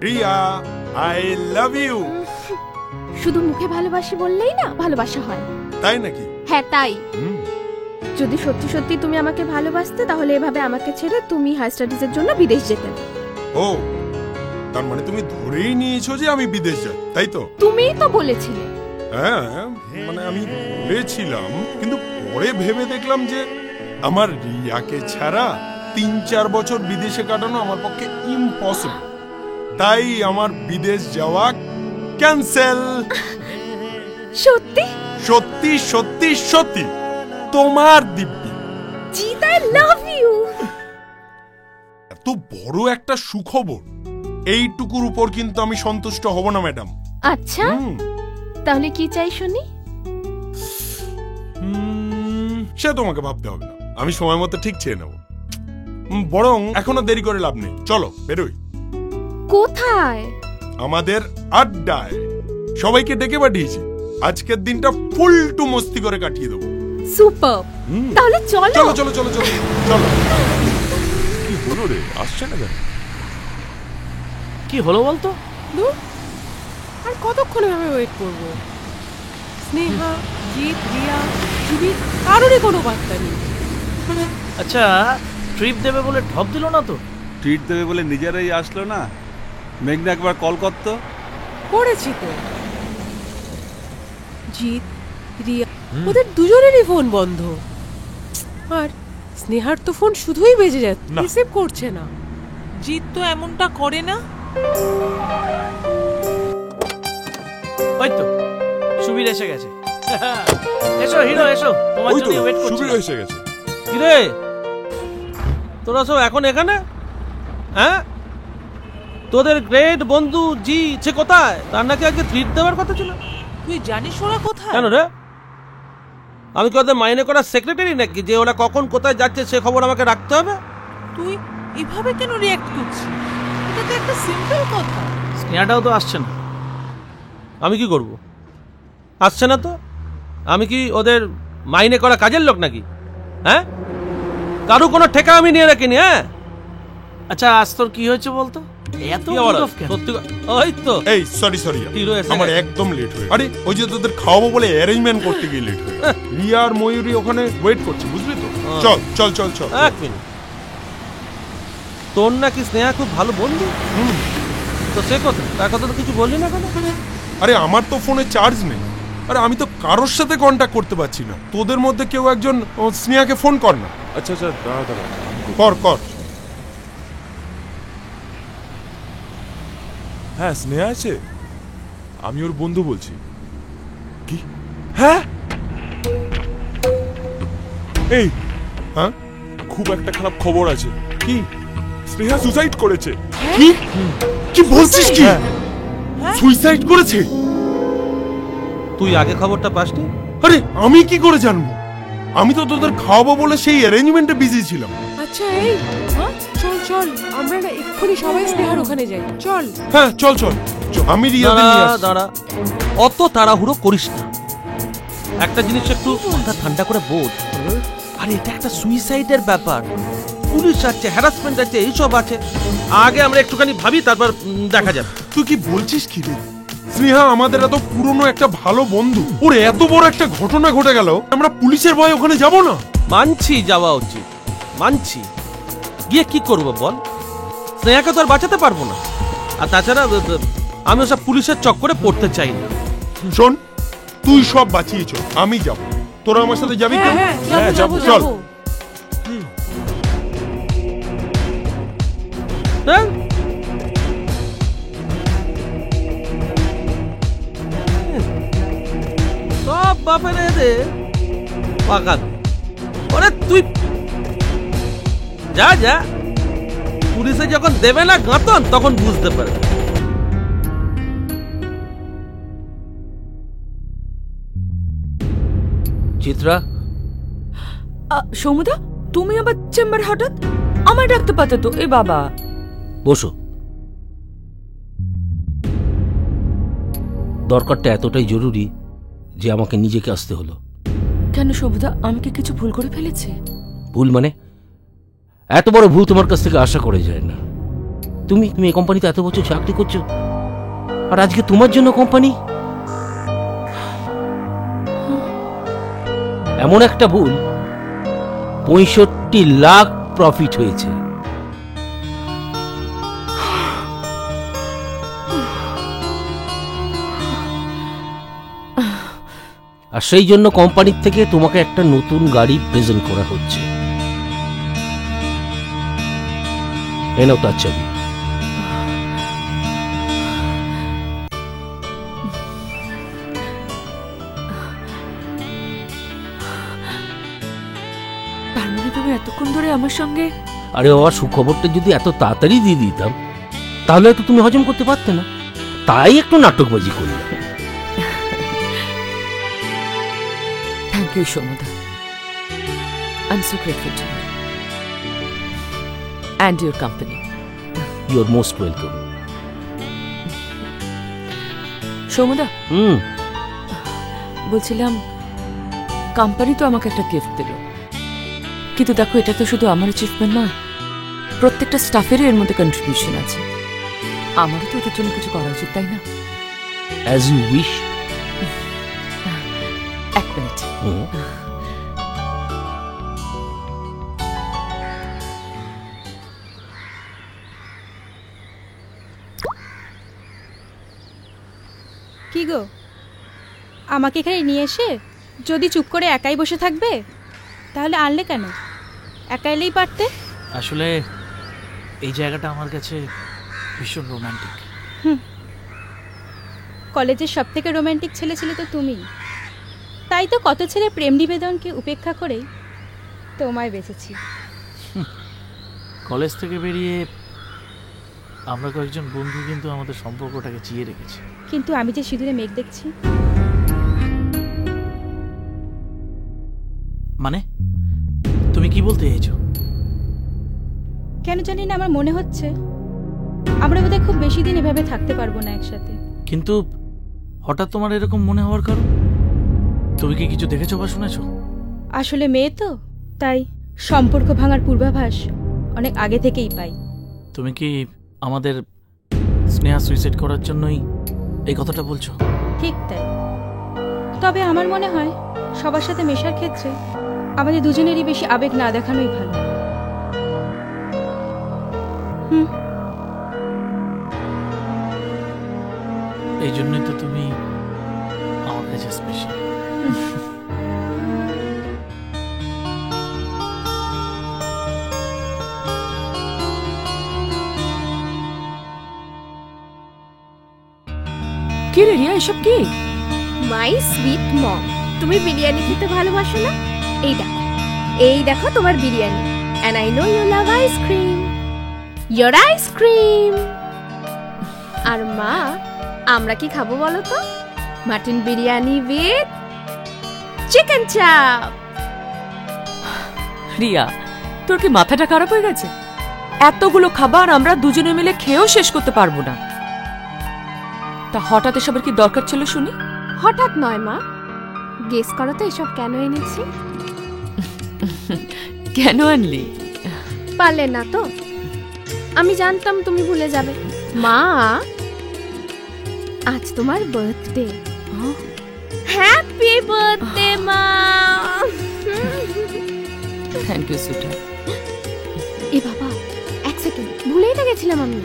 Riya, I love you. শুধু মুখে ভালোবাসি বললেই না ভালোবাসা হয়, তাই নাকি? হ্যাঁ তাই। যদি সত্যি সত্যি তুমি আমাকে ভালোবাসতে তাহলে এভাবে আমাকে ছেড়ে তুমি হায়ার স্টাডিজের জন্য বিদেশ যেতে না। ও, তার মানে তুমি ধরেই নিয়েছো যে আমি বিদেশ যাই, তাই তো? তুমিই তো বলেছিলে। হ্যাঁ, মানে আমি বলেছিলাম, কিন্তু পরে ভেবে দেখলাম যে আমার রিয়াকে ছাড়া ৩-৪ বছর বিদেশে কাটানো আমার পক্ষে ইম্পসিবল। তাই আমার বিদেশ যাওয়া ক্যান্সেল। সত্যি সত্যি সত্যি সত্যি, তোমার দিব্যি। Jeet, I love you. এত বড় একটা সুখবর, এইটুকুর উপর কিন্তু আমি সন্তুষ্ট হব না ম্যাডাম। আচ্ছা, তাহলে কি চাই শুনি? সে তোমাকে ভাবতে হবে না, আমি সময় মতো ঠিক চেয়ে নেব। বরং এখনো দেরি করে লাভ নেই, চলো বেরোই। কোথায়? আমাদের আড্ডায়। সবাইকে ডেকে পাঠিয়েছি, আজকের দিনটা ফুল টু মস্তি করে কাটিয়ে দেবো। সুপার, তাহলে চলো চলো চলো চলো চলো চলো। কি হলো রে, আসছে না কেন? কি হলো বলতো? আর কতক্ষণ আমি ওয়েট করব? স্নেহা, জিৎ, রিয়া, জুবি, কারোরই কোনো বার্তা নেই। আচ্ছা, ট্রিপ দেবে বলে ঢপ দিল না তো? ট্রিট দেবে বলে নিজেরাই আসলো না? মেঘনা একবার কল করতো। করেছি তো। জিৎ, রিয়া, ওদের দুজনেরই ফোন বন্ধ। আর স্নেহার তো ফোন শুধুই বেজে যাচ্ছে, রিসিভ করছে না। জিৎ তো এমনটা করে না। ওই তো সুবীর এসে গেছে। এসো হিরো, এসো, তোমার জন্য ওয়েট করছি। সুবীর এসে গেছে। কি রে, তোরা সব এখন এখানে? হ্যাঁ, তোদের গ্রেট বন্ধু জি সে কোথায়? তার নাকি আজকে ট্রিট দেওয়ার কথা ছিল। তুই জানিস ওরা কোথায়? কেন রে, আমি কি ওদের মাইনে করা সেক্রেটারি নাকি যে ওরা কখন কোথায় যাচ্ছে সে খবর আমাকে রাখতে হবে? তুই এভাবে কেন রিঅ্যাক্ট করছিস? এটা তো একটা সিম্পল কথা। স্নেহাটাও তো আসছে না, আমি কি করব? আসছে না তো আমি কি ওদের মাইনে করা কাজের লোক নাকি? হ্যাঁ, কারো কোনো ঠেকা আমি নিয়ে রাখিনি। হ্যাঁ, আচ্ছা আজ তোর কি হয়েছে বলতো? এত সত্যি ওই তো এই সরি আমার একদম লেট হয়ে, আরে ওই যে তোদের খাওয়াবো বলে অ্যারেঞ্জমেন্ট করতে গিয়ে লেট হয়ে। রিয়া আর ময়ূরী ওখানে ওয়েট করছে, বুঝলি তো? চল চল চল চল। এক মিনিট, তোর নাকি স্নেহা খুব ভালো বন্ধু? তো সে কথা, তার কথা তো কিছু বললি না কেন? আরে আমার তো ফোনে চার্জ নেই, আরে আমি তো কারোর সাথে কন্ট্যাক্ট করতে পারছি না। তোদের মধ্যে কেউ একজন স্নেহাকে ফোন কর না। আচ্ছা আচ্ছা, দাঁড়া দাঁড়া, কর কর। হ্যাঁ স্নেহা আছে, আমি ওর বন্ধু বলছি। কি? হ্যাঁ, এই হ্যাঁ, খুব একটা খারাপ খবর আছে। কি? স্নেহা সুসাইড করেছে। কি কি বলছিস? কি সুইসাইড করেছে? তুই আগে খবরটা পাসনি? আরে আমি কি করে জানবো? আমি তো তোদের খাওয়াবো বলে সেই অ্যারেঞ্জমেন্টে বিজি ছিলাম। আচ্ছা এই, চল চল, আমরা না এক্ষুনি সবাই স্নেহার ওখানে যাই। চল। হ্যাঁ চল চল, আমি রিয়াদের নিয়ে আসছি। দাঁড়া, অত তাড়াহুড়ো করিস না। একটা জিনিস একটু মাথা ঠান্ডা করে বোঝ। আরে এটা একটা সুইসাইডের ব্যাপার, পুলিশ আছে, হ্যারাসমেন্ট আছে, এইসব আছে। আগে আমরা একটুখানি ভাবি, তারপর দেখা যাবে। তুই কি বলছিস? কি রে স্নেহা আমাদের এত পুরনো একটা ভালো বন্ধু, ওর এত বড় একটা ঘটনা ঘটে গেল, আমরা পুলিশের ভয়ে ওখানে যাব না? মানছি যাওয়া উচিত, মানছি। গিয়ে কি করবো বল? স্নেহাকে তো আর বাঁচাতে পারবো না। আর তাছাড়া আমি ওসব পুলিশের চক্করে পড়তে চাই না। শোন, তুই সব বাঁচিয়েছ, আমি যাব। তোরা আমার সাথে যাবি তো? হ্যাঁ যাবো চল। হ্যাঁ, সব বাপের এদের পাকা। ওরে তুই যা যা, পুলিশে যখন দেবে না গাঁতন তখন বুঝতে পারবে। চিত্রা, সৌমদা, তুমি আবার চেম্বার হঠাৎ? আমায় ডাকতে পারতে তো। এ বাবা, বসো। দরকারটা এতটাই জরুরি যে আমাকে নিজেকে আসতে হলো। কেন সৌমদা, আমি কি কিছু ভুল করে ফেলেছি? ভুল মানে? এত বড় ভুল তোমার কাছ থেকে আশা করে যায় না। তুমি তুমি এই কোম্পানিতে এত বছর চাকরি করছো, আর আজকে তোমার জন্য কোম্পানি এমন একটা ভুল, 65 লাখ প্রফিট হয়েছে। আর সেই জন্য কোম্পানির থেকে তোমাকে একটা নতুন গাড়ি প্রেজেন্ট করা হচ্ছে। এনাও তার চাবি। তার মানে তুমি এতক্ষণ ধরে আমার সঙ্গে? আরে বাবা, সুখবরটা যদি এত তাড়াতাড়ি দিয়ে দিতাম তাহলে হয়তো তুমি হজম করতে পারতে না, তাই একটু নাটকবাজি করলাম। থ্যাংক ইউ সৌমদা, I am so grateful to you and your company. You are most welcome. সৌমদা, হুম, বলছিলাম কোম্পানি তো আমাকে একটা গিফট দিল, কিন্তু দেখো এটা তো শুধু আমার অ্যাচিভমেন্ট নয়, প্রত্যেকটা স্টাফেরই এর মধ্যে কন্ট্রিবিউশন আছে। আমারও তো ওদের জন্য কিছু করা উচিত, তাই না? As you wish. এক মিনিট। কি গো, আমাকে এখানে নিয়ে এসে যদি চুপ করে একাই বসে থাকবে তাহলে আনলে কেন? একা এলেই পারতে। আসলে এই জায়গাটা আমার কাছে ভীষণ রোমান্টিক। কলেজের সব থেকে রোমান্টিক ছেলে ছিল তো তুমি, তাই তো কত ছেলে প্রেম নিবেদনকে উপেক্ষা করেই তোমায় বেঁচেছি। কলেজ থেকে বেরিয়ে আমরা কয়েকজন বন্ধু কিন্তু আমাদের সম্পর্কটাকে চিয়ে রেখেছি। কিন্তু আমি যে সিঁদুরে মেঘ দেখছি। মানে তুমি কি বলতে চাইছো? কেন জানি না আমার মনে হচ্ছে আমরা বোধহয় খুব বেশি দিন এভাবে থাকতে পারবো না একসাথে। কিন্তু হঠাৎ তোমার এরকম মনে হওয়ার কারণ? তুমি কি কিছু দেখেছো বা শুনেছো? আসলে মেয়ে তো, তাই সম্পর্ক ভাঙার পূর্বাভাস অনেক আগে থেকেই পাই। তুমি কি আমাদের স্নেহা সুইসাইড করার জন্যই এই কথাটা বলছো? ঠিক তাই। তবে আমার মনে হয় সবার সাথে মেশার ক্ষেত্রে আমাদের দুজনেরই বেশি আবেগ না দেখানোই ভালো। এই জন্যই তো তুমি আমার কাছে স্পেশাল। কি রে রিয়া, এসব কি? মাই সুইট মম, তুমি বিরিয়ানি খেতে ভালোবাসো না? এই দেখো তোমার biryani. And I know you love ice cream. Your ice cream. আর মা, আমরা কি খাবো বলো তো? মাটন বিরিয়ানি উইথ চিকেন চাপ। রিয়া, তোর কি মাথাটা খারাপ হয়ে গেছে? এতগুলো খাবার আমরা দুজনে মিলে খেয়েও শেষ করতে পারবো না। তা হঠাৎ এসবের কি দরকার ছিল শুনি? হঠাৎ নয় মা, গেস করো তো এসব কেন এনেছি? কেন আনলি? পারলে না তো? আমি জানতাম তুমি ভুলে যাবে। মা, আজ তোমার বার্থডে। হ্যাপি বার্থডে মা। থ্যাংক ইউ সুটা। এ বাবা, এক সেকেন্ড, ভুলেই তো গেছিলাম আমি।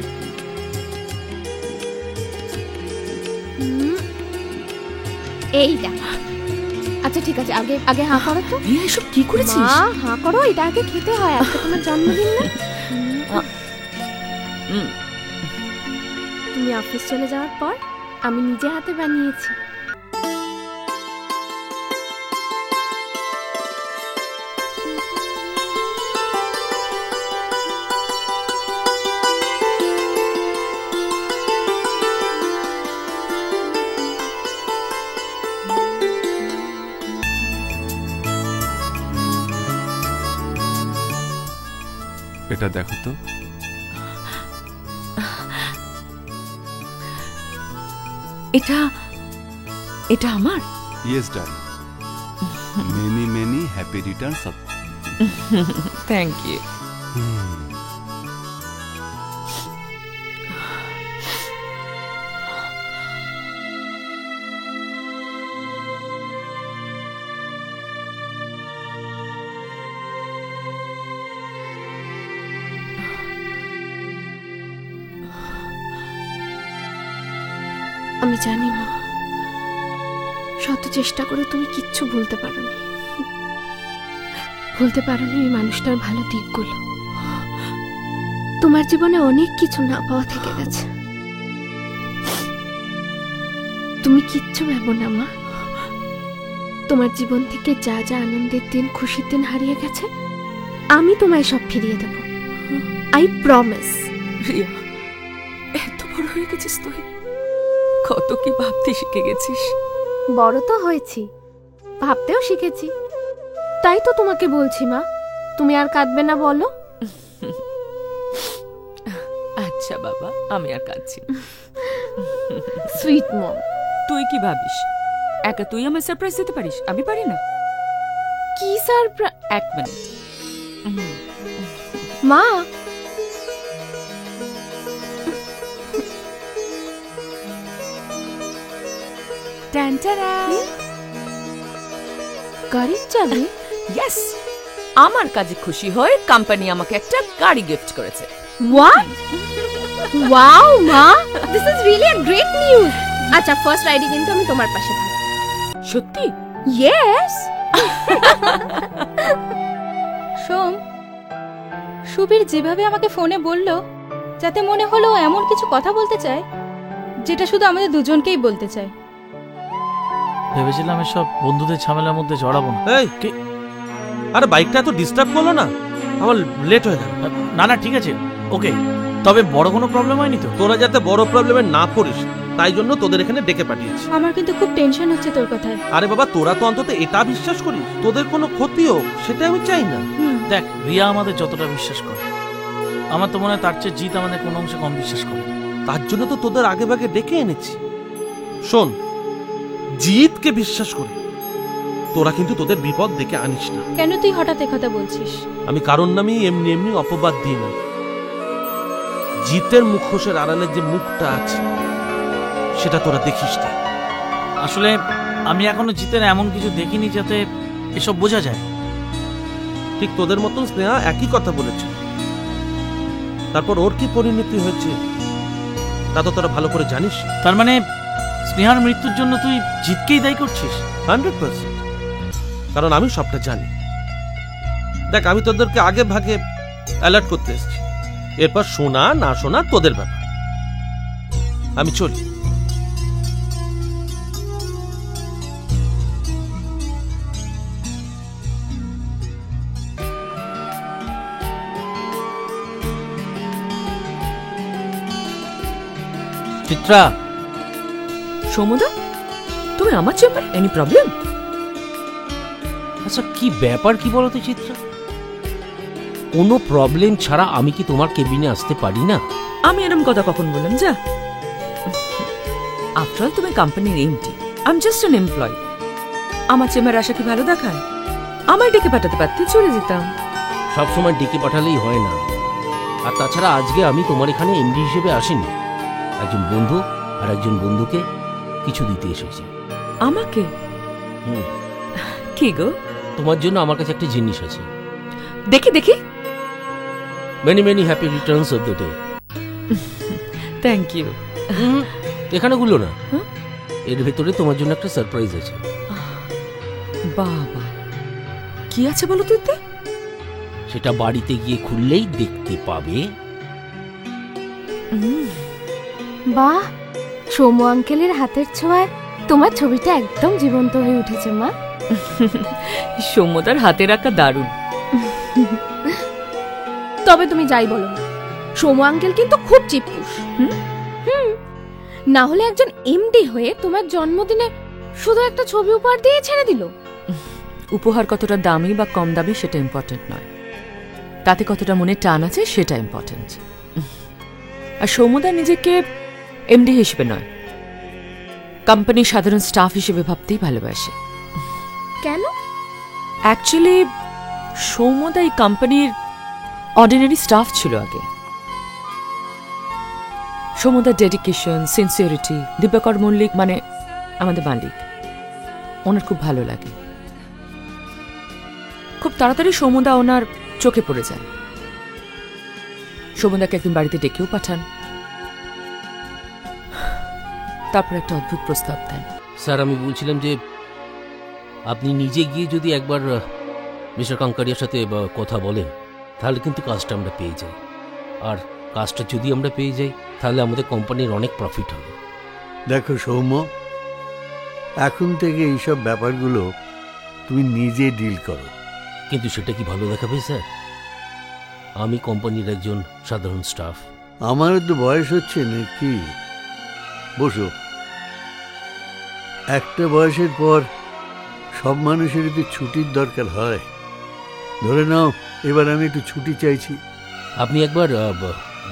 এই দেখো। আচ্ছা ঠিক আছে, আগে আগে হাঁ করো তো। রিয়া, এসব কি করেছিস? মা, হাঁ করো, এটা আগে খেতে হয়, আজকে তোমার জন্মদিন না। তুমি অফিস চলে যাওয়ার পর আমি নিজে হাতে বানিয়েছি। এটা দেখো তো। এটা এটা আমার? Yes darling, many many happy returns of. Thank you. আমি জানি মা, শত চেষ্টা করে তুমি কিচ্ছু ভুলতে পারোনি। ভুলতে পারোনি এই মানুষটার ভালো দিকগুলো। তোমার জীবনে অনেক কিছু না পাওয়া থেকে গেছে। তুমি কিচ্ছু ভেবো না মা। তোমার জীবন থেকে যা যা আনন্দের দিন, খুশির দিন হারিয়ে গেছে, আমি তোমায় সব ফিরিয়ে দেব। I promise. রিয়া, এত বড় হয়ে গেছিস তুই, কত কি ভাবতে শিখে গেছিস। বড় তো হয়েছি, ভাবতেও শিখেছি। তাই তো তোমাকে বলছি মা, তুমি আর কাঁদবে না বলো। আচ্ছা বাবা, আমি আর কাঁদছি না। Sweet mom. তুই কি ভাবিস একা তুই আমায় সারপ্রাইজ দিতে পারিস? আমি পারি না। কি সারপ্রাইজ? 1 মিনিট। মা, গাড়ির চাবি? ইয়েস, আমার কাজে খুশি হয়ে কোম্পানি আমাকে একটা গাড়ি গিফট করেছে। What? Wow, মা, this is really a great news. আচ্ছা, ফার্স্ট রাইডে কিন্তু আমি তোমার পাশে থাকবো। সত্যি? Yes. সোম, সুবীর যেভাবে আমাকে ফোনে বলল, যাতে মনে হলো ও এমন কিছু কথা বলতে চায় যেটা শুধু আমাদের দুজনকেই বলতে চায়। ভেবেছিলাম এসব বন্ধুদের ঝামেলার মধ্যে জড়াবো না। এই কি, আরে বাইকটা তো ডিস্টার্ব করলো না, আমার লেট হয়ে গেল। না না, ঠিক আছে, ওকে। তবে বড় কোনো প্রবলেম হয়নি তো? তোরা যাতে বড় প্রবলেমে না পড়িস তাই জন্য তোদের এখানে ডেকে পাঠিয়েছি। আমার কিন্তু খুব টেনশন হচ্ছে তোর কথায়। আরে বাবা, তোরা তো অন্তত এটা বিশ্বাস করিস তোদের কোনো ক্ষতি হোক, সেটা আমি চাই না। দেখ, রিয়া আমাদের যতটা বিশ্বাস করে, আমার তো মনে হয় তার চেয়ে জিৎ আমাদের কোনো অংশে কম বিশ্বাস করে। তার জন্য তো তোদের আগে ভাগে ডেকে এনেছি। শোন, জিতকে বিশ্বাস করি, তোরা কিন্তু তোদের বিপদ দেখে আনিস না। কেন তুই হঠাৎ কথা বলছিস? আমি কারণ নামেই এমনি এমনি অপবাদ দিই না। জিতের মুখোশের আড়ালে যে মুখটা আছে সেটা তোরা দেখিস না। আসলে আমি এখনো জিতের এমন কিছু দেখিনি যাতে এসব বোঝা যায়। ঠিক তোদের মতন স্নেহা একই কথা বলেছে, তারপর ওর কি পরিণতি হয়েছে তা তো তোরা ভালো করে জানিস। তার মানে স্নেহার মৃত্যুর জন্য তুই জিতকেই দায়ী করছিস? 100%, কারণ আমি সবটা জানি। দেখ, আমি তোদেরকে আগে ভাগে অ্যালার্ট করতে এসেছি, এরপর শোনা না শোনা তোদের ব্যাপার। আমি চলি। চিত্রা। সমুদা, তুমি আমার চেম্বার? Any problem? আচ্ছা, কি ব্যাপার কি বলো তো চিত্রা? কোনো প্রবলেম ছাড়া আমি কি তোমার কেবিনে আসতে পারি না? আমি এরকম কথা কখন বললাম? যা, আফটার অল তুমি কোম্পানির MD, I am just an employee. আমার চেম্বারে আসা কি ভালো দেখায়? আমায় ডেকে পাঠাতে পারতে, চলে যেতাম। সবসময় ডেকে পাঠালেই হয় না। আর তাছাড়া আজকে আমি তোমার এখানে এমডি হিসেবে আসিনি, একজন বন্ধু আর একজন বন্ধুকে কিছু দিতে এসেছি। আমাকে? কি গো? তোমার জন্য আমার কাছে একটা জিনিস আছে। দেখি দেখি। Many many happy returns of the day. Thank you. এখানে গুলো না, এর ভেতরে তোমার জন্য একটা সারপ্রাইজ আছে। বাবা, কি আছে বলো তো? সেটা বাড়িতে গিয়ে খুললেই দেখতে পাবে। বাহ, সোমু আঙ্কেলের হাতের ছোঁয়ায় তোমার ছবিটা একদম জীবন্ত হয়ে উঠেছে মা। সৌম্যদার হাতে রাখা দারুণ। তবে তুমি যাই বলো না, সোমু আঙ্কেল কিন্তু খুব চিপকুশ। না হলে একজন এমডি হয়ে তোমার জন্মদিনে শুধু একটা ছবি উপহার দিয়ে ছেড়ে দিল। উপহার কতটা দামি বা কম দামি সেটা ইম্পর্টেন্ট নয়, তাতে কতটা মনে টান আছে সেটা ইম্পর্টেন্ট। আর সৌম্যদা নিজেকে এমডি হিসেবে নয়, কোম্পানির সাধারণ স্টাফ হিসেবে ভাবতেই ভালোবাসে। কেন? অ্যাকচুয়ালি সৌম্যদা এই কোম্পানির অর্ডিনারি স্টাফ ছিল আগে। সৌম্যদার ডেডিকেশন, সিনসিয়ারিটি দীপকর মল্লিক, মানে আমাদের মালিক, ওনার খুব ভালো লাগে। খুব তাড়াতাড়ি সৌম্যদা ওনার চোখে পড়ে যায়। সৌম্যদাকে একদিন বাড়িতে ডেকেও পাঠান। তারপর একটা অদ্ভুত প্রস্তাব দেন। স্যার আমি বলছিলাম যে আপনি নিজে গিয়ে যদি একবার মিস্টার কাঙ্কারিয়ার সাথে কথা বলেন তাহলে কিন্তু কাজটা আমরা পেয়ে যাই, আর কাজটা যদি আমরা পেয়ে যাই তাহলে আমাদের কোম্পানির অনেক প্রফিট হবে। দেখো সৌম্য, এখন থেকে এইসব ব্যাপারগুলো তুমি নিজে ডিল করো। কিন্তু সেটা কি ভালো দেখাবে স্যার? আমি কোম্পানির একজন সাধারণ স্টাফ। আমারও তো বয়স হচ্ছে নাকি। বসো। একটা বয়সের পর সব মানুষেরই তো ছুটির দরকার হয়। ধরে নাও এবার আমি একটু ছুটি চাইছি। আপনি একবার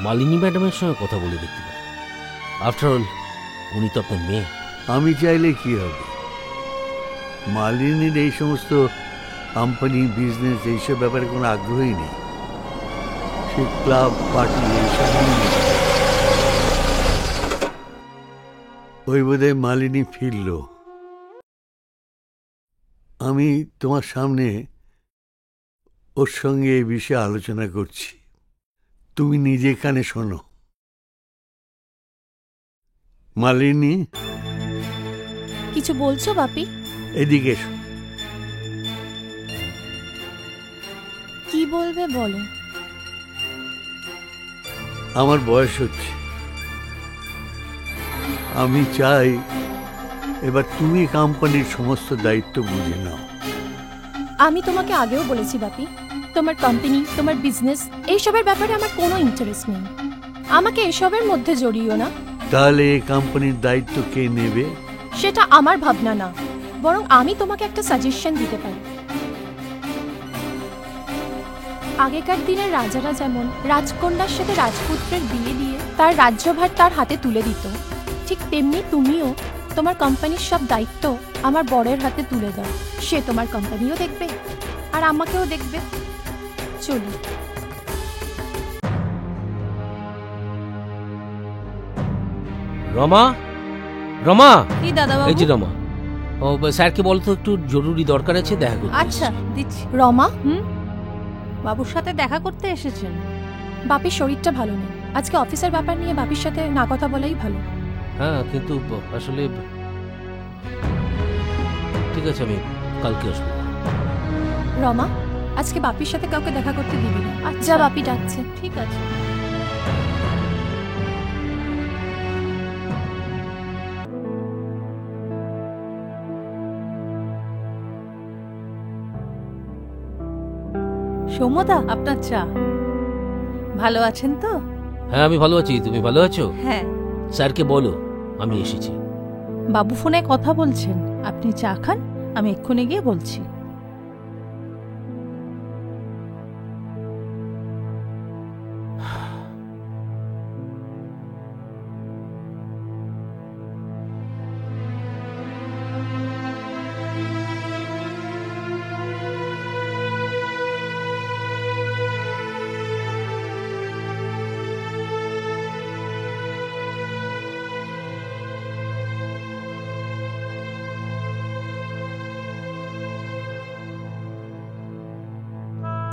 মালিনী ম্যাডামের সঙ্গে কথা বলে দেখতে পারেন। আফটার অল উনি তো আপনার মেয়ে। আমি চাইলে কি হবে? মালিনীর এই সমস্ত কোম্পানি বিজনেস এইসব ব্যাপারে কোনো আগ্রহই নেই। সে ক্লাব পার্টি এইসব নিয়ে। ওই বোধহয় মালিনী ফিরল। আমি তোমার সামনে ওর সঙ্গে এই বিষয়ে আলোচনা করছি, তুমি নিজে কানে শোনো। মালিনী, কিছু বলছো বাপি? এদিকে এসো। কি বলবে বলো। আমার বয়স হচ্ছে, আমি চাই এবার তুমি কোম্পানির সমস্ত দায়িত্ব বুঝে নাও। আমি তোমাকে আগেও বলেছি বাপি, তোমার কোম্পানি, তোমার বিজনেস এইসবের ব্যাপারে আমার কোনো ইন্টারেস্ট নেই। আমাকে এসবের মধ্যে জড়িও না। তাহলে এই কোম্পানির দায়িত্ব কে নেবে? সেটা আমার ভাবনা না, বরং আমি তোমাকে একটা সাজেশন দিতে পারি। আগেকার দিনের রাজারা যেমন রাজকন্যার সাথে রাজপুত্রের বিয়ে দিয়ে তার রাজ্যভার তার হাতে তুলে দিত, ঠিক তেমনি তুমিও তোমার কোম্পানির সব দায়িত্ব আমার বরের হাতে তুলে দাও। সে তোমার কোম্পানিও দেখবে আর আমাকেও দেখবে। চলি। রমা, রমা, কি দাদা বাবু? এই যে রমা। ও স্যারকে বলো তো একটু জরুরি দরকার আছে, দেখা করতে। আচ্ছা দিচ্ছি। রমা, বাবুর সাথে দেখা করতে এসেছেন? বাপির শরীরটা ভালো নেই, আজকে অফিসের ব্যাপার নিয়ে বাপির সাথে না কথা বলাই ভালো। হ্যাঁ কিন্তু আসলে ঠিক আছে, আমি কালকে আসবো। রমা, আজকে বাপির সাথে কাউকে দেখা করতে দিবি না। আচ্ছা বাপি ডাকছে। ঠিক আছে। সৌম্যদা, আপনার চা। ভালো আছেন তো? হ্যাঁ আমি ভালো আছি, তুমি ভালো আছো? হ্যাঁ। স্যারকে বলো আমি এসেছি। বাবু ফোনে কথা বলছেন, আপনি চা খান, আমি এক্ষুনি গিয়ে বলছি।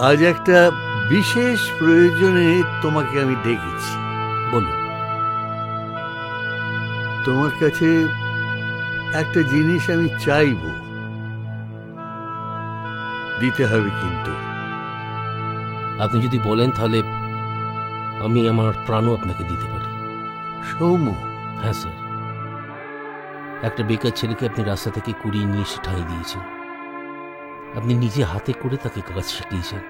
আজ একটা বিশেষ প্রয়োজনে তোমাকে আমি ডেকেছি। বলুন। তোমার কাছে একটা জিনিস আমি চাইব, দিতে হবে কিন্তু। আপনি যদি বলেন তাহলে আমি আমার প্রাণও আপনাকে দিতে পারি। সৌম্য? হ্যাঁ স্যার। একটা বেকার ছেলেকে আপনি রাস্তা থেকে কুড়িয়ে নিয়ে এসে ঠাঁই দিয়েছেন। আপনি নিজে হাতে করে তাকে কাজ শিখিয়েছেন।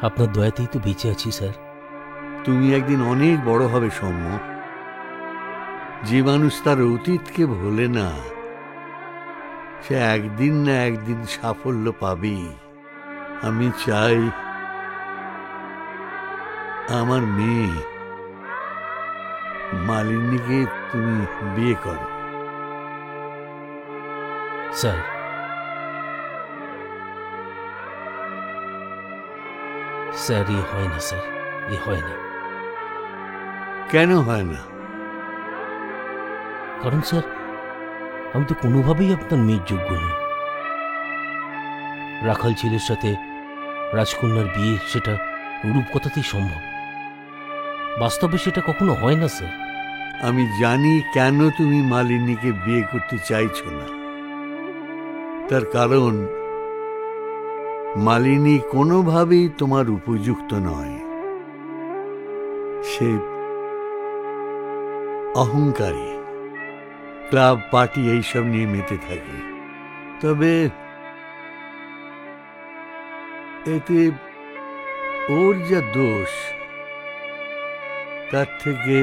আপনার দয়াতেই তো বেঁচে আছি স্যার। তুমি একদিন অনেক বড় হবে সৌম্য। যে মানুষ তার অতীতকে ভোলে না সে একদিন না একদিন সাফল্য পাবেই। আমি চাই আমার মেয়ে মালিনীকে তুমি বিয়ে করো। স্যার, স্যার এ হয় না স্যার, এ হয় না। কেন হয় না? কারণ স্যার আমি তো কোনোভাবেই আপনার মেয়ের যোগ্য নই। রাখাল ছেলের সাথে রাজকন্যার বিয়ে সেটা রূপকথাতেই সম্ভব, বাস্তবে সেটা কখনো হয় না স্যার। আমি জানি কেন তুমি মালিনীকে বিয়ে করতে চাইছো না। তার কারণ মালিনী কোনোভাবেই তোমার উপযুক্ত নয়। সে অহংকারী, ক্লাব পার্টি এইসব নিয়ে মেতে থাকে। তবে এতে ওর যা দোষ, তার থেকে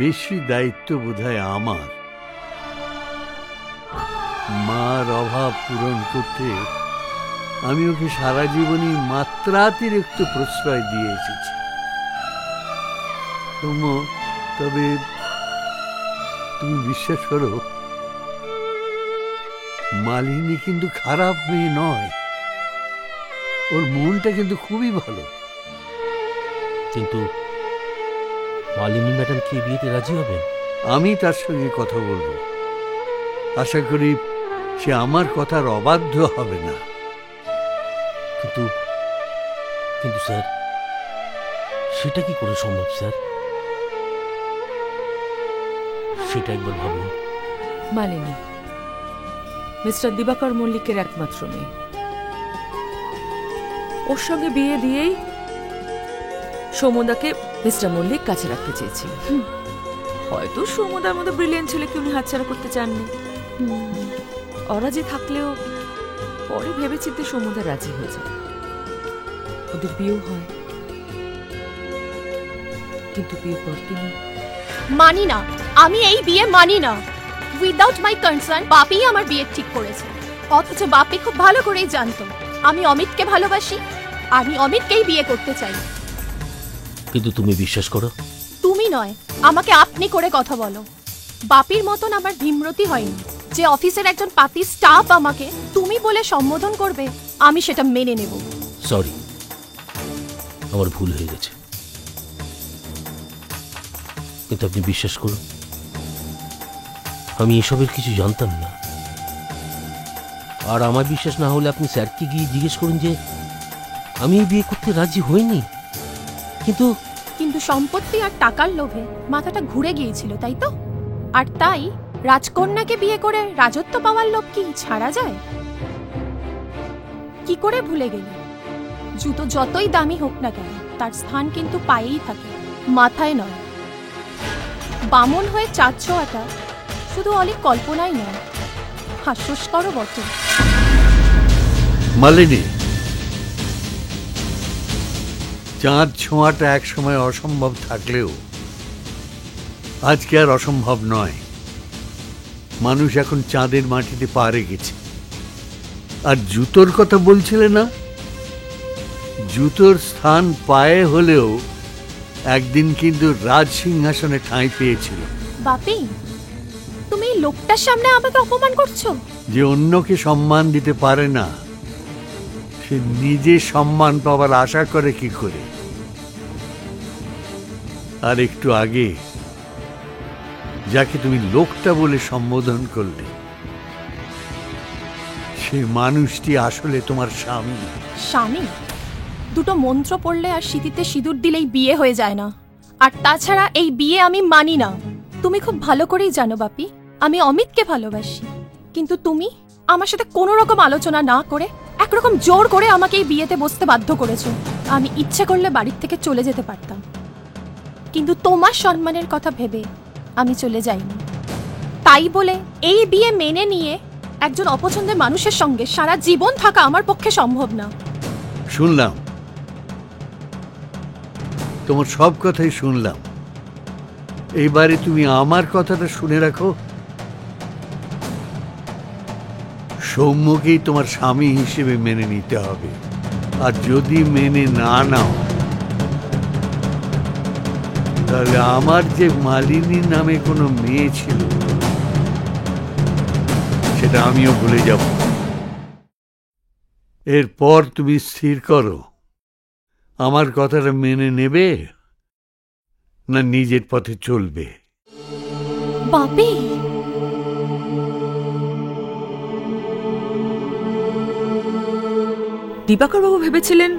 বেশি দায়িত্ব বোধহয় আমার। মার অভাব পূরণ করতে আমি ওকে সারা জীবনই মাত্রাতিরিক্ত প্রশ্রয় দিয়ে এসেছি। তবে তুমি বিশ্বাস করো, মালিনী কিন্তু খারাপ মেয়ে নয়। ওর মনটা কিন্তু খুবই ভালো। কিন্তু মালিনী ম্যাডাম কি বিয়েতে রাজি হবেন? আমি তার সঙ্গে কথা বলবো। আশা করি সে আমার কথার অবাধ্য হবে না। কিন্তু কিন্তু স্যার, সেটা কি করে সম্ভব স্যার? সেটা একবার ভাবুন। মালিনী মিস্টার দিবাকর মল্লিকের একমাত্র মেয়ে। ওর সঙ্গে বিয়ে দিয়েই সৌমদাকে মিস্টার মল্লিক কাছে রাখতে চেয়েছিল। হয়তো সৌমদার মতো ব্রিলিয়েন্ট ছেলেকে উনি হাতছাড়া করতে চাননি। অরাজি থাকলেও পরে ভেবেচিন্তে সৌমদা রাজি হয়ে যায়, ওদের বিয়েও হয়। কিন্তু বিয়ে পর তিনি মানি না, আমি এই বিয়ে মানি না। উইদাউট মাই কনসার্ন বাপি আমার বিয়ে ঠিক করেছে। অথচ বাপি খুব ভালো করেই জানতো আমি অমিতকে ভালোবাসি, আমি অমিতকেই বিয়ে করতে চাই। কিন্তু তুমি বিশ্বাস করো? তুমি নয়, আমাকে আপনি করে কথা বলো। বাপির মতন আমার ভীমরতি হয়নি যে অফিসের একজন পাতি স্টাফ আমাকে তুমি বলে সম্বোধন করবে, আমি সেটা মেনে নেব। সরি, আমার ভুল হয়ে গেছে। কিন্তু আপনি বিশ্বাস করুন, আমি এসবের কিছু জানতাম না। আর আমার বিশ্বাস না হলে আপনি স্যারকে গিয়ে জিজ্ঞেস করুন যে আমি এই বিয়ে করতে রাজি হইনি। কিন্তু সম্পত্তি আর টাকার লোভে মাথাটা ঘুরে গিয়েছিল, তাই তো? আর তাই রাজকন্যাকে বিয়ে করে রাজত্ব পাওয়ার লোভ কি ছাড়া যায়? কি করে ভুলে গেলে? জুতো যতই দামি হোক না কেন, তার স্থান কিন্তু পায়েই থাকে, মাথায় নয়। বামন হয়ে চাঁদ ছোঁয়াটা শুধু অনেক কল্পনাই নয়, হাস্যস্করও বটে। মালিনী, চাঁদ ছোঁয়াটা একসময় অসম্ভব থাকলেও আজকে আর অসম্ভব নয়। মানুষ এখন চাঁদের মাটিতে পা রেখেছে। আর জুতোর কথা বলছিলে না? জুতোর স্থান পায়ে হলেও একদিন কিন্তু রাজ সিংহাসনে ঠাঁই পেয়েছিল। বাপি, তুমি এই লোকটার সামনে আমাকে অপমান করছো। যে অন্যকে সম্মান দিতে পারে না, সে নিজে সম্মান পাওয়ার আশা করে কি করে? আর একটু আগে যাকে তুমি লোকটা বলে সম্বোধন করলে, সে মানুষটি আসলে তোমার স্বামী। স্বামী? দুটো মন্ত্র পড়লে আর সিঁথিতে সিঁদুর দিলেই বিয়ে হয়ে যায় না। আর তাছাড়া এই বিয়ে আমি মানি না। তুমি খুব ভালো করেই জানো বাপি, আমি অমিতকে ভালোবাসি। কিন্তু তুমি আমার সাথে কোনো রকম আলোচনা না করে একরকম জোর করে আমাকে এই বিয়েতে বসতে বাধ্য করেছো। আমি ইচ্ছে করলে বাড়ির থেকে চলে যেতে পারতাম, কিন্তু তোমার সম্মানের কথা ভেবে আমি চলে যাইনি। তাই বলে এই বিয়ে মেনে নিয়ে একজন অপছন্দের মানুষের সঙ্গে সারা জীবন থাকা আমার পক্ষে সম্ভব না। শুনলাম, তোমার সব কথাই শুনলাম। এইবারে তুমি আমার কথাটা শুনে রাখো। সৌম্যকেই তোমার স্বামী হিসেবে মেনে নিতে হবে। আর যদি মেনে না নাও, তাহলে আমার যে মালিনী নামে কোনো মেয়ে ছিল সেটা আমিও ভুলে যাব। এরপর তুমি স্থির করো, আমার কথাটা মেনে নেবে না নিজের পথে চলবে। বাপি, দিবাকর বাবু ভেবেছিলেন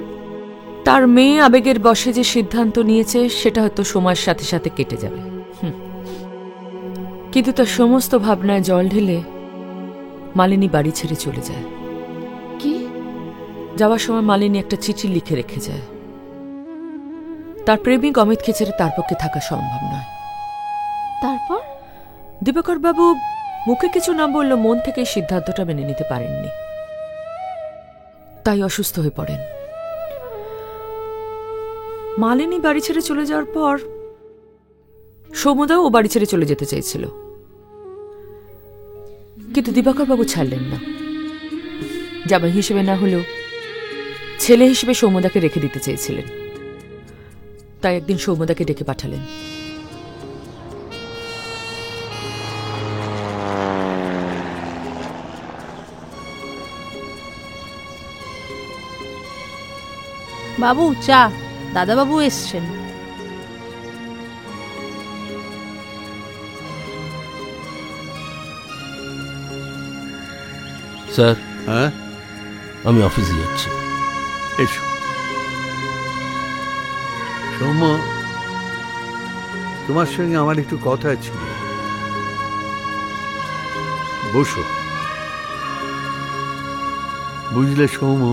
তার মেয়ে আবেগের বশে যে সিদ্ধান্ত নিয়েছে সেটা হয়তো সময়ের সাথে সাথে কেটে যাবে। কিন্তু তার সমস্ত ভাবনায় জল ঢেলে মালিনী বাড়ি ছেড়ে চলে যায়। কি? যাওয়ার সময় মালিনী একটা চিঠি লিখে রেখে যায়। তার প্রেমিক অমিতকে ছেড়ে তার পক্ষে থাকা সম্ভব নয়। তারপর? দিবাকর বাবু মুখে কিছু না বললেও মন থেকে এই সিদ্ধান্তটা মেনে নিতে পারেননি, তাই অসুস্থ হয়ে পড়েন। মালিনী বাড়ি ছেড়ে চলে যাওয়ার পর সৌমদাও ও বাড়ি ছেড়ে চলে যেতে চাইছিল, কিন্তু দিবাকর বাবু ছাড়লেন না। জামাই হিসেবে না হলেও ছেলে হিসেবে সৌমদাকে রেখে দিতে চেয়েছিলেন, তাই একদিন সৌমদাকে ডেকে পাঠালেন। বাবু চা, দাদাবাবু এসছেন। স্যার, হ্যাঁ, আমি অফিসে যাচ্ছি। এসো। সৌম্য, তোমার সঙ্গে আমার একটু কথা ছিল। বসো। বুঝলে সৌম্য,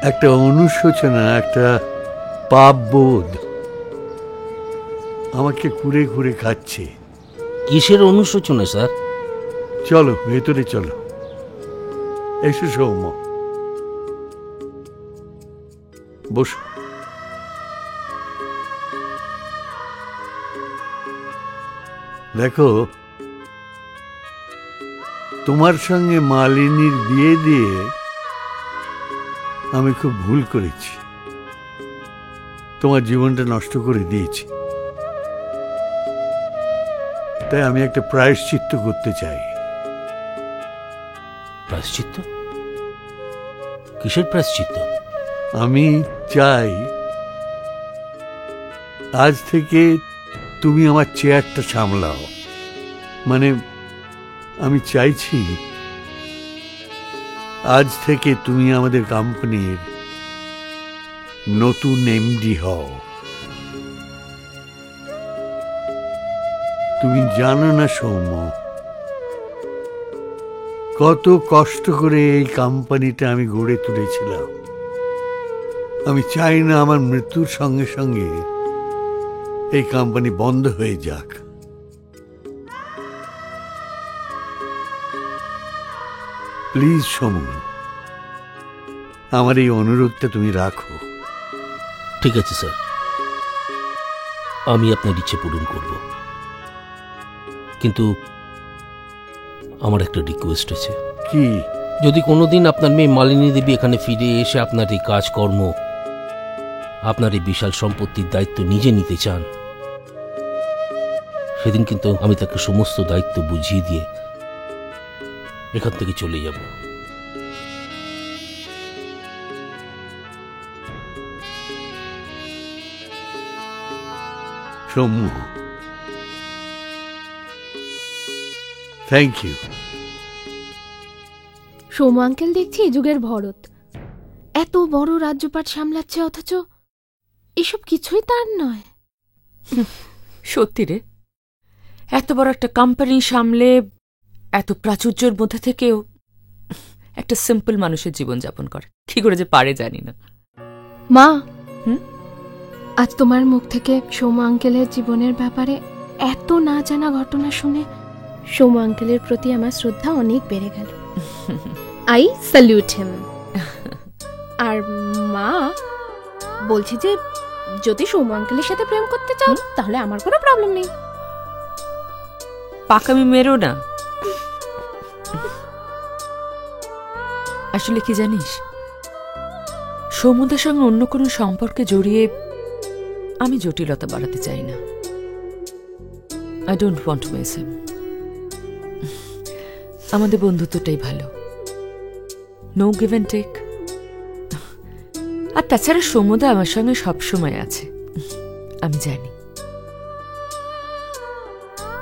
একটা অনুশোচনা, একটা পাপ বোধ আমাকে কুরে কুরে খাচ্ছে। কিসের অনুশোচনা স্যার? চলো ভেতরে চলো। এসো সৌম্য, বসো। দেখো, তোমার সঙ্গে মালিনীর বিয়ে দিয়ে আমি খুব ভুল করেছি, তোমার জীবনটা নষ্ট করে দিয়েছি। তাই আমি একটা প্রায়শ্চিত্ত করতে চাই। প্রায়শ্চিত্ত? কিসের প্রায়শ্চিত্ত? আমি চাই আজ থেকে তুমি আমার চেয়ারটা সামলাও। মানে আমি চাইছি আজ থেকে তুমি আমাদের কোম্পানির নতুন এমডি হও। তুমি জানো না সৌম্য, কত কষ্ট করে এই কোম্পানিটা আমি গড়ে তুলেছিলাম। আমি চাই না আমার মৃত্যুর সঙ্গে সঙ্গে এই কোম্পানি বন্ধ হয়ে যাক। প্লিজ সমু, আমার এই অনুরোধটা তুমি রাখো। ঠিক আছে স্যার, আমি আপনার ইচ্ছে পূরণ করব, কিন্তু আমার একটা রিকোয়েস্ট আছে। কি? যদি কোনোদিন আপনার মেয়ে মালিনী দেবী এখানে ফিরে এসে আপনার এই কাজকর্ম, আপনার এই বিশাল সম্পত্তির দায়িত্ব নিজে নিতে চান, সেদিন কিন্তু আমি তাকে সমস্ত দায়িত্ব বুঝিয়ে দিয়ে এখান থেকে চলে যাব। Soumya, thank you. Soumya uncle দেখছি এই যুগের ভরত, এত বড় রাজ্যপাট সামলাচ্ছে, অথচ এসব কিছুই তার নয়। সত্যি রে, এত বড় একটা কোম্পানি সামলে এত প্রাচুর্যের মধ্যে থেকেও একটা সিম্পল মানুষের জীবন যাপন করে, কি করে যে পারে জানি না। মা, আজ তোমার মুখ থেকে সৌম্য আঙ্কেলের জীবনের ব্যাপারে এত না জানা ঘটনা শুনে সৌম্য আঙ্কেলের প্রতি আমার শ্রদ্ধা অনেক বেড়ে গেল। আই স্যালিউট হিম। আর মা বলছি যে যদি সৌম্য আঙ্কেলের সাথে প্রেম করতে চাও তাহলে আমার কোনো প্রবলেম নেই। পাকামি মেরো না। আসলে কি জানিস, সৌম্যদের সঙ্গে অন্য কোনো সম্পর্কে জড়িয়ে আমি জটিলতা বাড়াতে চাই না। I don't want to miss হিম। আমাদের বন্ধুত্বটাই ভালো, নো গিভ অ্যান্ড টেক। আর তাছাড়া সৌম্যদা আমার সঙ্গে সবসময় আছে, আমি জানি।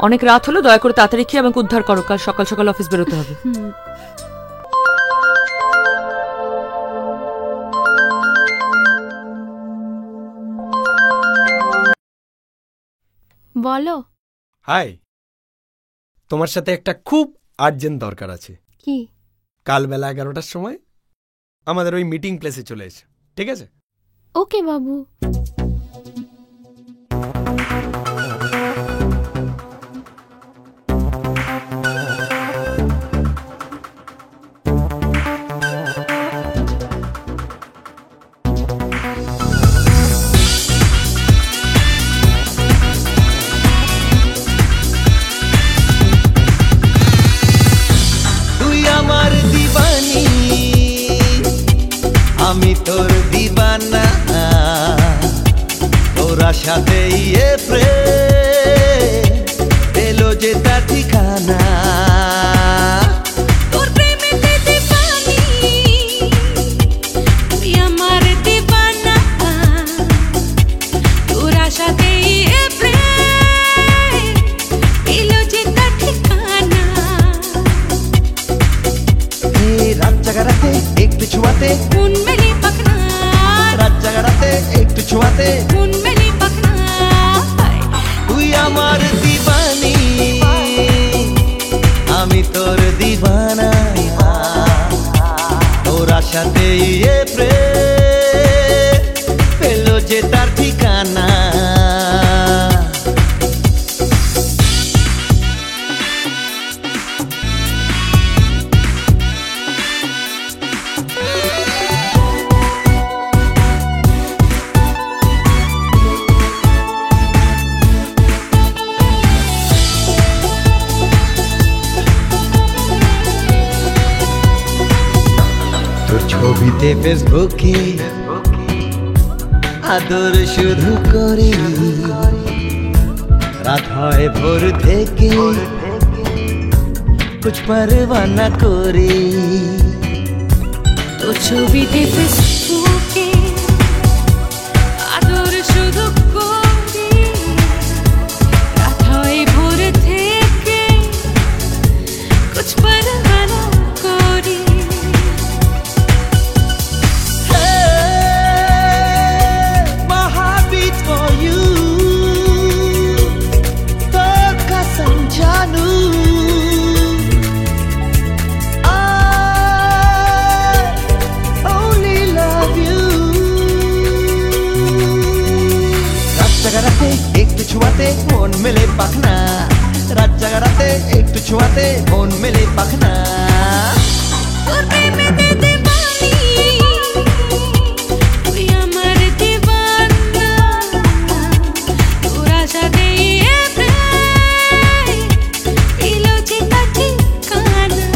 অনেক রাত হলো, দয়া করে তাড়াতাড়ি খেয়ে আমাকে উদ্ধার করো, কাল সকাল সকাল অফিস বেরোতে হবে। বলো। হাই, তোমার সাথে একটা খুব আর্জেন্ট দরকার আছে। কি? কাল বেলা 11টার সময় আমাদের ওই মিটিং প্লেসে চলে এসে, ঠিক আছে? ওকে বাবু। আমি তোর দিবানা, তোর আশাতেই প্রেম পেলো যে তার ঠিকানা। তোর প্রেমেতে দিবানি, তুই আমার দিবানা, তোর আশাতেই প্রেম পেলো যে তার ঠিকানা। রাত জাগারাতে একটু ছোঁয়াতে মন মেলে পাখনা, রাত জাগারাতে একটু ছোঁয়াতে মন মেলে পাখনা। তুই আমার দিবানি, আমি তোর দিবানা, তোর আশাতেই প্রেম পেলো যে তার ঠিকানা। ছবিতে ফেসবুকে আদর শুধু করি, রাত হয় ভোর থেকে কুছ পরোয়া করি। তোর ছবিতে ফেসবুকে আদর শুধু করি, রাত হয় ভোর থেকে কুছ পরোয়া করি। একটু ছোঁয়াতে মন মেলে পাখনা, রাত জাগারাতে একটু ছোঁয়াতে মন মেলে পাখনা। তোর প্রেমেতে দিবানি, তুই আমার দিবানা, তোর আশাতেই প্রেম পেলো যে তার ঠিকানা।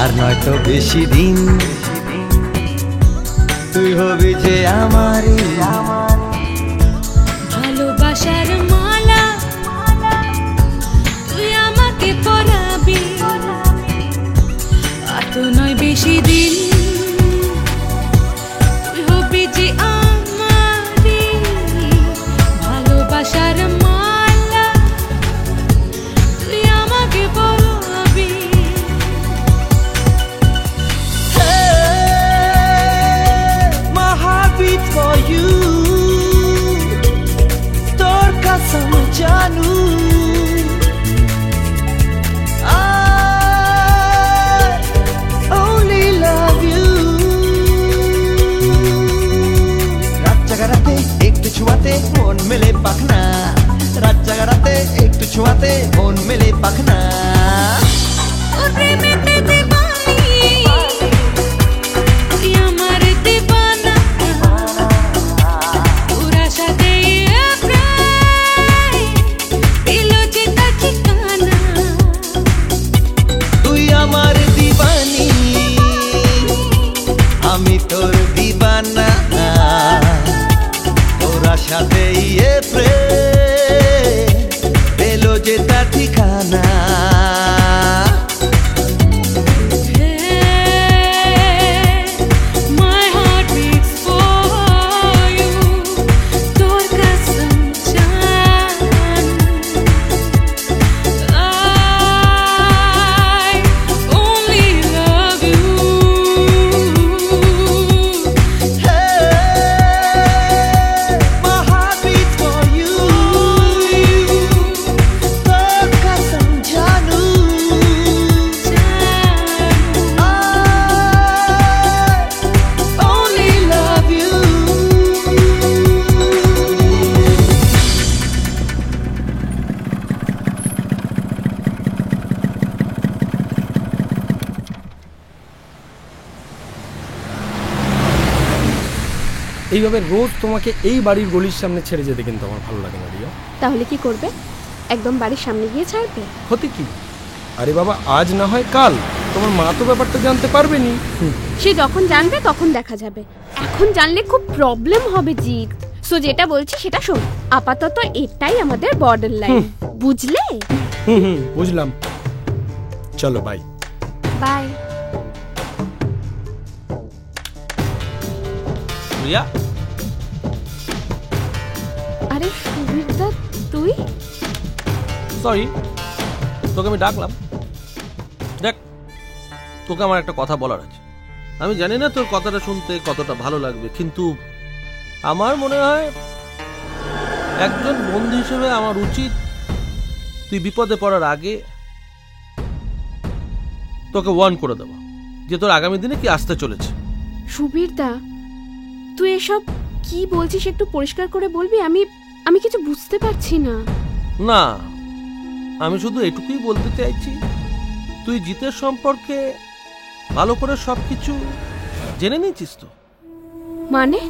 আর নয়তো বেশি দিন তুই হবি যে আমারই, ভালোবাসার মালা তুই আমাকে পরাবি। আর তো নয় বেশি দিন তুই হবি যে আমারই, ভালোবাসার মালা তুই আমাকে পরাবি। My heart beats for you, তোর কসম জানু I only love you। রাত জাগারাতে একটু ছোঁয়াতে মন মেলে পাখনা, রাত জাগারাতে একটু ছোঁয়াতে মন মেলে পাখনা। তোর প্রেমেতে দিবানি, তুই আমার দিবানা, তোর আশাতেই প্রেম পেলো যে তার ঠিকানা। তুই আমার দিবানি, আমি তোর দিবানা, তোর আশাতেই প্রেম পেলো যে তার ঠিকানা। এইভাবে রোজ তোমাকে এই বাড়ির গলির সামনে ছেড়ে যেতে কিন্তু আমার ভালো লাগে না রিয়া। তাহলে কি করবে? একদম বাড়ির সামনে গিয়ে ছাড়বে? ক্ষতি কি? আরে বাবা, আজ না হয় কাল তোমার মা তো ব্যাপারটা জানতে পারবে নি। সে যখন জানবে তখন দেখা যাবে, এখন জানলে খুব প্রবলেম হবে জিৎ। সো যেটা বলছি সেটা শোন, আপাতত এটাই আমাদের বর্ডার লাইন, বুঝলে? বুঝলাম, চলো বাই। বাই। রিয়া, আরে সুবীরদা তুই? সরি, তোকে আমি ডাকলাম। দেখ, তোকে আমার একটা কথা বলার আছে। আমি জানি না তোর কথাটা শুনতে কতটা ভালো লাগবে, কিন্তু আমার মনে হয় একজন বন্ধু হিসেবে আমার উচিত তুই বিপদে পড়ার আগে তোকে ওয়ার্ন করে দেবো যে তোর আগামী দিনে কি আসতে চলেছে। সুবীরদা, তুই এসব কি বলছিস একটু পরিষ্কার করে বলবি? আমি কিছু বুঝতে পারছি না। না, আমি শুধু এটুকুই বলতে চাইছি, তুই জিতের সম্পর্কে ভালো করে সবকিছু জেনে নিয়েছিস তো? মানে?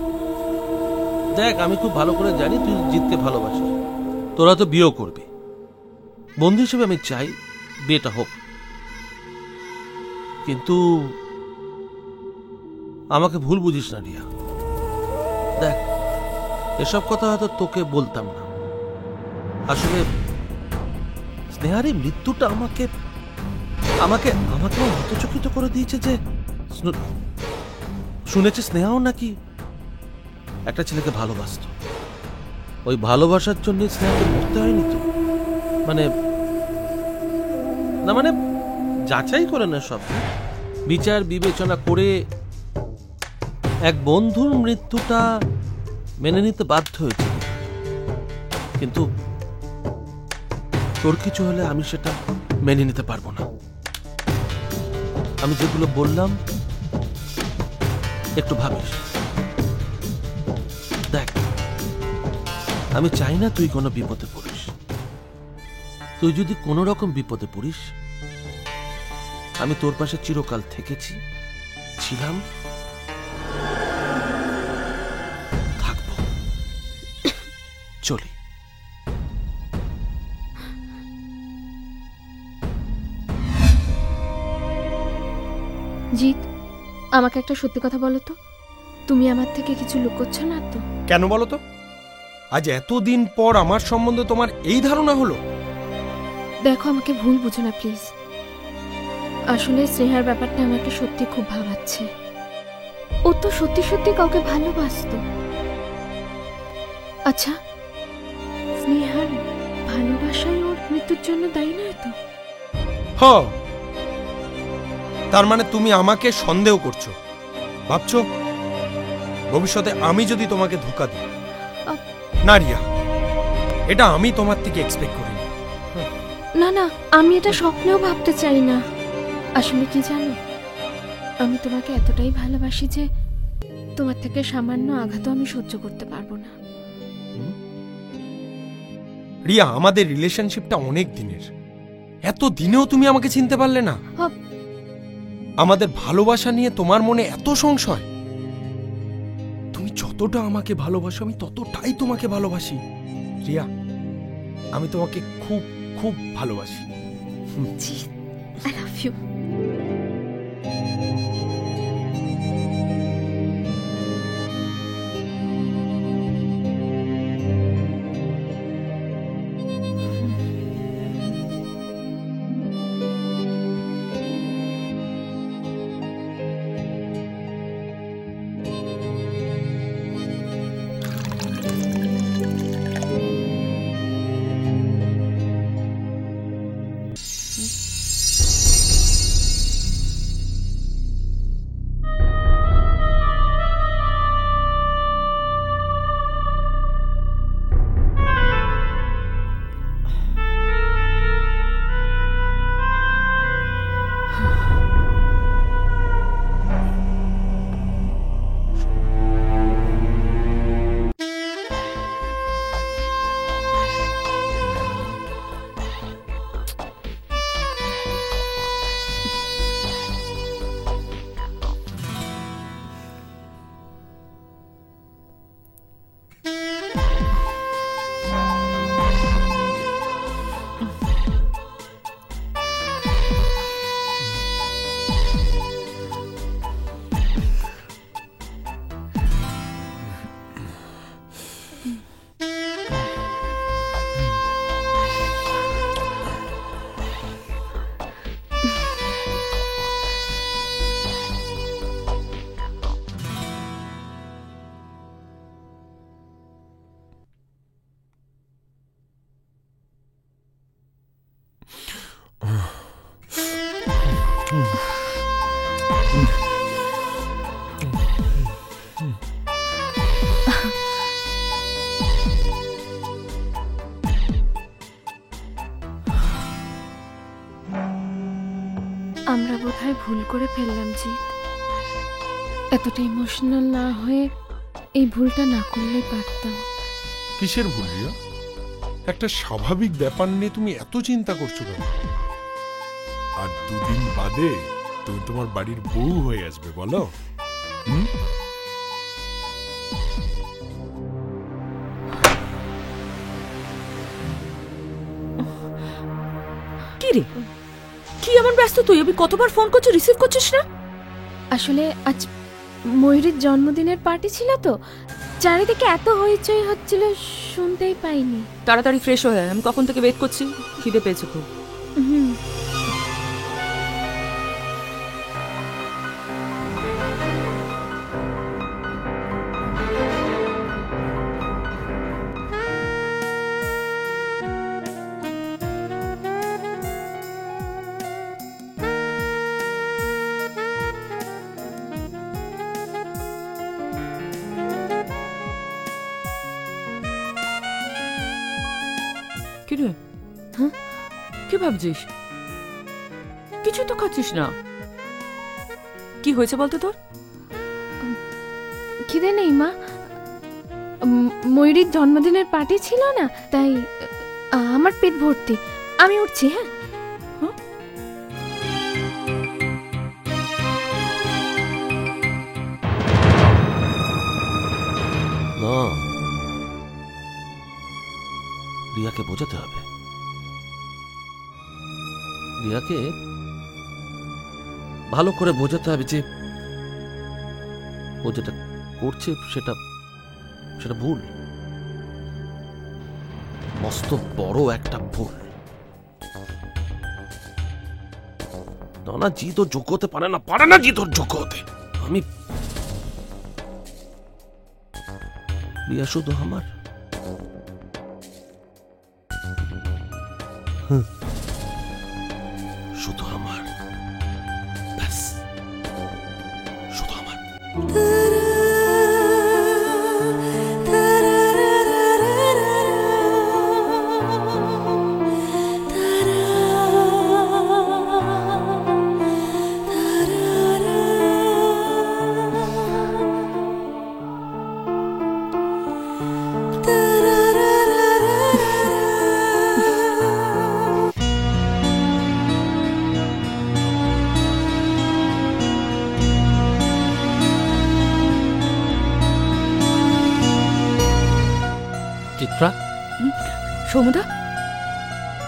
দেখ, আমি খুব ভালো করে জানি তুই জিতকে ভালোবাসিস, তোরা তো বিয়েও করবি। বন্ধু হিসেবে আমি চাই বিয়েটা হোক, কিন্তু আমাকে ভুল বুঝিস না রিয়া। দেখ, এসব কথা হয়তো তোকে বলতাম না, আসলে স্নেহার এই মৃত্যুটা আমাকে আমাকে আমাকে হতচকিত করে দিয়েছে। যে শুনেছি স্নেহাও নাকি একটা ছেলেকে ভালোবাসত, ওই ভালোবাসার জন্য স্নেহাকে মরতে হয়নি তো? মানে না, মানে যাচাই করে না, সব বিচার বিবেচনা করে এক বন্ধুর মৃত্যুটা মেনে নিতে বাধ্য হয়েছে। কিন্তু তোর কিছু হলে আমি সেটা মেনে নিতে পারবো না। আমি যেগুলো বললাম একটু ভাবিস। দেখ, আমি চাই না তুই কোনো বিপদে পড়িস। তুই যদি কোনো রকম বিপদে পড়িস, আমি তোর পাশে চিরকাল থেকেছি, ছিলাম, থাকবো। চলি। জিৎ, আমাকে একটা সত্যি কথা বলো তো, তুমি আমার থেকে কিছু লুকোচ্ছ না তো? কেন বলো তো? আজ এতদিন পর আমার সম্বন্ধে তোমার এই ধারণা হলো? দেখো, আমাকে ভুল বুঝো না প্লিজ। আসলে স্নেহার ব্যাপারটা আমাকে সত্যি খুব ভাবাচ্ছে। ও তো সত্যি সত্যি কাউকে ভালোবাসতো। আচ্ছা, স্নেহার ভালোবাসাই ওর মৃত্যুর জন্য দায়ী নয় তো? তার মানে তুমি আমাকে সন্দেহ করছো, ভাবছো ভবিষ্যতে আমি যদি তোমাকে ধোঁকা দিই? না রিয়া, এটা আমি তোমার থেকে এক্সপেক্ট করিনি। না না, আমি এটা স্বপ্নেও ভাবতে চাই না। আসলে কি জানো, আমি তোমাকে এতটাই ভালোবাসি যে তোমার থেকে সামান্য আঘাতও আমি সহ্য করতে পারবো না। রিয়া, আমাদের রিলেশনশিপটা অনেক দিনের, এত দিনেও তুমি আমাকে চিনতে পারলে না? আমাদের ভালোবাসা নিয়ে তোমার মনে এত সংশয়? তুমি যতটা আমাকে ভালোবাসো আমি ততটাই তোমাকে ভালোবাসি। রিয়া, আমি তোমাকে খুব খুব ভালোবাসি। I love you. আমরা বোধহয় ভুল করে ফেললাম জিৎ। এতটা ইমোশনাল না হয়ে এই ভুলটা না করলেই পারতাম। কিসের ভুল রিয়া? একটা স্বাভাবিক ব্যাপার নিয়ে তুমি এত চিন্তা করছো কেন? আর দুদিন বাদে তুমি তোমার বাড়ির বউ হয়ে আসবে, বলো? কি রে, কি এমন ব্যস্ত তুই? আমি কতবার ফোন করছি, রিসিভ করছিস না? আসলে আজ ময়ূরীর জন্মদিনের পার্টি ছিল তো, চারিদিকে এত হইচই হচ্ছিল, শুনতেই পাইনি। তাড়াতাড়ি ফ্রেশ হয়ে আয়, আমি কখন থেকে ওয়েট করছি, খিদে পেয়েছে খুব। কিরে, হ্যাঁ কি ভাবছিস? কিছু তো খাচ্ছিস না, কি হয়েছে বলতো তোর? খিদে নেই মা, ময়ূরীর জন্মদিনের পার্টি ছিল না, তাই আমার পেট ভর্তি। আমি উঠছি। হ্যাঁ না, রিয়াকে বোঝাতে হবে। রিয়াকে ভালো করে বোঝাতে হবে যে ও যেটা করছে সেটা সেটা ভুল, মস্ত বড় একটা ভুল। না জিত ওর যোগ্য হতে পারে না জিত ওর যোগ্য হতে। আমি রিয়া শুধু আমার, শুধু আমার, ব্যাস শুধু আমার। চিত্রা, সৌমদা,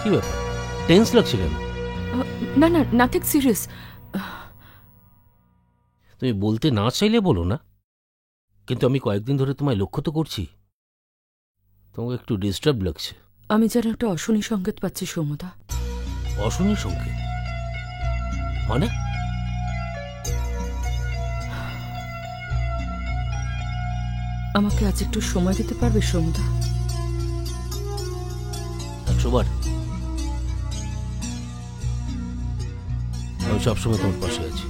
কি ব্যাপার, টেন্স লাগছে কেন? না না, নাথিং সিরিয়াস। তুমি বলতে না চাইলে বলো না, কিন্তু আমি কয়েকদিন ধরে তোমায় লক্ষ্য তো করছি, তোমাকে একটু ডিস্টার্ব লাগছে। আমি যেন একটা অশনি সংকেত পাচ্ছি সৌমদা। অশনি সংকেত মানে? আমাকে আজ একটু সময় দিতে পারবে সৌমদা? 100 বার। আমি সবসময় তোমার পাশে আছি।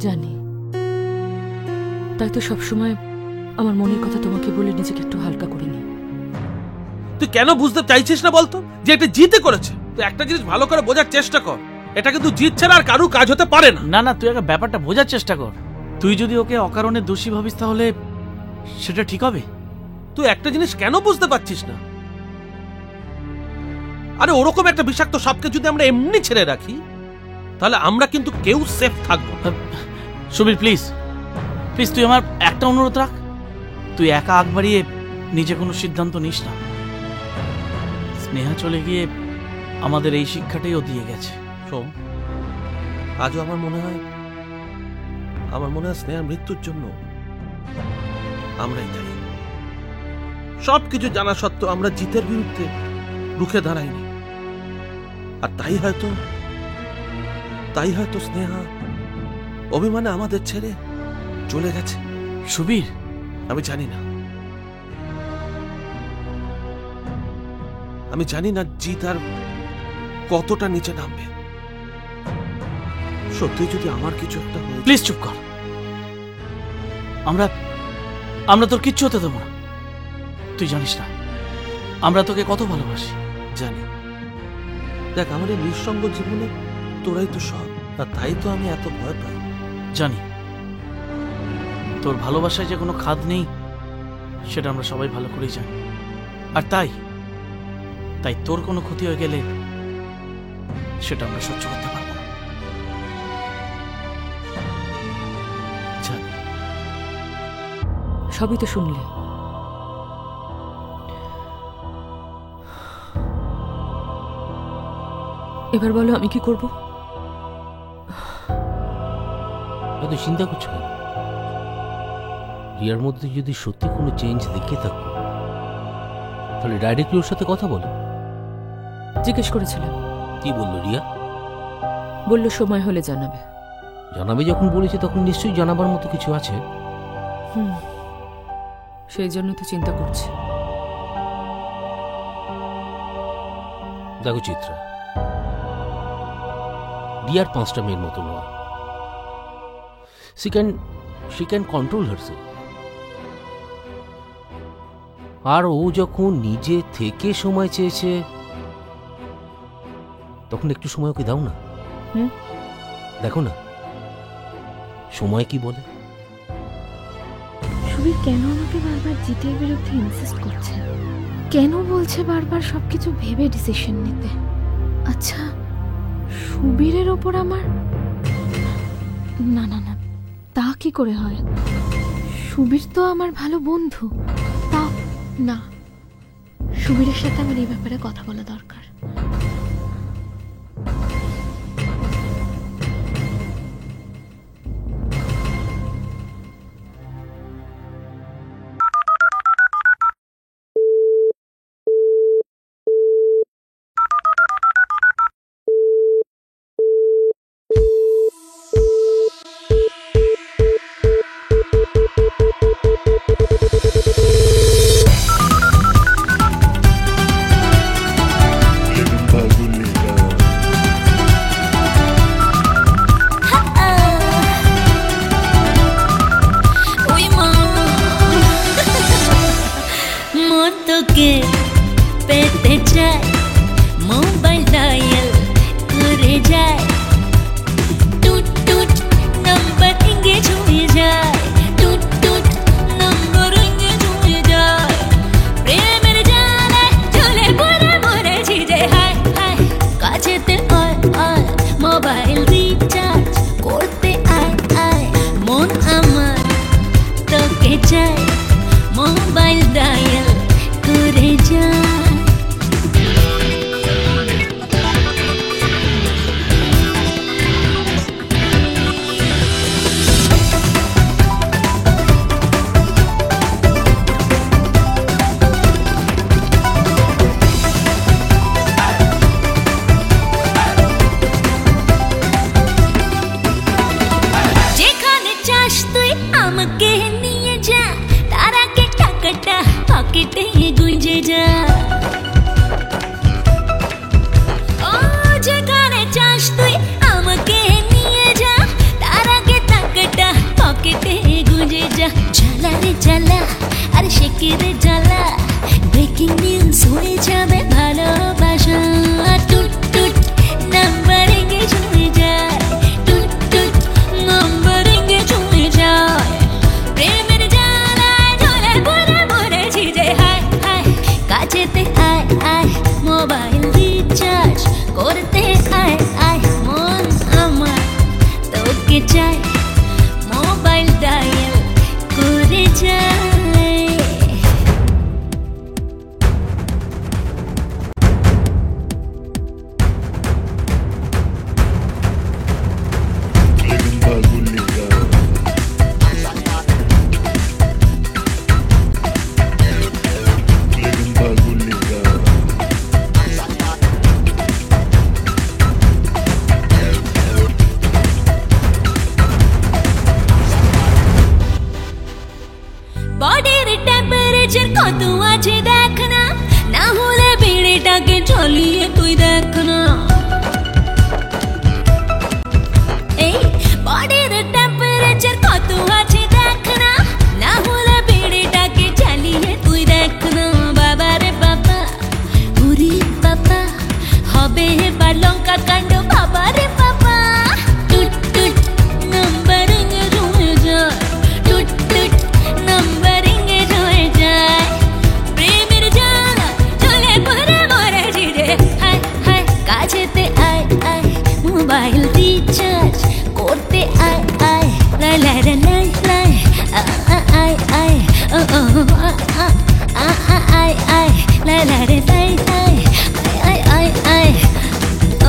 জানি, তাই তো সবসময় আমার মনের কথা তোমাকে বলে নিজেকে একটু হালকা করে নি। তুই কেন বুঝতে চাইছিস না বলতো যে এটা জিতে করেছে? তুই একটা জিনিস ভালো করে বোঝার চেষ্টা কর, এটা কিন্তু জিত ছাড়া আর কারু কাজ হতে পারে না। না না, তুই একটা ব্যাপারটা বোঝার চেষ্টা কর। তুই যদি ওকে অকারণে দোষী ভাবিস তাহলে সেটা ঠিক হবে? তুই একটা জিনিস কেন বুঝতে পারছিস না? আরে ওরকম একটা বিষাক্ত সাপকে যদি আমরা এমনি ছেড়ে রাখি তাহলে আমরা কিন্তু কেউ সেফ থাকবো না। সুবীর প্লিজ প্লিজ, তুই আমার একটা অনুরোধ রাখ, তুই একা আগ বাড়িয়ে নিজে কোনো সিদ্ধান্ত নিস না। স্নেহা চলে গিয়ে আমাদের এই শিক্ষাটাই ও দিয়ে গেছে। শোন, আজও আমার মনে হয় স্নেহার মৃত্যুর জন্য আমরাই দায়ী। সবকিছু জানা সত্ত্বেও আমরা জিতের বিরুদ্ধে রুখে দাঁড়াইনি, আর তাই হয়তো স্নেহা অভিমানে আমাদের ছেড়ে চলে গেছে। সুবীর, আমি জানি না জিত আর কতটা নিচে নামবে। সত্যি যদি আমার কিছু একটা হয়ে প্লিজ চুপ কর। আমরা আমরা তোর কিচ্ছু হতে দেবো না। তুই জানিস না আমরা তোকে কত ভালোবাসি। জানি। দেখ, আমার এই নিঃসঙ্গ জীবনে তোরাই তো সব, আর তাই তো আমি এত ভয় পাই। জানি তোর ভালোবাসায় যে কোনো খাদ নেই সেটা আমরা সবাই ভালো করেই জানি। আর তাই তোর কোনো ক্ষতি হয়ে গেলে সেটা আমরা সহ্য করতে পারবো না। জানি। সবই তো শুনলে। এবার বলো আমি কি করব? এত চিন্তা করছো কেন? রিয়ার মধ্যে যদি সত্যি কোনো চেঞ্জ দেখে থাকো তাহলে ডাইরেক্টলি ওর সাথে কথা বলো। জিজ্ঞেস করেছিলাম। কি বললো রিয়া? বলল সময় হলে জানাবে। জানাবে যখন বলেছে তখন নিশ্চয়ই জানাবার মতো কিছু আছে। সেই জন্য তো চিন্তা করছি। দেখো চিত্রা, রিয়ার 5টা মেয়ের মতো নয়। she can control herself। আর ও যখন নিজে থেকে সময় চেয়েছে তখন একটু সময় ওকে দাও না। দেখো না সময় কি বলে। সুবীর কেন আমাকে বারবার জিতের বিরুদ্ধে ইনসিস্ট করছে? কেন বলছে বারবার সবকিছু ভেবে ডিসিশন নিতে? আচ্ছা, সুবীরের ওপর আমার না না না, তা কি করে হয়? সুবীর তো আমার ভালো বন্ধু। তা না, সুবীরের সাথে আমার এই ব্যাপারে কথা বলা দরকার। কত আছে দেখ না, না হলে বেড়েটাকে চলিয়ে তুই দেখ না। জাদু আছে দেখ না, না হলে বিড়িটাকে চালিয়ে তুই দেখ না। বাবা রে বাবা, ওরে বাবা, হবে এবার লঙ্কা কাণ্ড। বাবা রে বাবা, টুট টুট নাম্বারিং এ রয়ে যায়, টুট টুট নাম্বারিং এ রয়ে যায়। প্রেমের জ্বালা চলে পড়ে মরে রে, হায় হায় কাছেতে আয় আয়, মোবাইল রিচার্জ করতে আয় আয়, লাই লাই রে লাই লাই, আয় আয়, ও ও আয় আয়, লাই লাই রে লাই লাই, আয় আয় আয়,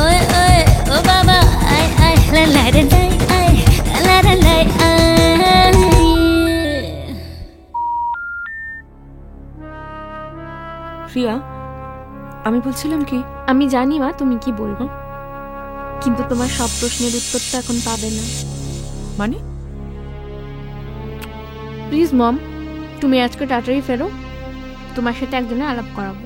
ওই ওই ও বাবা, আয় আয়, লাই লাই রে লাই আয়, লাই রে লাই আয়। রিয়া, আমি বলছিলাম কি, আমি জানি মা তুমি কি বলবো, কিন্তু তোমার সব প্রশ্নের উত্তর তো এখন পাবে না। মানে? প্লিজ মম, তুমি আজকে তাড়াতাড়ি ফেরো, তোমার সাথে একজনের আলাপ করাবো।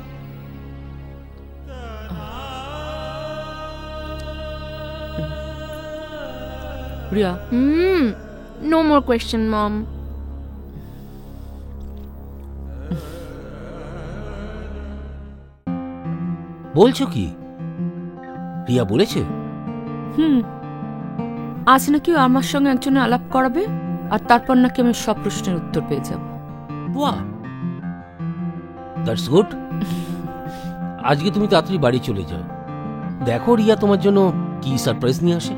রিয়া, নো মোর কোয়েশ্চেন মম। বলছো কি? রিয়া বলেছে? আজ নাকি আমার সঙ্গে একজনের আলাপ করাবে, আর তারপর নাকি আমি সব প্রশ্নের উত্তর পেয়ে যাব। বাহ, দ্যাটস গুড। আজকে তুমি তাড়াতাড়ি বাড়ি চলে যাও, দেখো রিয়া তোমার জন্য কি সারপ্রাইজ নিয়ে আসে।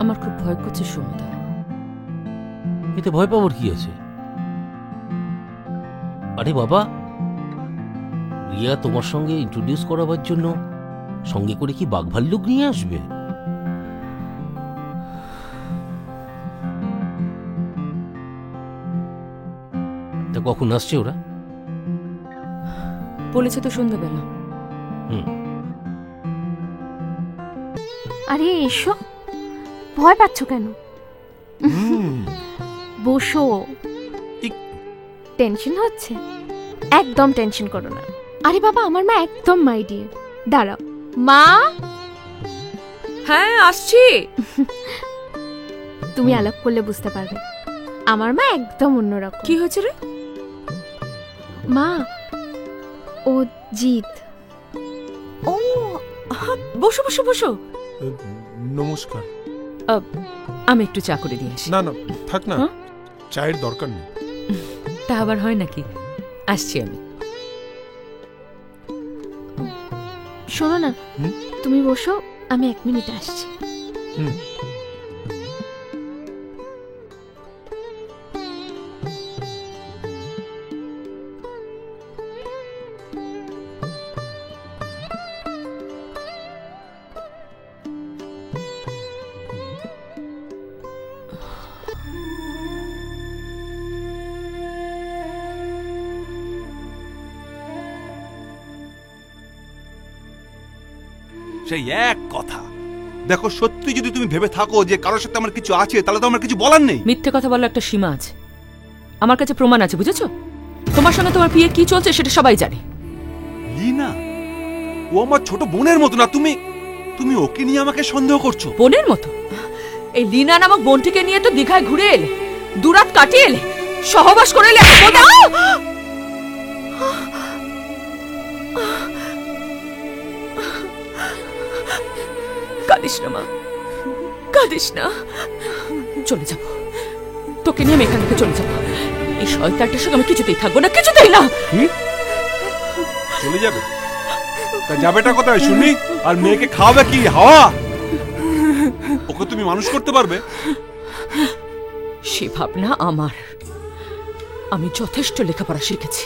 আমার খুব ভয় করছে সৌমিতা। এতে ভয় পাওয়ার কি আছে? আরে বাবা, রিয়া তোমার সঙ্গে ইন্ট্রোডিউস করাবার জন্য সঙ্গে করে কি বাঘভাল্লুক নিয়ে আসবে? তা কখন আসছে ওরা? বলেছে তো সন্ধ্যাবেলা। আরে এসো, ভয় পাচ্ছ কেন? বসো। টেনশন হচ্ছে? একদম টেনশন করো না। আরে বাবা, আমার মা একদম মাই ডিয়ার। দাঁড়াও মা। হ্যাঁ আসছি। তুমি আলাপ করলে বুঝতে পারবে, আমার মা একদম অন্যরকম। কি হয়েছে রে? মা, ও জিৎ। ও, বসো বসো বসো। নমস্কার। আমি একটু চা করে দিয়ে আসি। না না, থাক না, চায়ের দরকার নেই। তা আবার হয় নাকি? আসছি আমি। শোনো না, তুমি বসো, আমি 1 মিনিট আসছি। সেই এক কথা। দেখো, সত্যি যদি তুমি ভেবে থাকো যে কারোর সাথে আমার কিছু আছে, তাহলে তো আমার কিছু বলার নেই। মিথ্যে কথা বলার একটা সীমা আছে। আমার কাছে প্রমাণ আছে, বুঝেছো? তোমার সঙ্গে তোমার বিয়ে কি চলছে সেটা সবাই জানে। লিনা, ও আমার ছোট বোনের মতো না। তুমি ওকে নিয়ে আমাকে সন্দেহ করছো? বোনের মতো? এই লিনা নামক বোনটিকে নিয়ে তো দীঘায় ঘুরে এলে, দুরাত কাটিয়ে এলে, সহবাস করে এলে। কাঁদিস না মা, কাঁদিস না। চলে যাব, তোকে নিয়ে আমি এখান থেকে চলে যাব। এই শয়তানটার সঙ্গে আমি কিছুতেই থাকবো না, কিছুতেই না। চলে যাবে? তা যাবেটা কোথায় শুনি? আর মেয়েকে খাওয়াবে কি? হাওয়া? ওকে তুমি মানুষ করতে পারবে? সে ভাবনা আমার। আমি যথেষ্ট লেখাপড়া শিখেছি।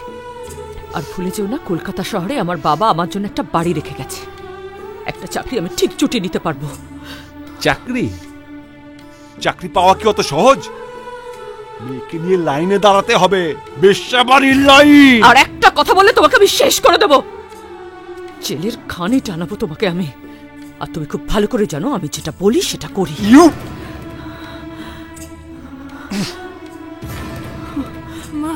আর ভুলে যেও না, কলকাতা শহরে আমার বাবা আমার জন্য একটা বাড়ি রেখে গেছে। একটা চাকরি আমি ঠিক জুটিয়ে নিতে পারবো। চাকরি? চাকরি পাওয়া কি অত সহজ? মেয়েকে নিয়ে লাইনে দাঁড়াতে হবে, বেশ্যাবাড়ির লাইন। আর একটা কথা বলে তোমাকে আমি শেষ করে দেব। জেলের খানে টানাবো তোমাকে আমি। আর তুমি খুব ভালো করে জানো আমি যেটা বলি সেটা করি। মা,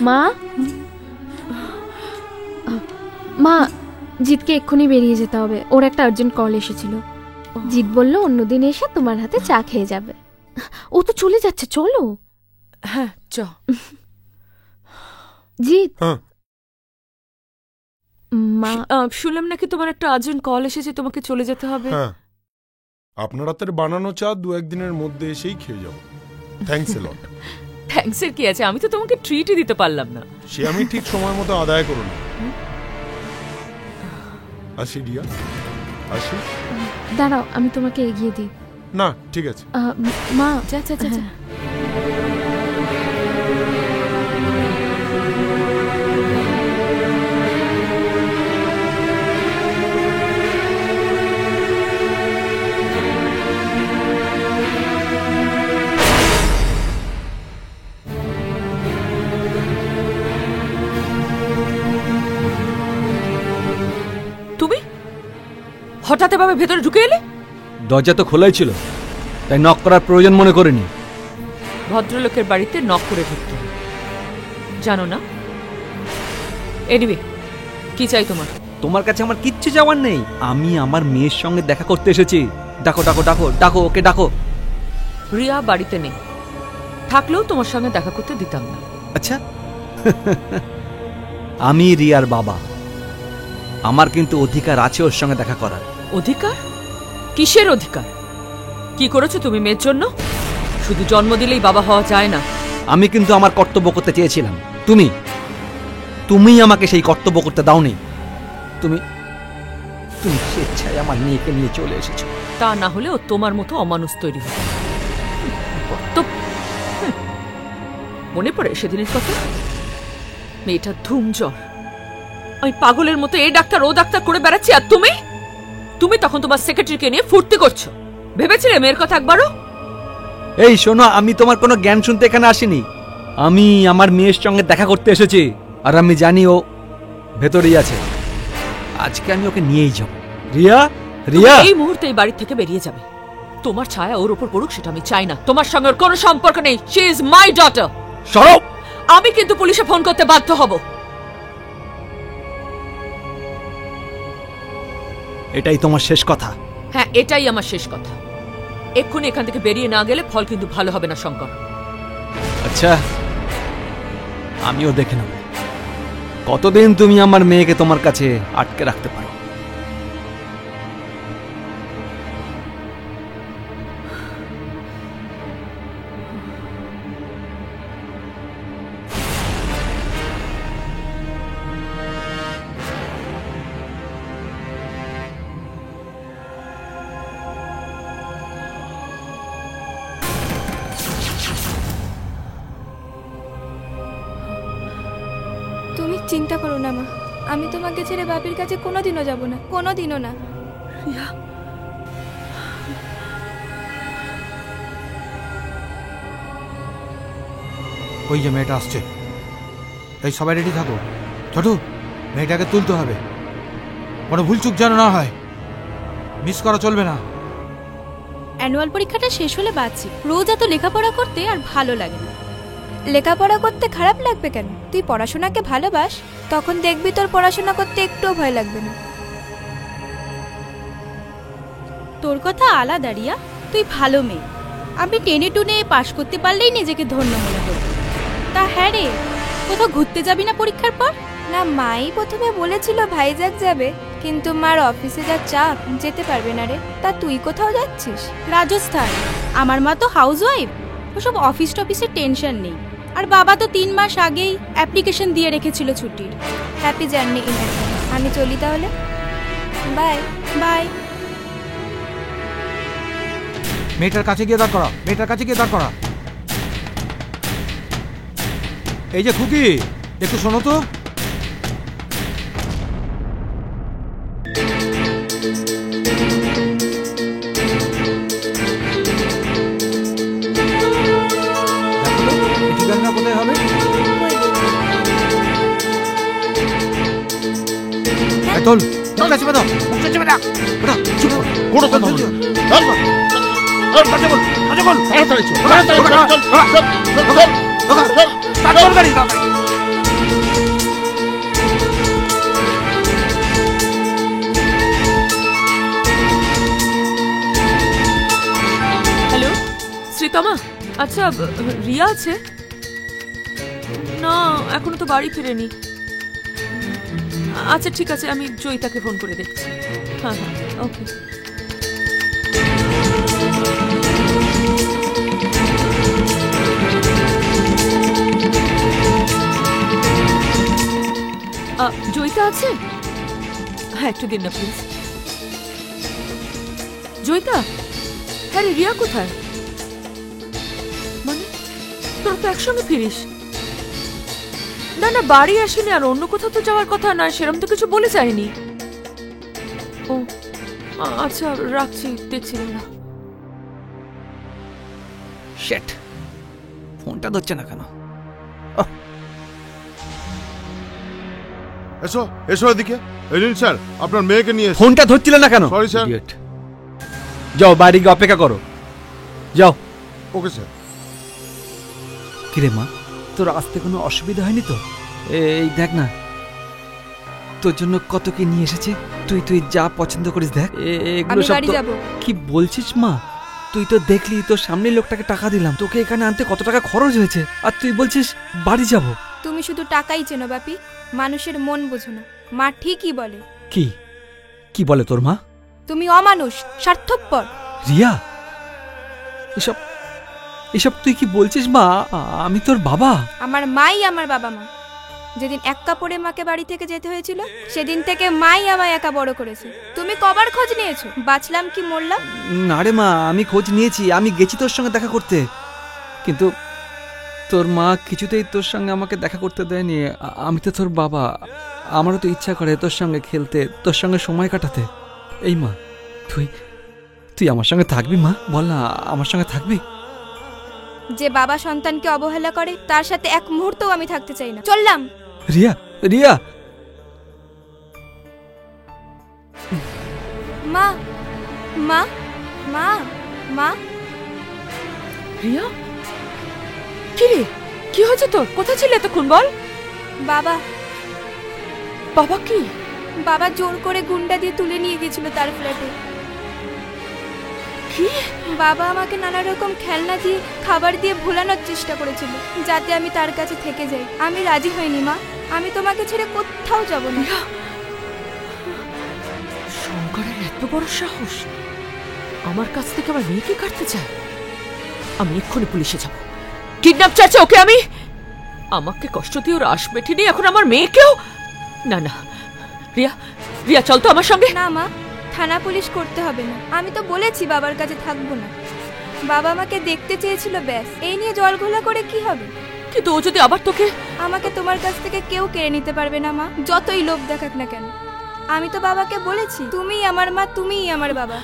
মা মা জিতকে এক্ষুনি বেরিয়ে যেতে হবে, ওর একটা আর্জেন্ট কল এসেছিল। জিত বলল অন্যদিন এসে তোমার হাতে চা খেয়ে যাবে। ও তো চলে যাচ্ছে, চলো। হ্যাঁ চ। জিত মা শুনলাম নাকি তোমার একটা আর্জেন্ট কল এসেছে, তোমাকে চলে যেতে হবে। হ্যাঁ, আপনার হাতের বানানো চা 2-1 দিনের মধ্যে এসেই খেয়ে যাবো। Thanks a lot. থ্যাঙ্কস এর কি আছে, আমি তো তোমাকে ট্রিটই দিতে পারলাম না। সে আমি ঠিক সময় মতো আদায় করো না। আসি রিয়া, আসি। দাঁড়াও, আমি তোমাকে এগিয়ে দিই। না ঠিক আছে মা। যা যা যা যা। হঠাৎ এভাবে ভেতরে ঢুকে এলে? দরজা তো খোলাই ছিল, তাই নক করার প্রয়োজন মনে করিনি। ভদ্রলোকের বাড়িতে নক করে ঢুকতে জানো না? এনিওয়ে, কি চাই তোমার? তোমার কাছে আমার কিচ্ছু যাওয়ার নেই, আমি আমার মেয়ের সঙ্গে দেখা করতে এসেছি। ডাকো ডাকো ডাকো ডাকো, ওকে ডাকো। রিয়া বাড়িতে নেই, থাকলেও তোমার সঙ্গে দেখা করতে দিতাম না। আচ্ছা আমি রিয়ার বাবা, আমার কিন্তু অধিকার আছে ওর সঙ্গে দেখা করার। অধিকার? কিসের অধিকার? কি করেছো তুমি মেয়ের জন্য? শুধু জন্ম দিলেই বাবা হওয়া যায় না। আমি কিন্তু আমার কর্তব্য করতে চেয়েছিলাম, তুমি আমাকে সেই কর্তব্য করতে দাওনি। তুমি তুমি স্বেচ্ছায় আমার মেয়েকে নিয়ে চলে এসেছো। তা না হলে ও তোমার মতো অমানুষ তৈরি হতো। মনে পড়ে সেদিনের কথা? মেয়েটা ধুমজ্বর, আমি পাগলের মতো এ ডাক্তার ও ডাক্তার করে বেড়াচ্ছি, আর তুমি তখন তোমার সেক্রেটারিকে নিয়ে ফুর্তি করছো। ভেবেছিলে মেয়ের কথা একবারও? এই শোনো, আমি তোমার কোনো জ্ঞান শুনতে এখানে আসিনি, আমি আমার মেয়ের সঙ্গে দেখা করতে এসেছি। আর আমি জানি ও ভেতরেই আছে, আজকে আমি ওকে নিয়েই যাব। রিয়া, রিয়া এই মুহূর্তে এই বাড়ি থেকে বেরিয়ে যাবে। তোমার ছায়া ওর উপর পড়ুক সেটা আমি চাই না। তোমার সঙ্গে ওর কোনো সম্পর্ক নেই। She is my daughter. সরো। আমি কিন্তু পুলিশে ফোন করতে বাধ্য হব। এটাই তোমার শেষ কথা? হ্যাঁ, এটাই আমার শেষ কথা। এক্ষুনি এখান থেকে বেরিয়ে না গেলে ফল কিন্তু ভালো হবে না শঙ্কর। আচ্ছা, আমিও দেখে নেব কতদিন তুমি আমার মেয়েকে তোমার কাছে আটকে রাখতে পারো। তুমি চিন্তা করো না মা, আমি তোমাকে ছেড়ে বাপির কাছে কোনোদিনও যাব না, কোনোদিনও না। ওই যে মেয়েটা আসছে, এই সবাই রেডি থাকো। ছোটু, মেয়েটাকে তুলতে হবে, কোনো ভুলচুক যেন না হয়, মিস করা চলবে না। অ্যানুয়াল পরীক্ষাটা শেষ হলে বাঁচি, রোজ এত লেখাপড়া করতে আর ভালো লাগে না। লেখাপড়া করতে খারাপ লাগবে কেন? তুই পড়াশোনাকে ভালোবাস, তখন দেখবি তোর পড়াশোনা করতে একটুও ভয় লাগবে না। তোর কথা আলাদা রিয়া, তুই ভালো মেয়ে। আমি টেনে টুনে পাশ করতে পারলেই নিজেকে ধন্য মনে করব। তা হ্যাঁ রে, কোথাও ঘুরতে যাবি না পরীক্ষার পর? না, মাই প্রথমে বলেছিল ভাইজাগ যাবে, কিন্তু মার অফিসে যা চাপ, যেতে পারবে না রে। তা তুই কোথাও যাচ্ছিস? রাজস্থান। আমার মা তো হাউসওয়াইফ, ওসব অফিস টফিসের টেনশন নেই। আর বাবা তো 3 মাস আগেই অ্যাপ্লিকেশন দিয়ে রেখেছিল ছুটির। Happy journey in advance. আমি চলি তাহলে, বাই বাই। মেয়েটার কাছে গিয়ে দাঁড় করা, মেয়েটার কাছে গিয়ে দাঁড় করা। এই যে খুকি, একটু শোনো তো। ঠিকানা কোথায় হবে? তোল, মুখটা চেপে দাও, মুখটা চেপে দাও। ওটা চুপ কর, কোনো কথা বলবি না। চল চল, কাছে বল, কাছে বল, তাড়াতাড়ি চল, তাড়াতাড়ি চল, চল, চল, চল, চল, চল, চল, গাড়ি, তাড়াতাড়ি। আচ্ছা রিয়া আছে? না এখনো তো বাড়ি ফিরেনি। আচ্ছা ঠিক আছে, আমি জয়িতাকে ফোন করে দেখছি। হ্যাঁ হ্যাঁ ওকে। জয়িতা আছে? হ্যাঁ একটু দিন না প্লিজ। জয়িতা, হ্যাঁ রে রিয়া কোথায়? মানে তোরা তো একসঙ্গে ফিরিস? না না বাড়ি আসেনি, আর অন্য কোথাও তো যাওয়ার কথা না, সেরকম তো কিছু বলে যায়নি। ও আচ্ছা রাখছি, দেখছি না। শেট, ফোনটা ধরছে না কেন? এসো এসো এদিকে। এলিন স্যার, আপনার মেয়েকে নিয়ে ফোনটা ধরছিল না কেন? Sorry sir. যাও বাইরে গিয়ে অপেক্ষা করো, যাও। Okay sir. কিরে মা, তোর আসতে কোনো অসুবিধা হয়নি তো? এই দেখ না, তোর জন্য কত কি নিয়ে এসেছে। তুই যা পছন্দ করিস দেখ। এগুলো সব কি বলছিস মা? তুই তো দেখলি, তোর সামনে লোকটাকে টাকা দিলাম, তোকে এখানে আনতে কত টাকা খরচ হয়েছে, আর তুই বলছিস বাড়ি যাব। তুমি শুধু টাকাই চেনো বাপি, মানুষের মন বোঝো না। মা ঠিকই বলে। কি বলে তোর মা? তুমি অমানুষ, স্বার্থপর। রিয়া, এসব তুই কি বলছিস মা? আমি তোর বাবা। আমার মাই আমার বাবা মা। যেদিন এক কাপড়ে মাকে বাড়ি থেকে যেতে হয়েছিল, সেদিন থেকে মাই আমায় একা বড় করেছে। তুমি কবার খোঁজ নিয়েছো? বাঁচলাম কি মরলাম? না রে মা, আমি খোঁজ নিয়েছি, আমি গেছি তোর সঙ্গে দেখা করতে, কিন্তু তোর মা কিছুতেই তোর সঙ্গে আমাকে দেখা করতে দেয়নি। আমি তো তোর বাবা, আমারও তো ইচ্ছা করে তোর সঙ্গে খেলতে, তোর সঙ্গে সময় কাটাতে। এই মা, তুই আমার সঙ্গে থাকবি মা? বল না, আমার সঙ্গে থাকবি? যে বাবা সন্তানকে অবহেলা করে, তার সাথে এক মুহূর্তও আমি থাকতে চাই না। চললাম। রিয়া, রিয়া। মা মা মা মা। রিয়া, কি রে, কি হয়েছে তোর? কোথায় ছিলে এতক্ষণ বল? বাবা। বাবা কি? বাবা জোর করে গুন্ডা দিয়ে তুলে নিয়ে গেছিল তার ফ্ল্যাটে। কি? বাবা আমাকে নানা রকম খেলনা দিয়ে, খাবার দিয়ে ভোলানোর চেষ্টা করেছিল, যাতে আমি তার কাছে থেকে যাই। আমি রাজি হইনি মা। আমি তোমাকে ছেড়ে কোথাও যাব না। শঙ্করের এত বড় সাহস, আমার কাছ থেকে আমার মেয়েকে কাটতে চায়। আমি এক্ষুনি পুলিশে যাব। কিডন্যাপ চাইছে ওকে আমি? আমাকে কষ্ট দিয়ে ওর আশ মেটেনি, এখন আমার মেয়েকেও? না না রিয়া, রিয়া চল তো আমার সঙ্গে। না মা, থানা পুলিশ করতে হবে না। আমি তো বলেছি বাবার কাছে থাকবো না। বাবা আমাকে দেখতে চেয়েছিল, ব্যাস। এই নিয়ে জল ঘোলা করে কি হবে? কিন্তু ও যদি আবার তোকে... আমাকে তোমার কাছ থেকে কেউ কেড়ে নিতে পারবে না মা, যতই লোভ দেখাক না কেন। আমি তো বাবাকে বলেছি, তুমিই আমার মা, তুমিই আমার বাবা।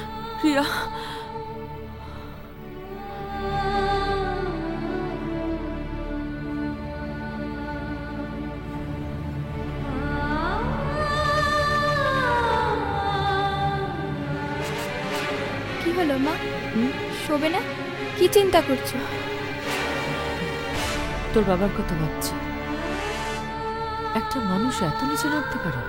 রিয়া, কি হলো মা? শোবে না? কি চিন্তা করছো? তোর বাবার কথা ভাবছি। একটা মানুষ এত নিচে নামতে পারে?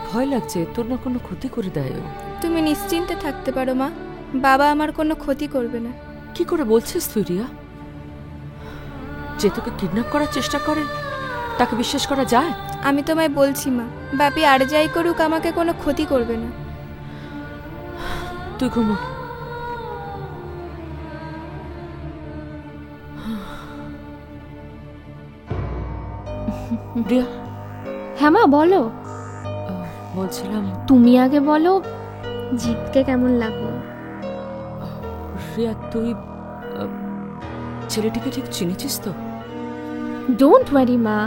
ভয় লাগছে তোর না কোনো ক্ষতি করে দেয় ও। তুমি নিশ্চিন্তে থাকতে পারো মা, বাবা আমার কোনো ক্ষতি করবে না। কি করে বলছিস তুই রিয়া? যে তোকে কিডন্যাপ করার চেষ্টা করে তাকে বিশ্বাস করা যায়? আমি তোমায় বলছি মা, বাপি আর যাই করুক আমাকে কোনো ক্ষতি করবে না। তুই ঘুমো। রিয়া। হ্যাঁ মা বলো। বলছিলাম তুমি আগে বলো, জিতকে কেমন লাগলো? রিয়া, তুই ছেলেটিকে ঠিক চিনেছিস তো? ডোন্ট ওয়ারি মা,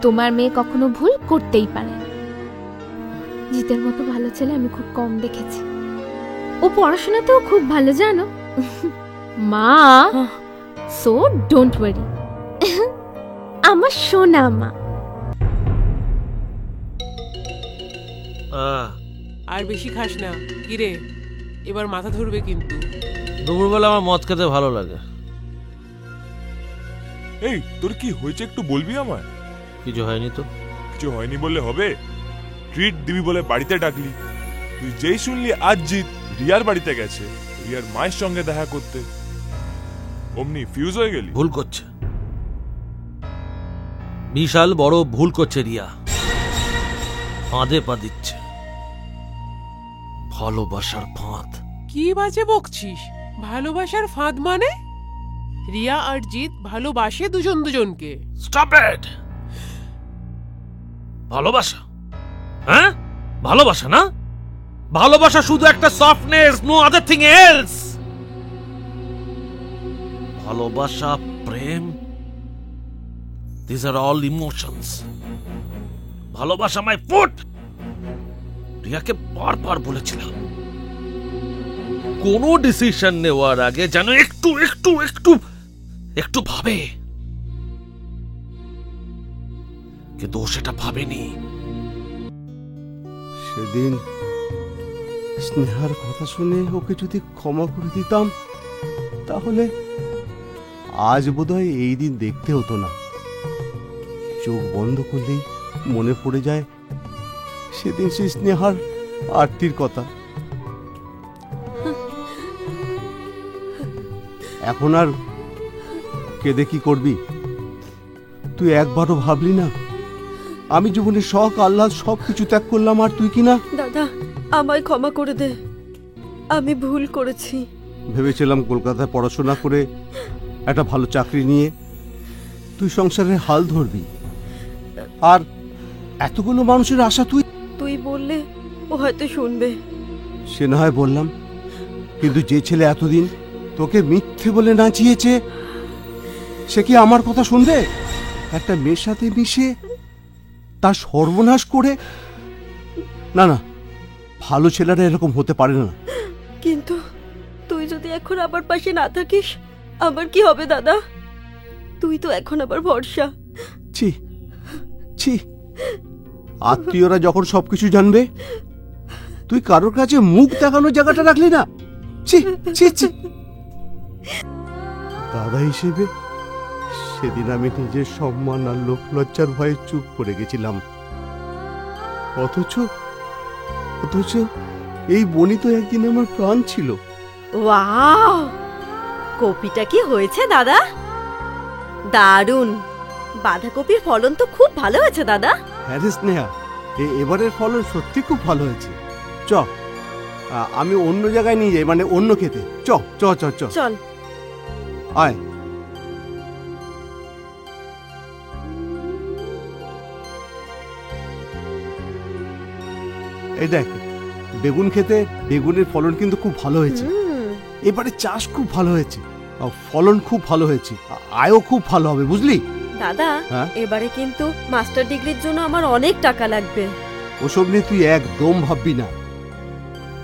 তোমার মেয়ে কখনো ভুল করতেই পারে না। জিতের মতো ভালো ছেলে আমি খুব কম দেখেছি। ও পড়াশোনাতেও খুব ভালো, জানো মা। সো ডোন্ট ওয়ারি, আমার সোনা মা। আর বেশি খাস না। কিরে, এবার মাথা ধরবে কিন্তু। দুপুরবেলা আমার মদ খেতে ভালো লাগে। এই তোর কি হয়েছে একটু বলবি আমায়? কিছু হয়নি তো। কিছু হয়নি বললে হবে? ট্রিট দিবি বলে বাড়িতে ডাকলি, তুই যেই শুনলি আজ জিৎ রিয়ার বাড়িতে গেছে, রিয়ার মায়ের সঙ্গে দেখা করতে, অমনি ফিউজ হয়ে গেলি? ভুল করছে, বিশাল বড় ভুল করছে রিয়া। ফাঁদে পা দিচ্ছে, ভালোবাসার ফাঁদ। কি বাজে বকছিস? ভালোবাসার ফাঁদ মানে? রিয়া আর জিৎ ভালোবাসে দুজন দুজনকে। Stop it! ভালোবাসা? হ্যাঁ, ভালোবাসা না? ভালোবাসা শুধু একটা softness, no other thing else. ভালোবাসা, প্রেম, দিস আর অল ইমোশনস। ভালোবাসা মাই ফুট। রিয়াকে বারবার বলেছিলাম কোনো ডিসিশন নেওয়ার আগে যেন একটু একটু একটু একটু ভাবে, কিন্তু ও সেটা ভাবেনি। সেদিন স্নেহার কথা শুনে ওকে যদি ক্ষমা করে দিতাম, তাহলে আজ বোধহয় এই দিন দেখতে হতো না। চোখ বন্ধ করলেই মনে পড়ে যায় সেদিন সেই স্নেহার আরতির কথা। এখন আর কেঁদে কি করবি? তুই একবারও ভাবলি না আমি জীবনে শখ আহ্লাদ সবকিছু ত্যাগ করলাম, আর তুই কি না? দাদা, আমায় ক্ষমা করে দে, আমি ভুল করেছি। ভেবেছিলাম কলকাতায় পড়াশোনা করে একটা ভালো চাকরি নিয়ে তুই সংসারের হাল ধরবি, আর এতগুলো মানুষের আশা তুই বললে ও হয়তো শুনবে। সে না হয় বললাম, কিন্তু যে ছেলে এতদিন তোকে মিথ্যে বলে নাচিয়েছে, সে কি আমার কথা শুনবে? একটা মেয়ের সাথে মিশে তার সর্বনাশ করে? না না, ভালো ছেলেরা এরকম হতে পারে না। কিন্তু তুই যদি এখন আমার পাশে না থাকিস, আমার কি হবে দাদা? তুই তো এখন আবার ভরসা। ছি ছি, আত্মীয়রা যখন সবকিছু জানবে, তুই কারোর কাছে মুখ দেখানোর জায়গাটা রাখলি না। ছি ছি ছি। দাদা হিসেবে সেদিন আমি নিজের সম্মান আর লোক লজ্জার ভয়ে চুপ করে গেছিলাম। অথচ এই বনি তো একদিন আমার প্রাণ ছিল। ওয়াও, কপিটা কি হয়েছে দাদা? দারুণ! বাঁধাকপির ফলন তো খুব ভালো হয়েছে দাদা। হ্যাঁ রে স্নেহা, এবারের ফলন সত্যি খুব ভালো হয়েছে। চ, আমি অন্য জায়গায় নিয়ে যাই, মানে অন্য খেতে। চ চ চ চ চল, আয়। এই দেখ, বেগুন খেতে, বেগুনের ফলন কিন্তু খুব ভালো হয়েছে। এবারে চাষ খুব ভালো হয়েছে, ফলন খুব ভালো হয়েছে, আয়ও খুব ভালো হবে, বুঝলি দাদা? এবারে কিন্তু মাস্টার ডিগ্রির জন্য আমার অনেক টাকা লাগবে। ওসব নিয়ে তুই একদম ভাববি না,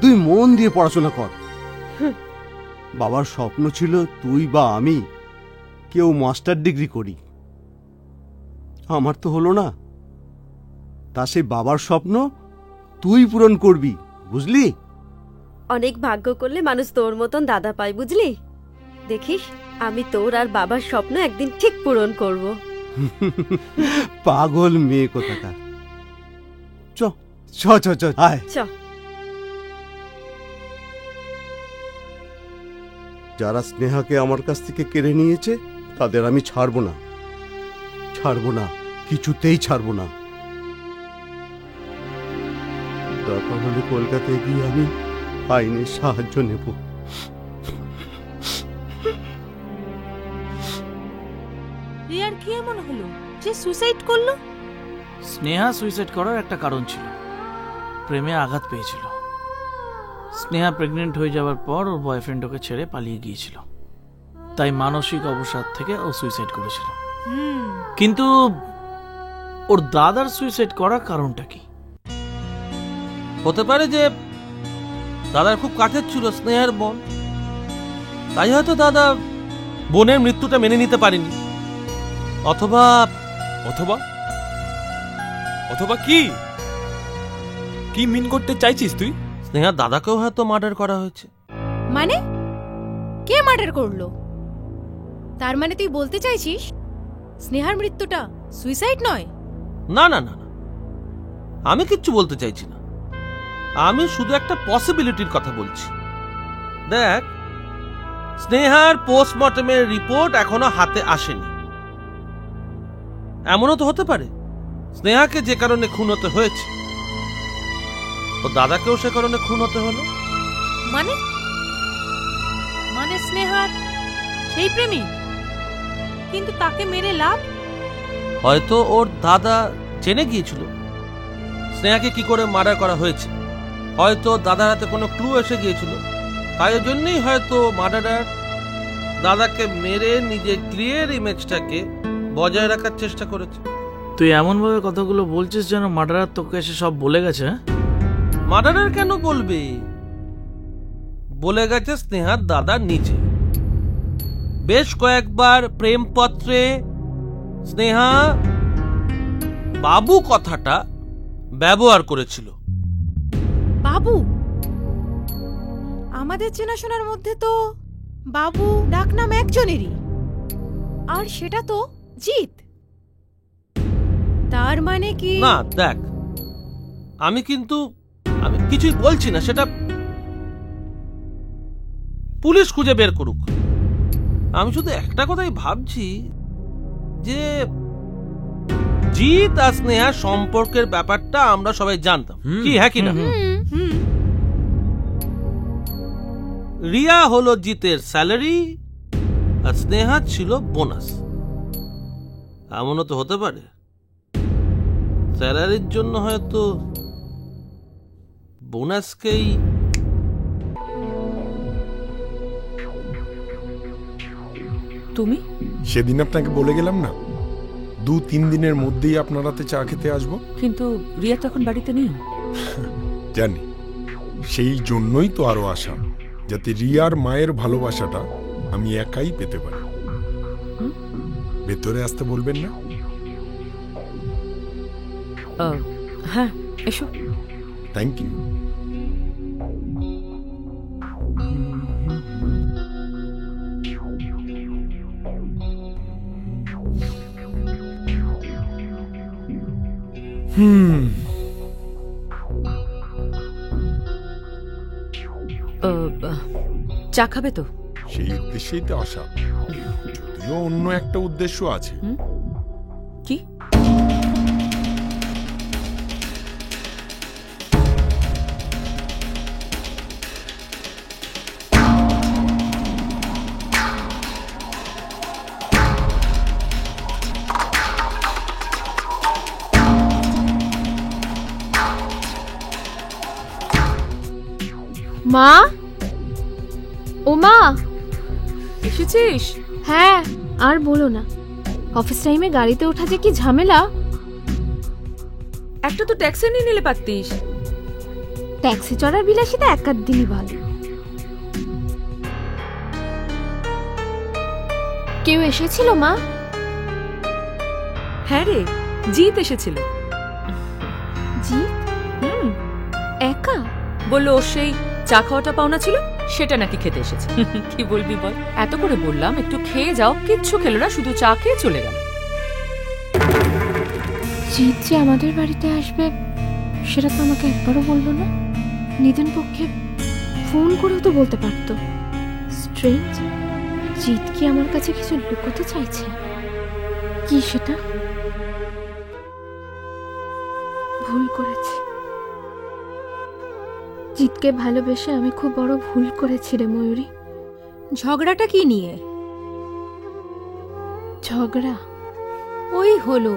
তুই মন দিয়ে পড়াশোনা কর। বাবার স্বপ্ন ছিল তুই বা আমি কেউ মাস্টার ডিগ্রি করি, আমার তো হলো না। তা সেই বাবার স্বপ্ন তুই পূরণ করবি, বুঝলি? অনেক ভাগ্য করলে মানুষ তোর মতন দাদা পায়, বুঝলি? দেখিস, আমি তোর আর বাবার স্বপ্ন একদিন ঠিক পূরণ করব। পাগল মেয়ে কোথাকার। চ চ চ চ, আয়। চ। যারা স্নেহাকে আমার কাছ থেকে কেড়ে নিয়েছে, তাদের আমি ছাড়বো না, ছাড়বো না, কিছুতেই ছাড়বো না। দরকার হলে কলকাতায় গিয়ে আমি আইনের সাহায্য নেব। রিয়ার কি এমন হলো যে সুসাইড করলো? স্নেহা সুইসাইড করার একটা কারণ ছিল, প্রেমে আঘাত পেয়েছিল। স্নেহা প্রেগনেন্ট হয়ে যাওয়ার পর ওর বয়ফ্রেন্ড ওকে ছেড়ে পালিয়ে গিয়েছিল, তাই মানসিক অবসাদ থেকে ও সুইসাইড করেছিল। কিন্তু ওর দাদার সুইসাইড করার কারণটা কি? হতে পারে যে দাদার খুব কাছের ছিল স্নেহার বোন, তাই হয়তো দাদা বোনের মৃত্যুটা মেনে নিতে পারেনি। অথবা অথবা অথবা কি কি মিন করতে চাইছিস তুই? স্নেহার দাদাকেও হয়তো মার্ডার করা হয়েছে। মানে কে মার্ডার করলো? তার মানে তুই বলতে চাইছিস স্নেহার মৃত্যুটা সুইসাইড নয়? না না না না, আমি কিচ্ছু বলতে চাইছি না। আমি শুধু একটা পসিবিলিটির কথা বলছি, দেখ, স্নেহার পোস্টমর্টমের রিপোর্ট এখনো হাতে আসেনি। এমনও তো হতে পারে স্নেহাকে যে কারণে খুন হতে হয়েছে, ও দাদাকেও সে কারণে খুন হতে হলো। মানে মানে স্নেহার সেই প্রেমী, কিন্তু তাকে মেরে লাভ? হয়তো ওর দাদা জেনে গিয়েছিল স্নেহাকে কি করে মার্ডার করা হয়েছে, হয়তো দাদার হাতে কোনো ক্লু এসে গিয়েছিল, তাই জন্যই হয়তো মার্ডারার দাদাকে মেরে নিজের ক্লিয়ার ইমেজটাকে বজায় রাখার চেষ্টা করেছে। তুই এমন ভাবে কথাগুলো বলছিস যেন মার্ডারার তোকে এসে সব বলে গেছে। মার্ডারার কেন বলবে, বলে গেছে স্নেহার দাদা নিজে। বেশ কয়েকবার প্রেমপত্রে স্নেহা বাবু কথাটা ব্যবহার করেছিল। বাবু? আমাদের চেনাশোনার মধ্যে তো বাবু ডাকনাম একজনেরই, আর সেটা তো জিৎ। তার মানে কি? না দেখ, আমি কিছুই বলছি না, সেটা পুলিশ খুঁজে বের করুক। আমি শুধু একটা কথাই ভাবছি যে জিৎ আর স্নেহা সম্পর্কের ব্যাপারটা আমরা সবাই জানতাম, কি হ্যাঁ কি না? রিয়া হলো জিতের স্যালারি আর স্নেহা ছিল বোনাস। এমনও তো হতে পারে স্যালারির জন্য হয়তো বোনাসকেই তুমি সেদিন আপনাকে বলে গেলাম না 2-3 দিনের মধ্যেই আপনার হাতে চা খেতে আসবো। কিন্তু রিয়া তো এখন বাড়িতে নেই। জানি, সেই জন্যই তো আরো আশা, যাতে রিয়ার মায়ের ভালোবাসাটা আমি একাই পেতে পারি। ভেতরে আসতে বলবেন না? হ্যাঁ এসো। Thank you. চা খাবে তো? সেই উদ্দেশ্যেই তো আসা, যদিও অন্য একটা উদ্দেশ্য আছে। কি? মা, ও মা, এসেছিস? হ্যাঁ, আর বলো না, অফিস টাইমে গাড়িতে ওঠা যে কি ঝামেলা। একটা তো ট্যাক্সি নিয়ে নিলে পারতিস। ট্যাক্সি চড়ার বিলাসিতা এক আধ দিনই ভালো। কেউ এসেছিল মা? হ্যাঁ রে, জিৎ এসেছিল। জিৎ? একা? বললো ওর সেই চা খাওয়াটা পাওনা ছিল, সেটা নাকি খেতে এসেছে। কি বলবি বল, এত করে বললাম একটু খেয়ে যাও, কিচ্ছু খেলো না, শুধু চা খেয়ে চলে গেল। জিৎ যে আমাদের বাড়িতে আসবে সেটা তো আমাকে একবারও বললো না। নিদেন পক্ষে ফোন করেও তো বলতে পারতো। স্ট্রেঞ্জ, জিৎ কি আমার কাছে কিছু লুকোতে চাইছে? কি সেটা? ভুল করেছি, জিৎকে ভালোবেসে আমি খুব বড় ভুল করেছি রে ময়ূরী। ঝগড়াটা কি নিয়ে? ঝগড়া ওই হলো,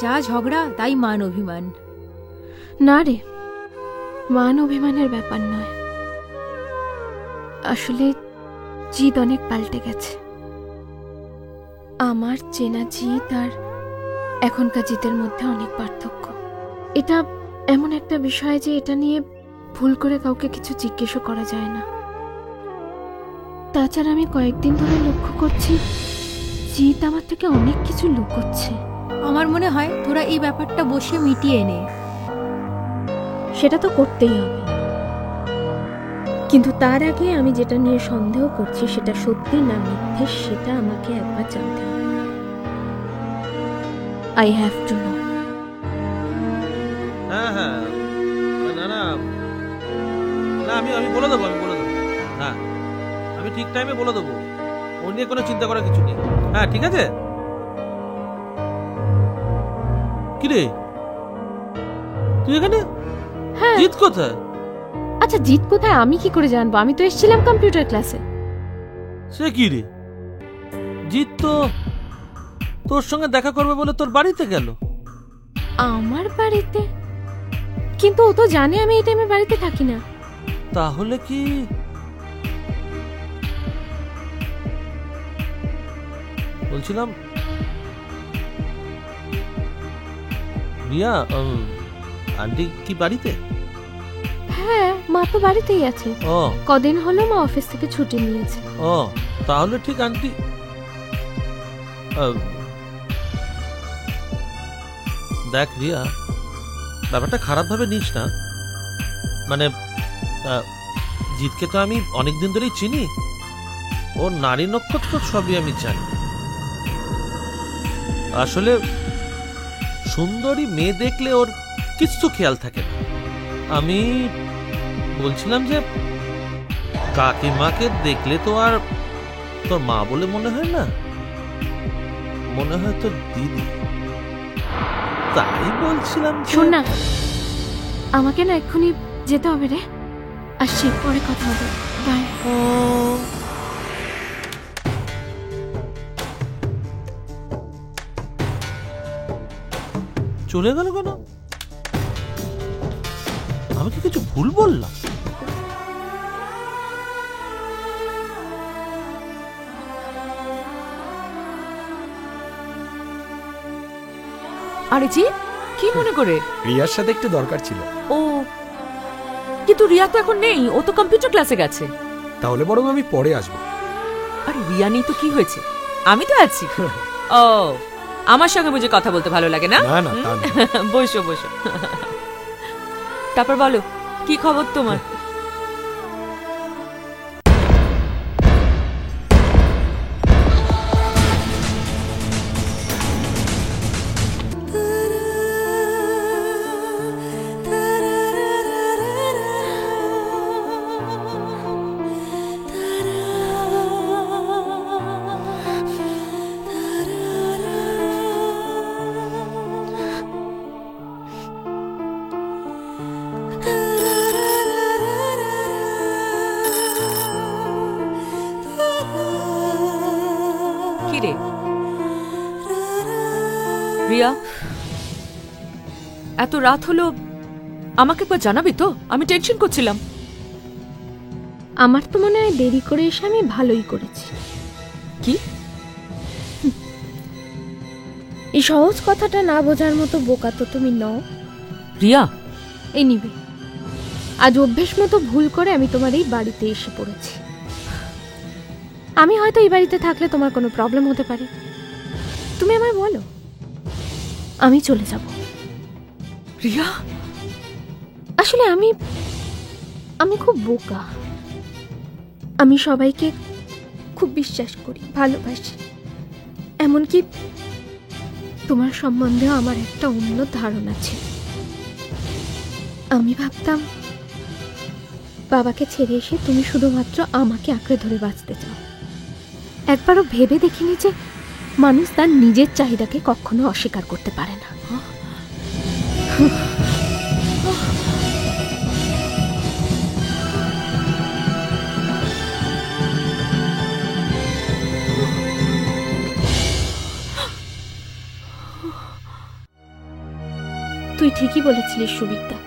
যা ঝগড়া তাই মান অভিমান। না রে, মান অভিমানের ব্যাপার নয়, আসলে জিৎ অনেক পাল্টে গেছে। আমার চেনা জিৎ আর এখনকার জিতের মধ্যে অনেক পার্থক্য। এটা এমন একটা বিষয় যে এটা নিয়ে ভুল করে কাউকে কিছু জিজ্ঞেসও করা যায় না। তাছাড়া আমি কয়েকদিন ধরে লক্ষ্য করছি জিৎ আমার থেকে অনেক কিছু লুকোচ্ছে। আমার মনে হয় তোরা এই ব্যাপারটা বসে মিটিয়ে নে। সেটা তো করতেই হবে, কিন্তু তার আগে আমি যেটা নিয়ে সন্দেহ করছি সেটা সত্যি না মিথ্যে সেটা আমাকে একবার জানতে হবে। I have to know. হ্যাঁ হ্যাঁ, না না না, আমি বলে দেবো, হ্যাঁ। ঠিক টাইমে বলে দেবো, ও নিয়ে কোনো চিন্তা করার কিছু নেই। হ্যাঁ ঠিক আছে। কি রে তুই এখানে? হ্যাঁ। জিৎ কোথায়? আচ্ছা জিৎ কোথায় আমি কি করে জানবো? আমি তো এসেছিলাম কম্পিউটার ক্লাসে। সে কি রে, জিৎ তো তোর সঙ্গে দেখা করবে বলে তোর বাড়িতে গেল। আমার বাড়িতে? কিন্তু ও তো জানে আমি এই টাইমে বাড়িতে থাকি না। তাহলে কি বলছিলাম রিয়া, আন্টি কি বাড়িতে? হ্যাঁ মা তো বাড়িতেই আছে। ও কদিন হলো মা অফিস থেকে ছুটি নিয়েছে। ও তাহলে ঠিক আন্টি। দেখ রিয়া, ব্যাপারটা খারাপ ভাবে নিস না। মানে জিতকে তো আমি অনেকদিন ধরেই চিনি, ওর নারী নক্ষত্র সবই আমি জানি। আসলে সুন্দরী মেয়ে দেখলে ওর কিছু খেয়াল থাকে না। আমি বলছিলাম যে কাকিমাকে দেখলে তো আর তোর মা বলে মনে হয় না, মনে হয় তোর দিদি। তাই বলছিলাম। শোন না, আমাকে না এক্ষুনি যেতে হবে রে, আসছি, পরে কথা হবে, বাই। চলে গেল কেন? আমি কি কিছু ভুল বললাম? আরে জি কি মনে করে? রিয়ার সাথে একটু দরকার ছিল। ও কিন্তু রিয়া তো এখন নেই, ও তো কম্পিউটার ক্লাসে গেছে। তাহলে বরং আমি পরে আসবো। আরে রিয়া নেই তো কি হয়েছে, আমি তো আছি। ও আমার সঙ্গে বুঝে কথা বলতে ভালো লাগে না? না না তা না। বসো বসো। তারপর বলো কি খবর তোমার? রিয়া এত রাত হলো, আমাকে একবার জানাবি তো? আমি টেনশন করছিলাম। আমার তো মনে হয় দেরি করে এসে আমি ভালোই করেছি। কি? এই সহজ কথাটা না বোঝার মতো বোকা তো তুমি নও রিয়া। এই নিবে, আজ অভ্যেস মতো ভুল করে আমি তোমার এই বাড়িতে এসে পড়েছি। আমি হয়তো এই বাড়িতে থাকলে তোমার কোনো প্রবলেম হতে পারে, তুমি আমায় বলো, আমি চলে যাব। রিয়া আসলে আমি খুব বোকা। আমি সবাইকে খুব বিশ্বাস করি, ভালোবাসি, এমনকি তোমার সম্বন্ধেও আমার একটা অন্য ধারণা ছিল। আমি ভাবতাম বাবাকে ছেড়ে এসে তুমি শুধুমাত্র আমাকে আঁকড়ে ধরে বাঁচতে চাও। একবারও ভেবে দেখিনি যে মানুষ তার নিজের চাহিদাকে কখনো অস্বীকার করতে পারে না। তুই ঠিকই বলেছিলিস সুবিদ্যা,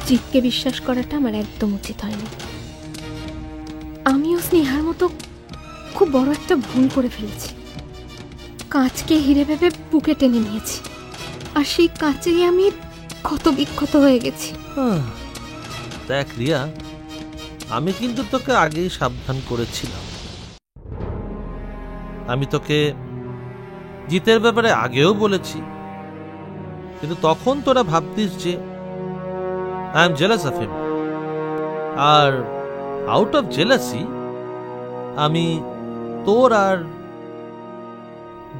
জিতকে বিশ্বাস করাটা আমার একদম উচিত হয়নি। আমিও স্নেহার মতো খুব বড় একটা ভুল করে ফেলেছি। কাঁচকে হিরে ভেবে বুকে টেনে নিয়েছি, আর সেই কাঁচেই আমি ক্ষত বিক্ষত হয়ে গেছি। দেখ রিয়া, আমি কিন্তু তোকে আগেই সাবধান করেছিলাম। আমি তোকে জিতের ব্যাপারে আগেও বলেছি, কিন্তু তখন তোরা ভাবতিস যে I am jealous of him, আর আউট অফ জেলাসি আমি তোর আর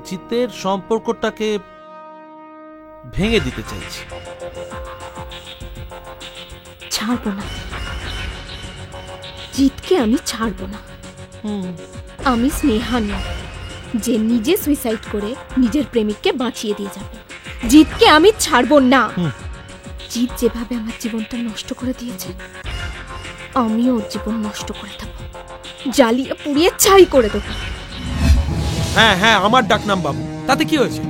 জিতের সম্পর্কটাকে ভেঙে দিতে চাইছি। ছাড়বো না, জিতকে আমি ছাড়বো না। আমি স্নেহা নয় যে নিজে সুইসাইড করে নিজের প্রেমিককে বাঁচিয়ে দিয়ে যাবে। জিতকে আমি ছাড়বো না। জিত যেভাবে আমার জীবনটা নষ্ট করে দিয়েছে, আমিও ওর জীবন নষ্ট করে দেবো, জ্বালিয়ে পুড়িয়ে ছাই করে দেবো। হ্যাঁ হ্যাঁ, আমার ডাকনাম বাবু, তাতে কি হয়েছে?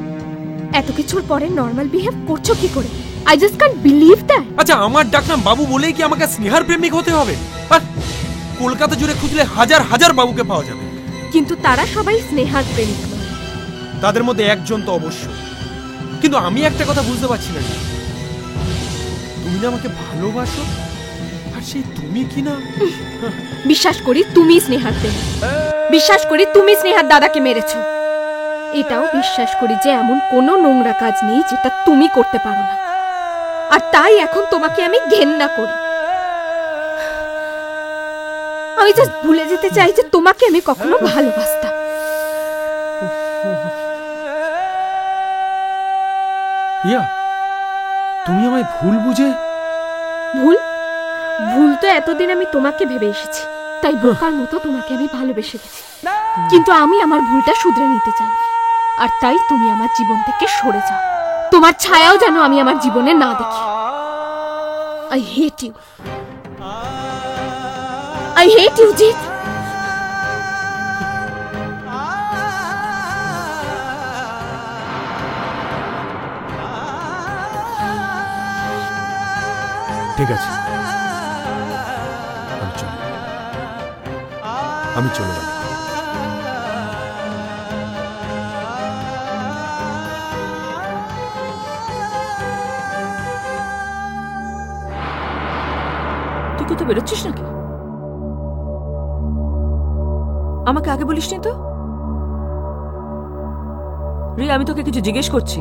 এত কিছুর পরে নর্মাল বিহেভ করছো কি করে? I just can't believe that. আচ্ছা, আমার ডাকনাম বাবু বলেই কি আমাকে স্নেহার প্রেমিক হতে হবে? আর কলকাতা জুড়ে খুঁজলে হাজার হাজার বাবুকে পাওয়া যাবে, কিন্তু তারা সবাই স্নেহার প্রেমিক নয়। তাদের মধ্যে একজন তো অবশ্য। কিন্তু আমি একটা কথা বুঝতে পারছি না, তুমি না আমাকে ভালোবাসো, আর সেই তুমি কি না। বিশ্বাস করি তুমি স্নেহার প্রেমিক, বিশ্বাস করি তুমি স্নেহার দাদাকে মেরেছো, এটাও বিশ্বাস করি যে এমন কোনো নোংরা কাজ নেই যেটা তুমি করতে পারো না, আর তাই এখন তোমাকে আমি ঘেন্না করি। আমি জাস্ট ভুলে যেতে চাই যে তোমাকে আমি কখনো ভালোবাসতাম। ইয়া, তুমি আমায় ভুল বুঝে। ভুল? ভুল তো এতদিন আমি তোমাকে ভেবে এসেছি, তাই বোকার মতো তোমাকে আমি ভালোবেসে গেছি। কিন্তু আমি আমার ভুলটা শুধরে নিতে চাই, আর তাই তুমি আমার জীবন থেকে সরে যাও। তোমার ছায়াও যেন আমি আমার জীবনে না দেখি। I hate you, I hate you Jeet. ঠিক আছে, আমি চলে গেলাম। তুই কোথাও বেরোচ্ছিস নাকি? আমাকে আগে বলিসনি তো। রিয়া, আমি তোকে কিছু জিজ্ঞেস করছি।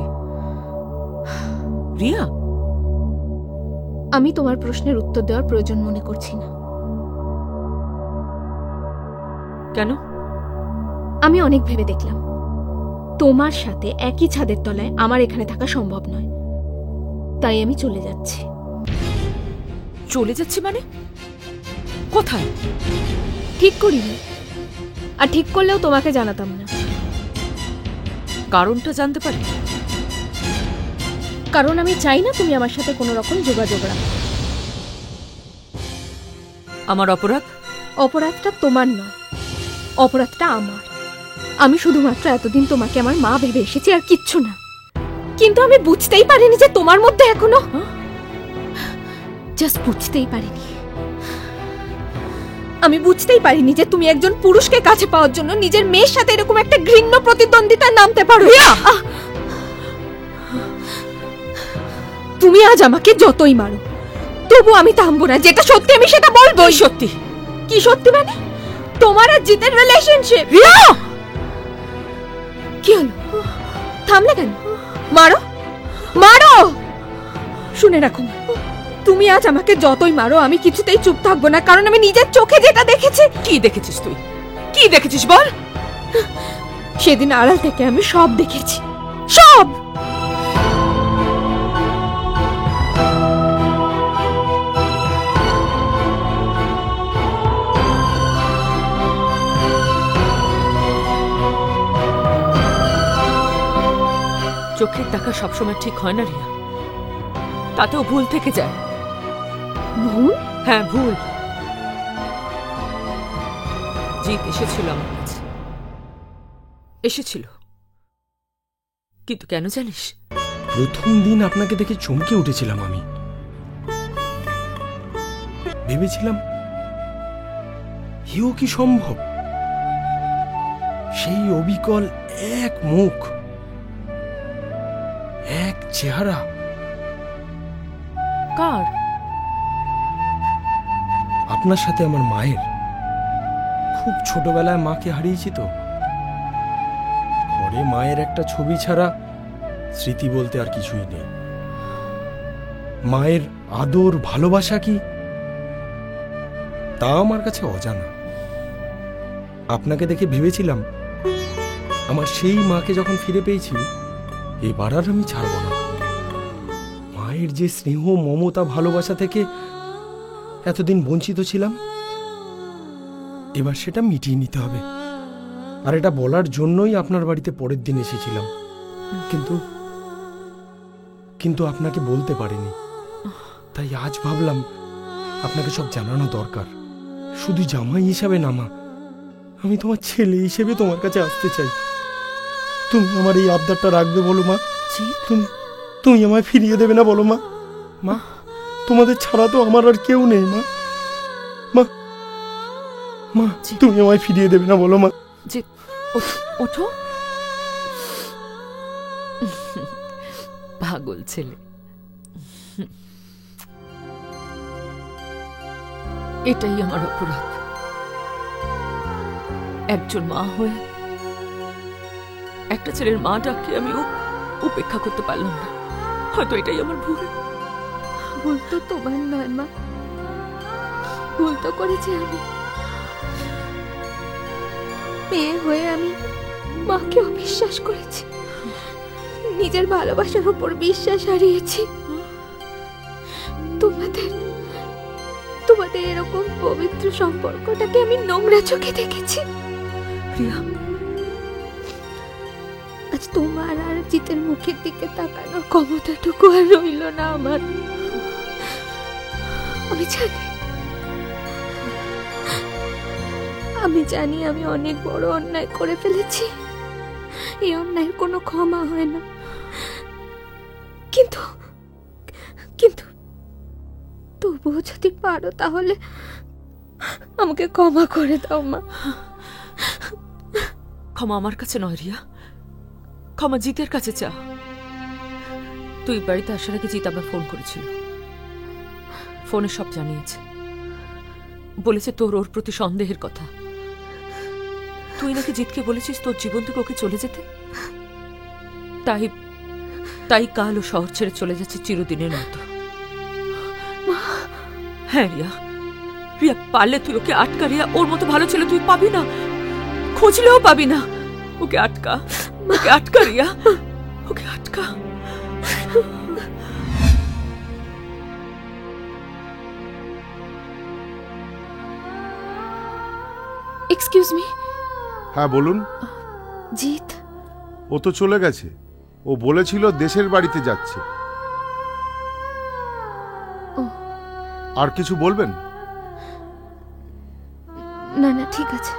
রিয়া, আমি তোমার প্রশ্নের উত্তর দেওয়ার প্রয়োজন মনে করছি না। কেন? আমি অনেক ভেবে দেখলাম তোমার সাথে একই ছাদের তলায় আমার এখানে থাকা সম্ভব নয়, তাই আমি চলে যাচ্ছি। চলে যাচ্ছি মানে? কোথায়? ঠিক করিনি, আর ঠিক করলেও তোমাকে জানাতাম না। কারণটা জানতে পারি? কারণ আমি চাই না তুমি আমার সাথে কোনো রকম যোগাযোগ রাখো। আমার অপরাধ? অপরাধটা তোমার নয়, অপরাধটা আমার। আমি শুধুমাত্র এতদিন তোমাকে আমার মা ভেবে এসেছি, আর কিচ্ছু না। কিন্তু আমি বুঝতেই পারিনি যে তোমার মধ্যে এখনো, জাস্ট বুঝতেই পারিনি। আমি বুঝতেই পারিনি যে তুমি একজন পুরুষকে কাছে পাওয়ার জন্য নিজের মেয়ের সাথে এরকম একটা ঘৃণ্য প্রতিদ্বন্দ্বিতায় নামতে পারো। তুমি আজ আমাকে যতই মারো, তবু আমি থামবো না। যেটা সত্যি আমি সেটা বলবো। সত্যি? কি সত্যি মানে? তোমার আর জিতের রিলেশনশিপ। কি হলো? থামলে কেন? মারো, মারো। শুনে রাখো, তুমি আজ আমাকে যতই মারো আমি কিছুতেই চুপ থাকবো না, কারণ আমি নিজের চোখে যেটা দেখেছি। কি দেখেছিস তুই? কি দেখেছিস বল? সেদিন আড়াল থেকে আমি সব দেখেছি, সব। চোখের টাকা সবসময় ঠিক হয় না রিয়া, তাতেও ভুল থেকে যায়। ভুল? হ্যাঁ, ভুল। জিত এসেছিল আমার কাছে, এসেছিল, কিন্তু কেন জানিস? প্রথম দিন আপনাকে দেখে চমকে উঠেছিলাম আমি। ভেবেছিলাম এও কি সম্ভব? সেই অবিকল এক মুখ, এক চেহারা। কার? আপনার সাথে আমার মায়ের। খুব ছোটবেলায় মাকে হারিয়েছি তো, ঘরে মায়ের একটা ছবি ছাড়া স্মৃতি বলতে আর কিছুই নেই। মায়ের আদর ভালোবাসা কি তা আমার কাছে অজানা। আপনাকে দেখে ভেবেছিলাম আমার সেই মাকে যখন ফিরে পেয়েছি, এবার আর আমি ছাড়ব না। মায়ের যে স্নেহ, মমতা, ভালোবাসা থেকে এতদিন বঞ্চিত ছিলাম, এবার সেটা মিটিয়ে নিতে হবে। আর এটা বলার জন্যই আপনার বাড়িতে পরের দিন এসেছিলাম, কিন্তু কিন্তু আপনাকে বলতে পারিনি। তাই আজ ভাবলাম আপনাকে সব জানানো দরকার। শুধু জামাই হিসাবে না মা, আমি তোমার ছেলে হিসেবে তোমার কাছে আসতে চাই। তুমি আমার এই আবদারটা রাখবে বলো মা? তুমি আমায় ফিরিয়ে দেবে না বলো মা? মা, তোমাদের ছাড়া তো আমার আর কেউ নেই মা। মা মা, তুমি আমায় ফিরিয়ে দেবে না বলো মা? ওঠো। পাগল ছেলে, এটাই আমার অপরাধ। একজন মা হয়ে একটা ছেলের মাটাকে আমি উপেক্ষা করতে পারলাম না। হয়তো এটাই আমার ভুল। ভুল তো তোমার নয় মা, ভুল তো করেছি আমি। মেয়ে হয়ে আমি মাকে অবিশ্বাস করেছি, নিজের ভালোবাসার উপর বিশ্বাস হারিয়েছি। তোমাদের এরকম পবিত্র সম্পর্কটাকে আমি নোংরা চোখে দেখেছি। প্রিয়া, আজ তোমার আর জিতের মুখের দিকে তাকানোর ক্ষমতাটুকু আর রইল না আমার। আমি জানি আমি অনেক বড় অন্যায় করে ফেলেছি। এই অন্যায়ের কোনো ক্ষমা হয় না, কিন্তু কিন্তু তবুও যদি পারো তাহলে আমাকে ক্ষমা করে দাও মা। ক্ষমা আমার কাছে নয় রিয়া, ক্ষমা জিতের কাছে চা। তুই বাড়িতে আসার আগে জিত আবার ফোন করেছিল, ফোনে সব জানিয়েছে। বলেছে তোর ওর প্রতি সন্দেহের কথা। তুই নাকি জিতকে বলেছিস তোর জীবন থেকে ওকে চলে যেতে। তাই কাল ও শহর ছেড়ে চলে যাচ্ছে চিরদিনের মতো। হ্যাঁ রিয়া, রিয়া পারলে তুই ওকে আটকা। রিয়া, ওর মতো ভালো ছেলে তুই পাবি না, খুঁজলেও পাবি না। ওকে আটকা, ওকে আটকা রিয়া, ওকে আটকা। Excuse me. হ্যাঁ বলুন। জিত? ও তো চলে গেছে। ও বলেছিল দেশের বাড়িতে যাচ্ছে। আর কিছু বলবেন? না না, ঠিক আছে।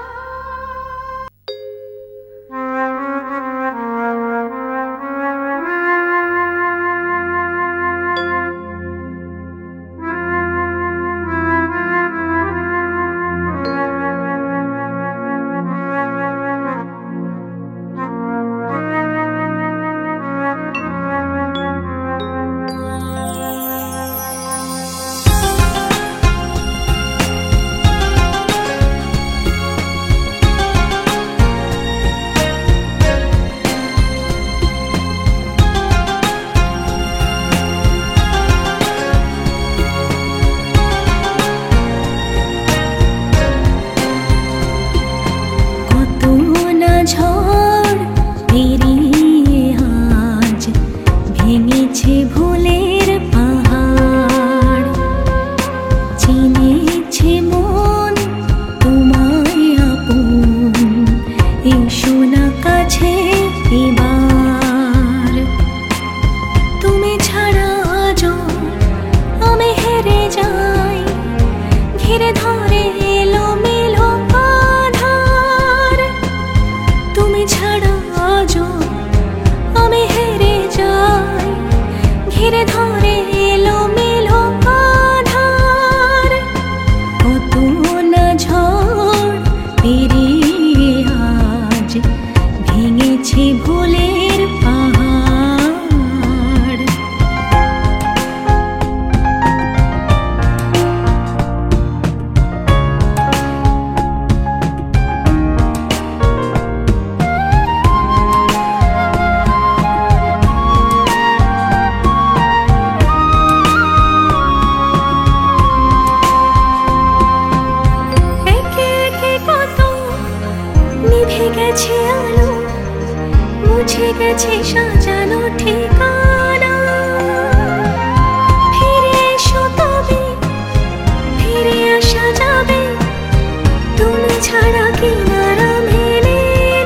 কিনারা মেলে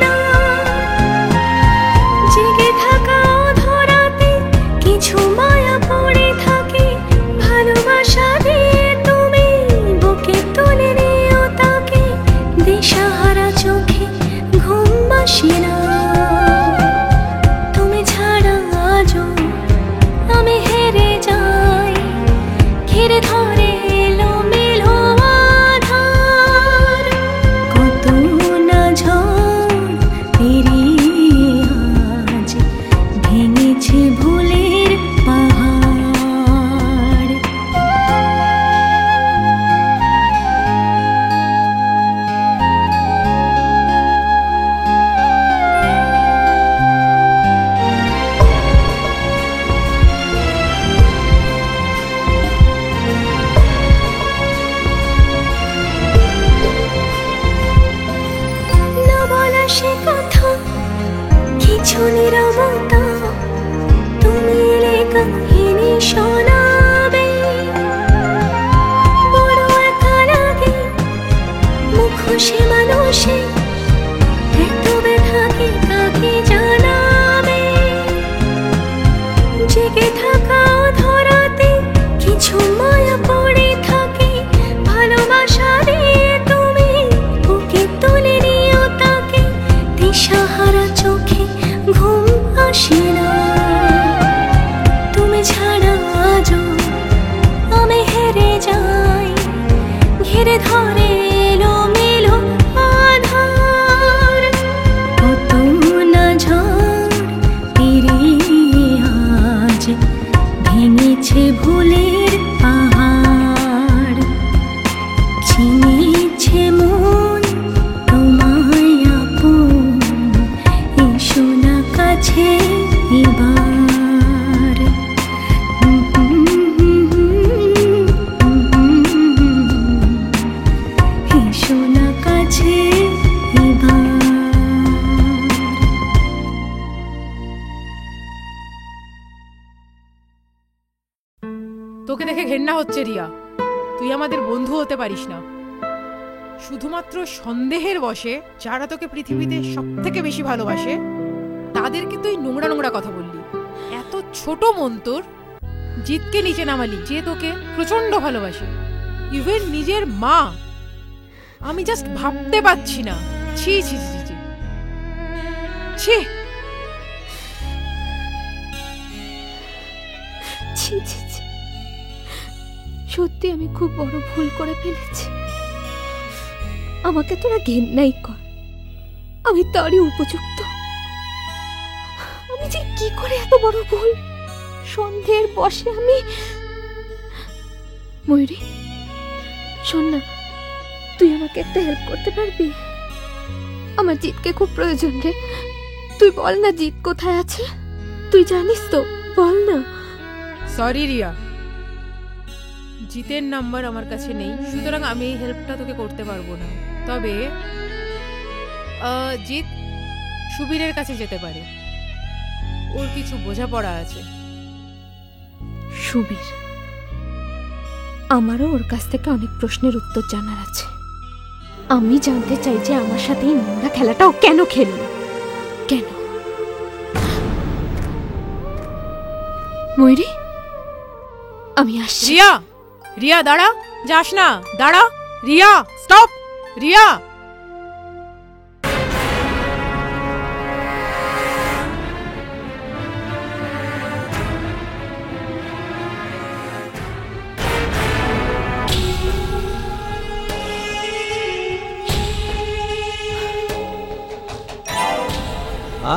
না, জেগে থাকা ধরাতে কিছু মায়া পড়ে থাকে, ভালোবাসা দিয়ে তুমি বুকে তুলে নিও তাকে, দিশাহারা চোখে ঘুম আসে না, তুমি ছাড়া আজও আমি হেরে যাই, ঘিরে ধরে এলোমেলো আধার, কত না ঝড় পেরিয়ে আজ ভেঙেছে ভুলের পাহাড়। না বলা সে কথা, কিছু নীরবতা, তুমি এলে কাহিনী শোনাবে, বড় একা লাগে মুখোশে মানুষে, এত ব্যথা কি কাকে জানাবে, জেগে থাকা ধরাতে কিছু মায়া পড়ে থাকে, ভালোবাসা দিয়ে তুমি বুকে তুলে নিও তাকে, দিশাহারা চোখে ঘুম আসে না, তুমি ছাড়া আজও আমি হেরে যাই, ঘিরে ধরে এলোমেলো আধার, কত না ঝড় পেরিয়ে আজ ভেঙেছে ভুলের পাহাড়, চিনেছে মন তোমায় আপন, এসো না কাছে এবার, এসো না কাছে এবার। তোকে দেখে ঘেন্না হচ্ছে রিয়া, তুই আমাদের বন্ধু হতে পারিস না। শুধুমাত্র সন্দেহের বশে যারা তোকে পৃথিবীতে সব থেকে বেশি ভালোবাসে তাদেরকে তুই নোংরা নোংরা কথা বললি। এত ছোট মন তোর, জিতকে নিচে নামালি যে তোকে প্রচন্ড ভালোবাসে, ইভেন নিজের মা। আমি জাস্ট ভাবতে পারছি না। ছি ছি ছি ছি ছি। ছি ছি ছি, সত্যি আমি খুব বড় ভুল করে ফেলেছি। আমাকে তোরা ঘেন্নাই কর, আমি তারই উপযুক্ত। আমি যে কি করে এত বড় ভুল, সন্দেহের বশে আমি। ময়ূরী শোন না, তুই আমাকে একটা হেল্প করতে পারবি? আমার জিতকে খুব প্রয়োজন রে। তুই বল না জিত কোথায় আছে, তুই জানিস তো, বল না। সরি রিয়া, জিতের নাম্বার আমার কাছে নেই, সুতরাং আমি এই হেল্পটা তোকে করতে পারবো না। তবে জিত সুবীরের কাছে যেতে পারে, ওর কিছু বোঝাপড়া আছে। সুবীর, আমারও ওর কাছ থেকে অনেক প্রশ্নের উত্তর জানার আছে। আমি জানতে চাই যে আমার সাথে এই নোংরা খেলাটা ও কেন খেলল, কেন? ময়ূরী, আমি আসছি। রিয়া, রিয়া দাঁড়া, যাস না, দাঁড়া। রিয়া স্টপ, রিয়া।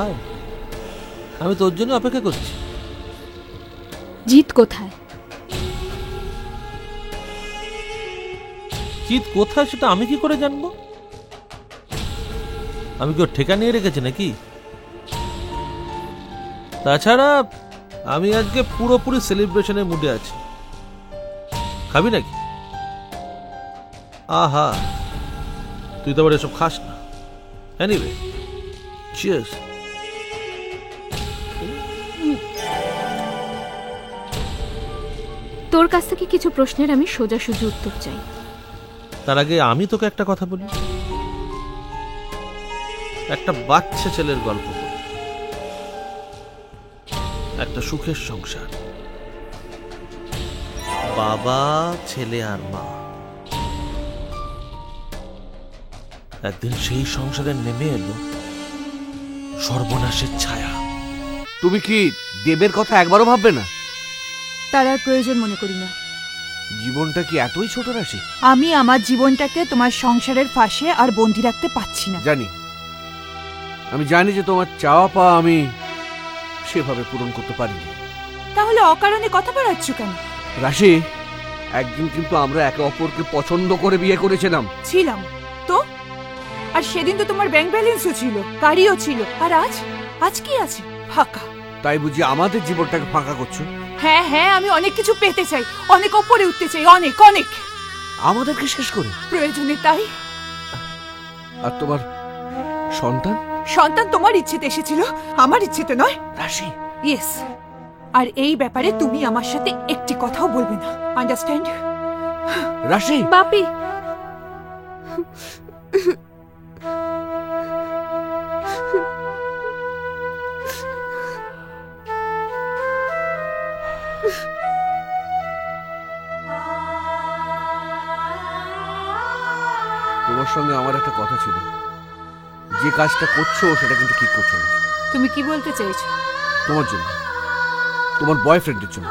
আয়, আমি তোর জন্য অপেক্ষা করছি। জিত কোথায়? জিত কোথায় সেটা আমি কি করে জানবো? আমি কি ওর ঠেকা নিয়ে রেখেছি নাকি? তাছাড়া আমি আজকে পুরোপুরি সেলিব্রেশনের মুডে আছি। খাবি নাকি? আহা, তুই তো আবার এসব খাস না। Anyway, cheers. তোর কাছ থেকে কিছু প্রশ্নের আমি সোজাসুজি উত্তর চাই। তার আগে আমি তোকে একটা কথা বলি। একটা বাচ্চা ছেলের গল্প বলি, একটা সুখের সংসার, বাবা, ছেলে আর মা। একদিন সেই সংসারে নেমে এলো সর্বনাশের ছায়া। তুমি কি দেবের কথা একবারও ভাববে না? তার আর প্রয়োজন মনে করি না। জীবনটা কি এতই ছোট রাশি? আমি আমার জীবনটাকে তোমার সংসারের ফাঁসে আর বন্দি রাখতে পারছি না। আমি জানি যে তোমার চাওয়া পাওয়া আমি সেভাবে পূরণ করতে পারিনি। তাহলে অকারণে কথা বাড়াচ্ছ কেন? রাশি, একদিন কিন্তু আমরা একে অপরকে পছন্দ করে বিয়ে করেছিলাম। ছিলাম তো, আর সেদিন তো তোমার ব্যাংক ব্যালেন্সও ছিল, গাড়িও ছিল, আর আজ কি আছে? ফাঁকা। তাই বুঝি আমাদের জীবনটাকে ফাঁকা করছো? হ্যাঁ হ্যাঁ, আমি অনেক কিছু পেতে চাই, অনেক ওপরে উঠতে চাই, অনেক অনেক। আমাদেরকে শেষ করে প্রয়োজনে তাই। আর তোমার সন্তান? সন্তান তোমার ইচ্ছেতে এসেছিল, আমার ইচ্ছেতে নয়। রাশি, ইয়েস। আর এই ব্যাপারে তুমি আমার সাথে একটি কথাও বলবে না, আন্ডারস্ট্যান্ড? রাশি। বাপি, তোমার সঙ্গে আমার একটা কথা ছিল। যে কাজটা করছো সেটা কিন্তু ঠিক করছো না। তুমি কি বলতে চাইছো? তোমার জন্য, তোমার বয়ফ্রেন্ডের জন্য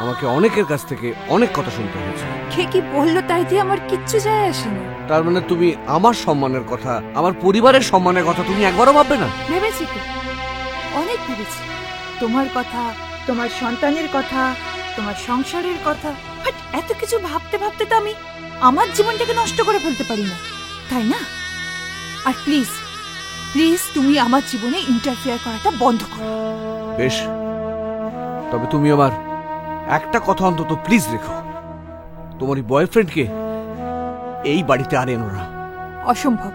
আমাকে অনেকের কাছ থেকে অনেক কথা শুনতে হয়েছে। কে কি বললো তাই দিয়ে আমার কিচ্ছু যায় আসে না। তার মানে তুমি আমার সম্মানের কথা, আমার পরিবারের সম্মানের কথা তুমি একবারও ভাববে না? ভেবেছি তো, অনেক ভেবেছি। তোমার কথা, তোমার সন্তানের কথা, তোমার সংসারের কথা, বাট এত কিছু ভাবতে ভাবতে তো আমি আমার জীবনটাকে নষ্ট করে ফেলতে পারি না, তাই না? আর প্লিজ প্লিজ তুমি আমার জীবনে ইন্টারফেয়ার করাটা বন্ধ করো। বেশ, তবে তুমি আমার একটা কথা অন্তত প্লিজ রেখো, তোমার এই বয়ফ্রেন্ডকে এই বাড়িতে আর এনো না। অসম্ভব।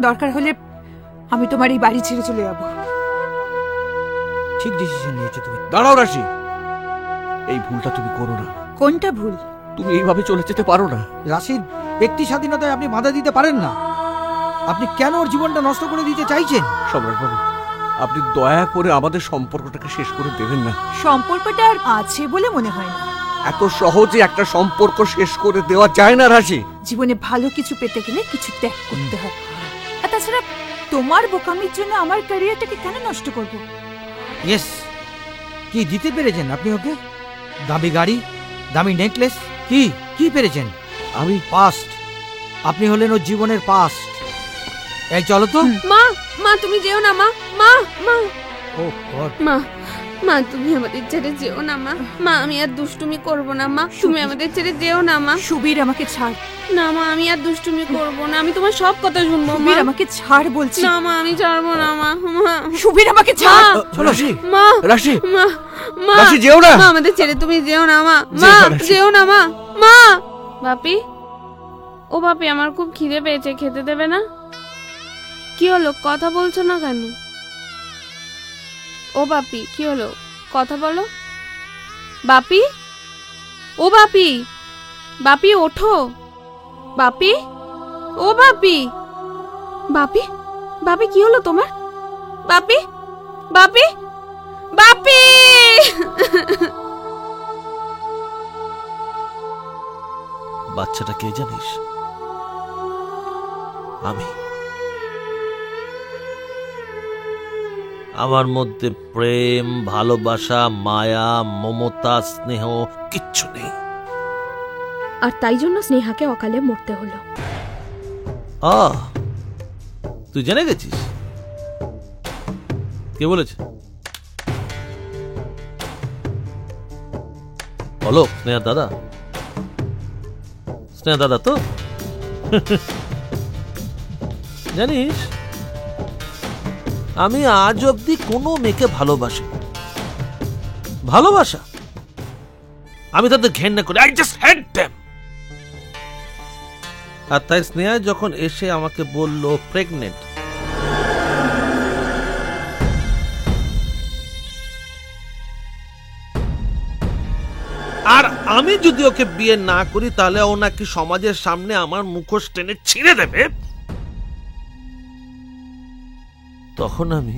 দরকার হলে আমি তোমার এই বাড়ি ছেড়ে চলে যাব। ঠিক ডিসিশন নিয়েছো তুমি। দাঁড়াও রাশি, এই ভুলটা তুমি করো না। কোনটা ভুল? তুমি এইভাবে চলে যেতে পারো না। রাশির ব্যক্তি স্বাধীনতায় আপনি বাধা দিতে পারেন না। আপনি কেন ওর জীবনটা নষ্ট করে দিতে চাইছেন? সম্রাট বাবু, আপনি দয়া করে আমাদের সম্পর্কটাকে শেষ করে দেবেন না। সম্পর্কটা আর আছে বলে মনে হয় না। এত সহজে একটা সম্পর্ক শেষ করে দেওয়া যায় না রাশি। জীবনে ভালো কিছু পেতে গেলে কিছু ত্যাগ করতে হয়। আর তাছাড়া তোমার বোকামির জন্য আমার ক্যারিয়ারটাকে কেন নষ্ট করব? ইয়েস, কি দিতে পেরেছেন আপনি ওকে? দামি গাড়ি, দামি নেকলেস, কি কি পেরেছেন? আমি পাস্ট। আপনি হলেন ওর জীবনের পাস্ট। এই চলো তো। মা, মা তুমি যেও না মা, মা মা ও গড। মা, মা তুমি আমাদের ছেড়ে যেও না মা। মা আমি আর দুষ্টুমি করব না মা, তুমি আমাদের ছেড়ে যেও না মা। সুবীর আমাকে ছাড়। না মা, আমি আর দুষ্টুমি করব না, আমি তোমার সব কথা শুনবো। সুবীর আমাকে ছাড় বলছি। না মা, আমি ছাড়বো না মা। মা সুবীর আমাকে ছাড়। রাশি, মা, রাশি, মা, মা রাশি যেও না। মা আমাদের ছেড়ে তুমি যেও না মা। মা যেও না মা। মা। বাপি, ও বাপি আমার খুব খিদে পেয়েছে, খেতে দেবে না? কি হলো, কথা বলছো না কেন? ও বাপি কি হলো, কথা বলো। বাপি, ও বাপি, বাপি ওঠো। বাপি, ও বাপি, বাপি, বাপি কি হলো তোমার? বাপি, বাপি, বাপি। বাচ্চাটা কে জানিস? আমি। আমার মধ্যে প্রেম, ভালোবাসা, মায়া, মমতা, স্নেহ কিচ্ছু নেই। আর তাই জন্য স্নেহাকে অকালে মরতে হলো। তুই জেনে গেছিস? কে বলেছে? বলো। স্নেহা দাদা? স্নেহা দাদা তো জানিস, আমি আজ অব্দি কোনো মেয়েকে ভালোবাসি। ভালোবাসা আমি তাদের ঘেন্না করি। I just hate them. আর তাই স্নেহা যখন এসে আমাকে বলল প্রেগনেন্ট, আর আমি যদি ওকে বিয়ে না করি তাহলে ও নাকি সমাজের সামনে আমার মুখোশ টেনে ছিঁড়ে দেবে, তখন আমি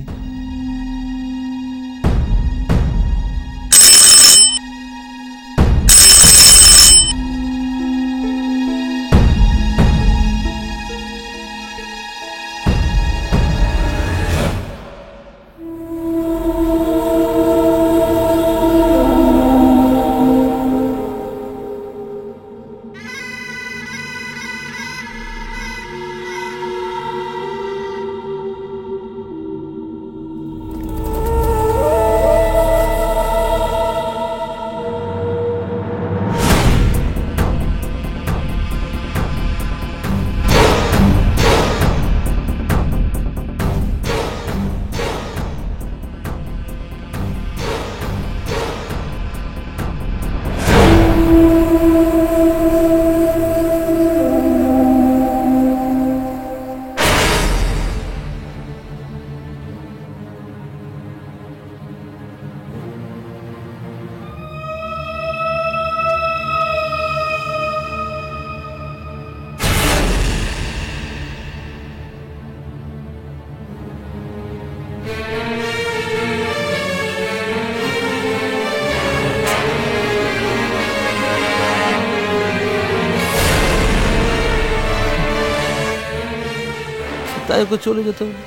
তাই ওকে চলে যেতে হবে।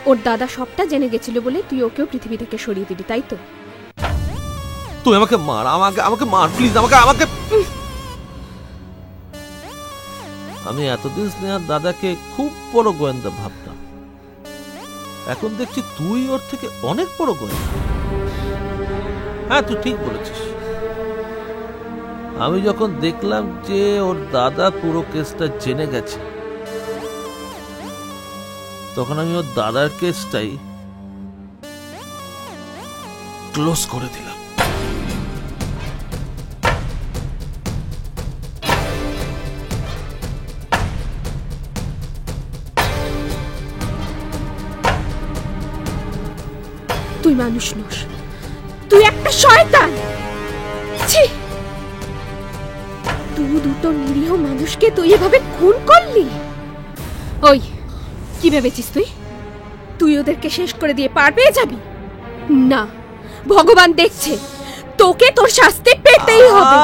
ওর দাদা সবটা জেনে গেছিল বলে তুই ওকেও পৃথিবী থেকে সরিয়ে দিবি, তাই তো? তুই আমাকে মার, আমাকে মার প্লিজ, আমাকে আমি এতদিন স্নেহার দাদাকে খুব বড় গোয়েন্দা ভাবতাম, এখন দেখছি তুই ওর থেকে অনেক বড় গোয়েন্দা। হ্যাঁ তুই ঠিক বলেছিস। আমি যখন দেখলাম যে ওর দাদা পুরো কেসটা জেনে গেছে, তখন আমি ওর দাদার কেসটাই ক্লোজ করে দিলাম। তুই মানুষ নস, তুই একটা শয়তান। ছি, তুই দুটো নিরীহ মানুষকে তুই এভাবে খুন করলি। ওই কি ভেবেছিস তুই তুই ওদেরকে শেষ করে দিয়ে পার পেয়ে যাবি? না, ভগবান দেখছে, তোকে তোর শাস্তি পেতেই হবে।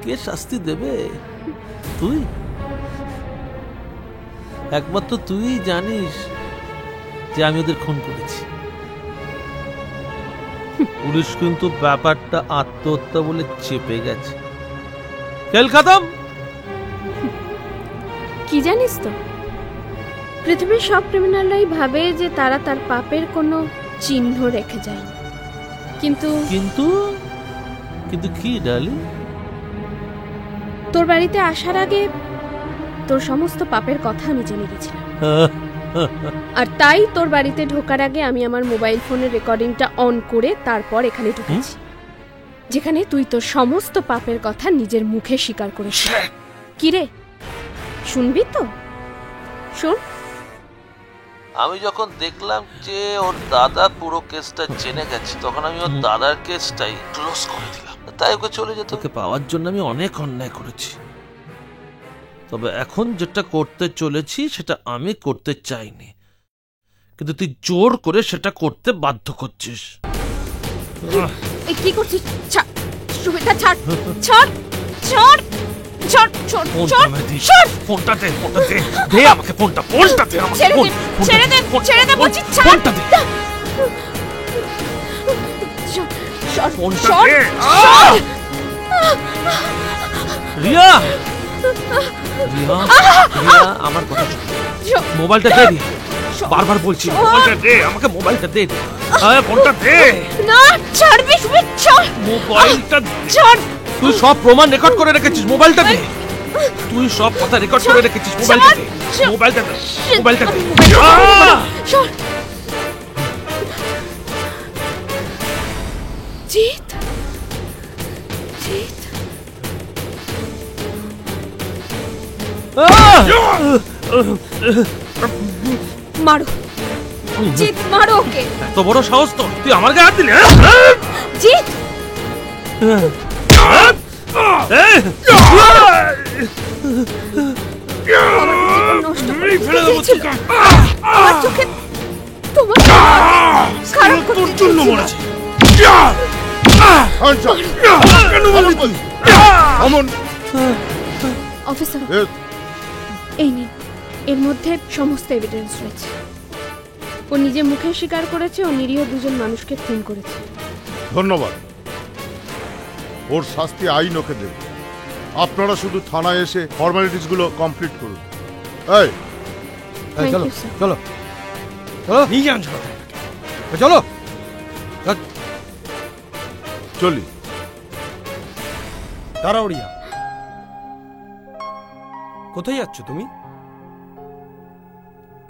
কে শাস্তি দেবে? তুই? একমাত্র তুই জানিস যে আমি ওদের খুন করেছি। পুলিশ কিন্তু ব্যাপারটা আত্মহত্যা বলে চেপে গেছে। খেল খতম। কি জানিস তো, পৃথিবীর সব ক্রিমিনালরাই ভাবে যে তারা তার পাপের কোনো চিহ্ন রেখে যায়, কিন্তু কিন্তু কিন্তু কি ডালি? তোর বাড়িতে আসার আগে তোর সমস্ত পাপের কথা আমি জেনে গেছিলাম। আর তাই তোর বাড়িতে ঢোকার আগে আমি আমার মোবাইল ফোনের রেকর্ডিংটা অন করে তারপর এখানে ঢুকেছি, যেখানে তুই তোর সমস্ত পাপের কথা নিজের মুখে স্বীকার করেছিস। কি রে, শুনবি তো? শোন। আমি যখন দেখলাম যে ওর দাদা পুরো কেসটা জেনে গেছে, তখন আমি ওর দাদার কেসটাই ক্লোজ করে দিলাম। তাই ওকে চলে যেত। ওকে পাওয়ার জন্য আমি অনেক অন্যায় করেছি, তবে এখন যেটা করতে চলেছি সেটা আমি করতে চাইনি, কিন্তু তুই জোর করে সেটা করতে বাধ্য করছিস। এই কি করছিস? ছাড়, সুবিধা ছাড়, ছাড়, ছাড়, ছাড়, ছাড়, ছাড়। ফোনটা দে, ফোনটা দে, দে আমাকে ফোনটা, ফোনটা দে আমাকে। ছেড়ে দে, ছেড়ে দে, ছেড়ে দে বলছি, ছাড়। ফোনটা দে, ফোনটা দে। রিয়া, রিয়া, রিয়া, আমার কথা শোন। মোবাইলটা দে রিয়া, বারবার বলছি মোবাইলটা দে আমাকে, মোবাইলটা দে। আরে ফোনটা দে না, ছাড়বি, ছাড় মোবাইলটা, ছাড়। তুই সব প্রমাণ রেকর্ড করে রেখেছিস, মোবাইলটা দে। তুই সব কথা রেকর্ড করে রেখেছিস, মোবাইলটা দে, মোবাইলটা দে, মোবাইলটা দে। জিৎ, জিৎ, মারো জিৎ, মারো ওকে। এত বড় সাহস তো, তুই আমার গায়ে হাত দিলি? জিৎ, নষ্ট মেরে ফেলে দেবো দিয়েছো কেন? আমার চোখে তোমার খারাপ তোর জন্য মরেছে। অফিসার এই নিন, এর মধ্যে সমস্ত এভিডেন্স রয়েছে। ও নিজে মুখে স্বীকার করেছে ও নিরীহ দুজন মানুষকে খুন করেছে। ধন্যবাদ। ওর শাস্তি আইন ওকে দেবে। আপনারা শুধু থানায় এসে ফর্মালিটিস গুলো কমপ্লিট করুন। এই Thank চলো you, sir. চলো চলো নিয়ে যান চলো চলি। দাঁড়াও রিয়া, কোথায় যাচ্ছ তুমি?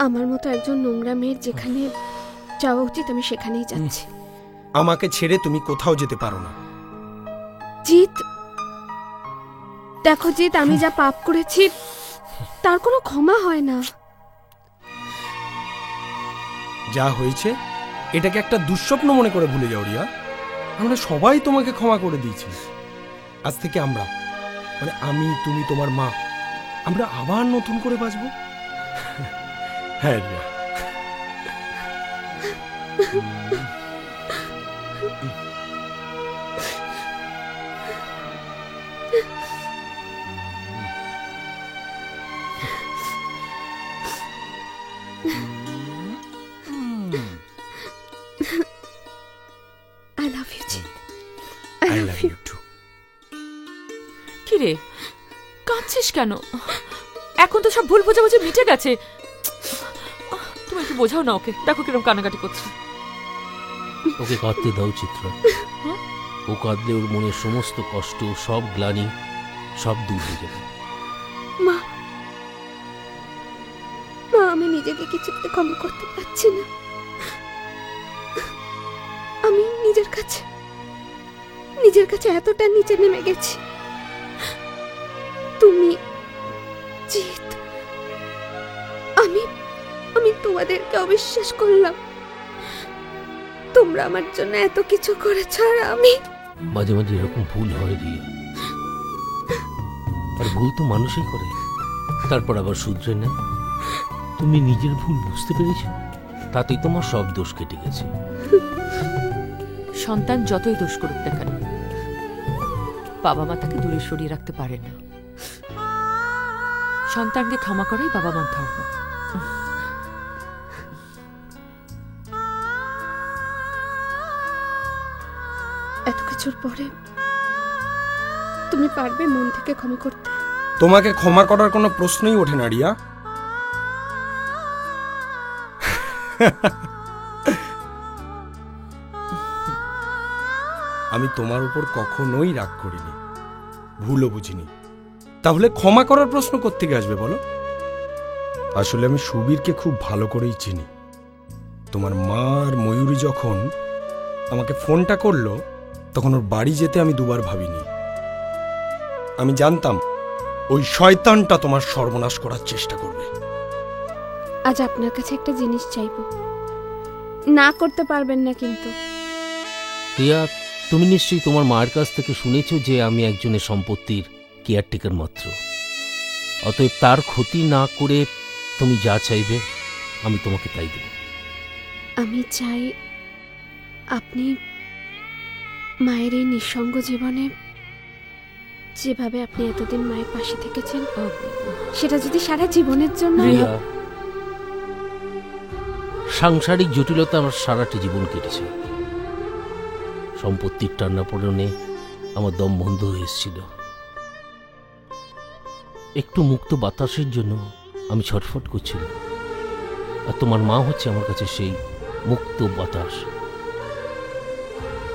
আমার মতো একজন নোংরা মেয়ের যেখানে যাওয়া উচিত আমি সেখানেই যাচ্ছি। আমাকে ছেড়ে তুমি কোথাও যেতে পারো না। জিৎ, দেখো জিৎ, আমি যা পাপ করেছি তার কোনো ক্ষমা হয় না। যা হয়েছে এটাকে একটা দুঃস্বপ্ন মনে করে ভুলে যাও রিয়া। আমরা সবাই তোমাকে ক্ষমা করে দিয়েছি। আজ থেকে আমরা, মানে আমি, তুমি, তোমার মা, আমরা আবার নতুন করে বাঁচবো। হ্যাঁ Riya. I love you, Jeet. I love you too. কি রে, কাঁদছিস কেন? এখন তো সব ভুল বোঝাবুঝি মিটে গেছে। তুমি একটু বোঝাও না ওকে, দেখো কিরকম কান্নাকাটি করছে। ওকে কাঁদতে দাও চিত্রা। ও কাঁদলে ওর মনের সমস্ত কষ্ট, সব গ্লানি সব দূর হয়ে যাবে। মা, মা, আমি নিজেকে কিছুতে ক্ষমা করতে পারছি না। আমি নিজের কাছে এতটা নিচে নেমে গেছি। তুমি, জিৎ, আমি তোমাদেরকে অবিশ্বাস করলাম। তোমরা আমার জন্য এত কিছু করেছো আর আমি। মাঝে মাঝে এরকম ভুল হয় রিয়া, আর ভুল তো মানুষই করে, তারপর আবার শুধরে নেয়। তুমি নিজের ভুল বুঝতে পেরেছ, তাতেই তোমার সব দোষ কেটে গেছে। সন্তান যতই দোষ করুক না কেন, বাবা মা তাকে দূরে সরিয়ে রাখতে পারে না। সন্তানকে ক্ষমা করাই বাবা মার ধর্ম। এত কিছুর পরে তুমি পারবে মন থেকে ক্ষমা করতে? তোমাকে ক্ষমা করার কোনো প্রশ্নই ওঠে না রিয়া। আমি তোমার উপর কখনোই রাগ করিনি, ভুলও বুঝিনি। তাহলে ক্ষমা করার প্রশ্ন কোত্থেকে আসবে বলো? আসলে আমি সুবীরকে খুব ভালো করেই চিনি। তোমার মা আর ময়ূরী যখন আমাকে ফোনটা করলো, তখন ওর বাড়ি যেতে আমি দুবার ভাবিনি। আমি জানতাম ওই শয়তানটা তোমার সর্বনাশ করার চেষ্টা করবে। আজ আপনার কাছে একটা জিনিস চাইবো, না করতে পারবেন না কিন্তু। রিয়া, তুমি নিশ্চয়ই তোমার মায়ের কাছ থেকে শুনেছ যে আমি একজনের সম্পত্তির কেয়ারটেকার মাত্র। অতএব তার ক্ষতি না করে তুমি যা চাইবে আমি তোমাকে তাই দেব। আমি চাই আপনি মায়ের এই নিঃসঙ্গ জীবনে যেভাবে আপনি এতদিন মায়ের পাশে থেকেছেন, সেটা যদি সারা জীবনের জন্য। রিয়া, সাংসারিক জটিলতা আমার সারাটি জীবন কেটেছে। সম্পত্তির টানাপোড়েনে আমার দম বন্ধ হয়ে এসেছিল। একটু মুক্ত বাতাসের জন্য আমি ছটফট করছিলাম, আর তোমার মা হচ্ছে আমার কাছে সেই মুক্ত বাতাস।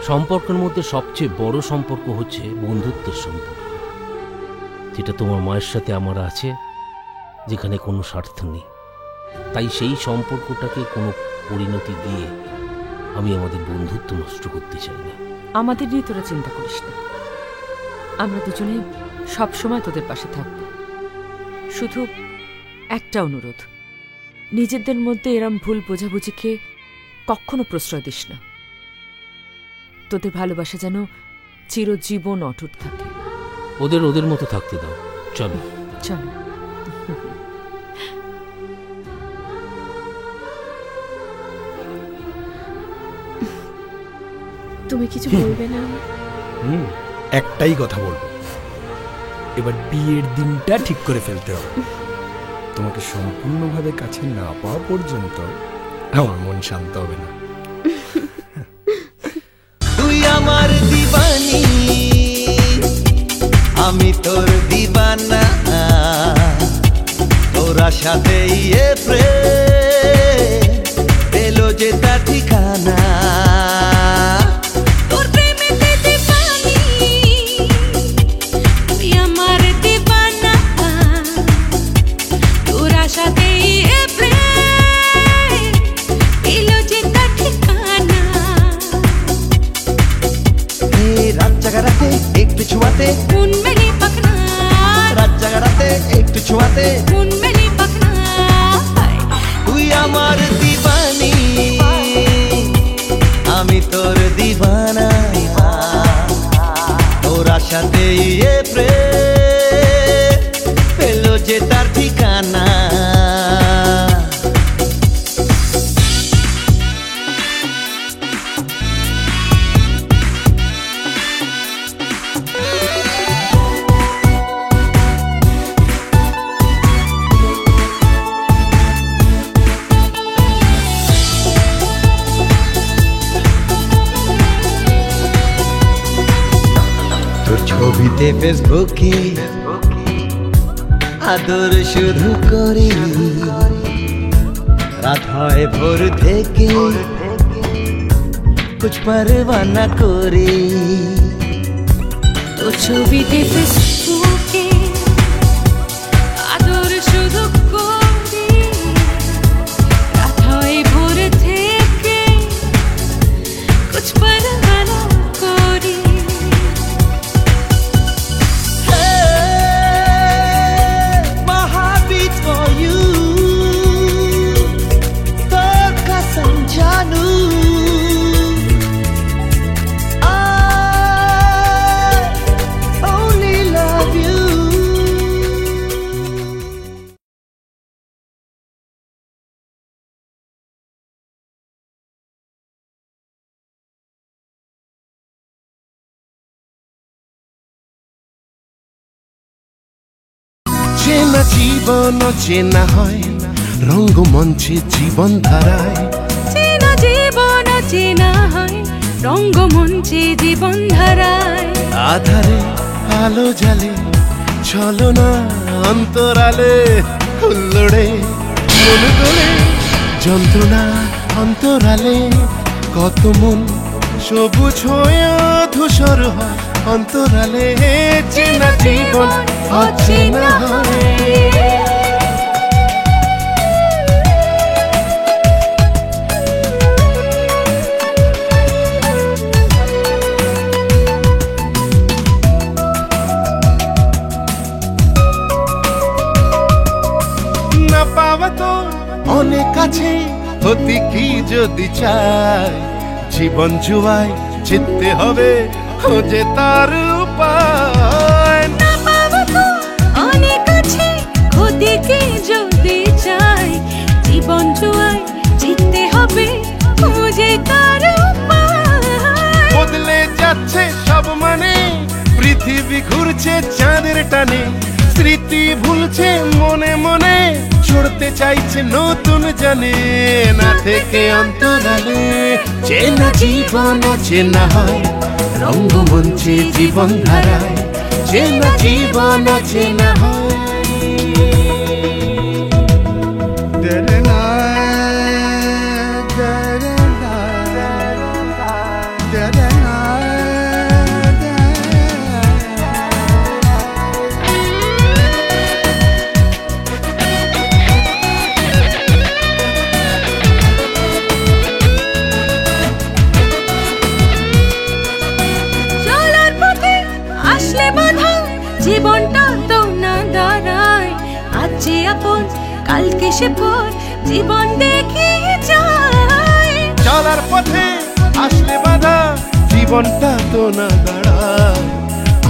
সম্পর্কের মধ্যে সবচেয়ে বড় সম্পর্ক হচ্ছে বন্ধুত্বের সম্পর্ক, যেটা তোমার মায়ের সাথে আমার আছে, যেখানে কোনো স্বার্থ নেই। তাই সেই সম্পর্কটাকে কোনো পরিণতি দিয়ে আমি আমাদের বন্ধুত্ব নষ্ট করতে চাই না। আমাদের নিয়ে তোরা চিন্তা করিস না, আমরা দুজনে সব সময় তোদের পাশে থাকব। শুধু একটা অনুরোধ, নিজেদের মধ্যে এরম ভুল বোঝাবুঝিকে কখনো প্রশ্রয় দিস না। তোদের ভালোবাসা যেন চিরজীবন অটুট থাকে। ওদের ওদের মতো থাকতে দাও। চলো চলো। তুমি কিছু বলবে না? একটাই কথা বলবো, এবার বিয়ের দিনটা ঠিক করে ফেলতে হবে। তোমাকে সম্পূর্ণভাবে কাছে না পাওয়া পর্যন্ত আমার মন শান্ত হবে না। তুই আমার দিবানি, আমি তোর দিবানা, তোরা সাথে পেলো যে তার ঠিকানা। তোর প্রেমেতে দিবানি, তুই আমার দিবানা, তোর আশাতেই এলো যে তার ঠিকানা। রাত জাগারাতে একটু ছোঁয়াতে মন মেলে পাখনা, রাত জাগারাতে একটু ছোঁয়াতে মন মেলে পাখনা। তুই আমার দিবানি, আমি তোর দিবানা, তোর আশাতে পেলো যে তার ঠিকানা। ছবিতে ফেসবুকে আদর শুধু করি, রাত হয় ভোর থেকে কুছ পরোয়া করি। তোর ছবিতে ফেসবুকে আদর শুধু করি, রাত হয় ভোর থেকে কুছ পরোয়া করি। চেনা জীবন চেনা হয় রঙ্গমঞ্চে জীবন ধারায়, চেনা জীবন চেনা হয় রঙ্গমঞ্চে জীবন ধারায়। আধারে আলো জালে ছলনা অন্তরালে, হুল্লোড়ে মন দোলে যন্ত্রণা অন্তরালে, কত মন সবুজ হয়ে ধূসর হয় অন্তরালে। চেনা জীবন অচেনা হয়। না পাওয়া তো অনেক কাছে হতে কি যদি চায়, জীবন জুয়ায় জিততে হবে খোঁজে তার উপায়। না পাবো তো অনেক আছে খোদে কি যদি চাই, জীবন জুয়ায় জিততে হবে খুঁজে তার উপায়। বদলে যাচ্ছে সব মানে, পৃথিবী ঘুরছে চাঁদের টানে, স্মৃতি ভুলছে মনে মনে, ছড়তে চাইছে নতুন জানে না থেকে অন্তরালে। চেনা জীবন চেনা হয় রঙ্গমঞ্চে জীবন ধারায়, চেনা জীবন চেনা হয়। জীবনটা তো না দাঁড়ায়, আজ যে আপন কালকে সে পর, জীবন দেখিয়ে যায়। চলার পথে আসলে বাধা, জীবনটা তো না দাঁড়ায়,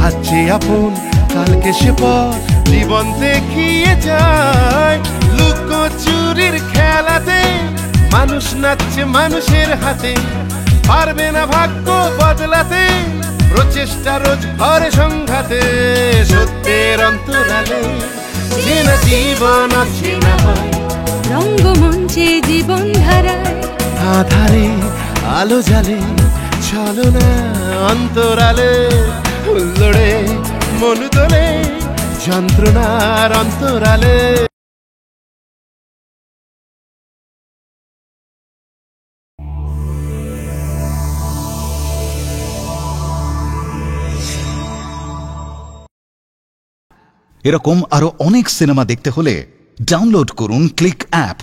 আজ যে আপন কালকে সে পর, জীবন দেখিয়ে যায়। লুকোচুরির খেলাতে মানুষ নাচছে মানুষের হাতে, পারবে না ভাগ্য বদলাতে, প্রচেষ্টা রোজ ঘরে সংঘাতে, সত্যের অন্তরালে চেনা জীবন অচেনা হয়, রঙ্গমঞ্চে জীবন ধারায় আধারে আলো জালে, চলো না অন্তরালে, হুল্লোড়ে মন দোলে, যন্ত্রণার অন্তরালে। এরকম আরো অনেক সিনেমা দেখতে হলে ডাউনলোড করুন ক্লিক অ্যাপ।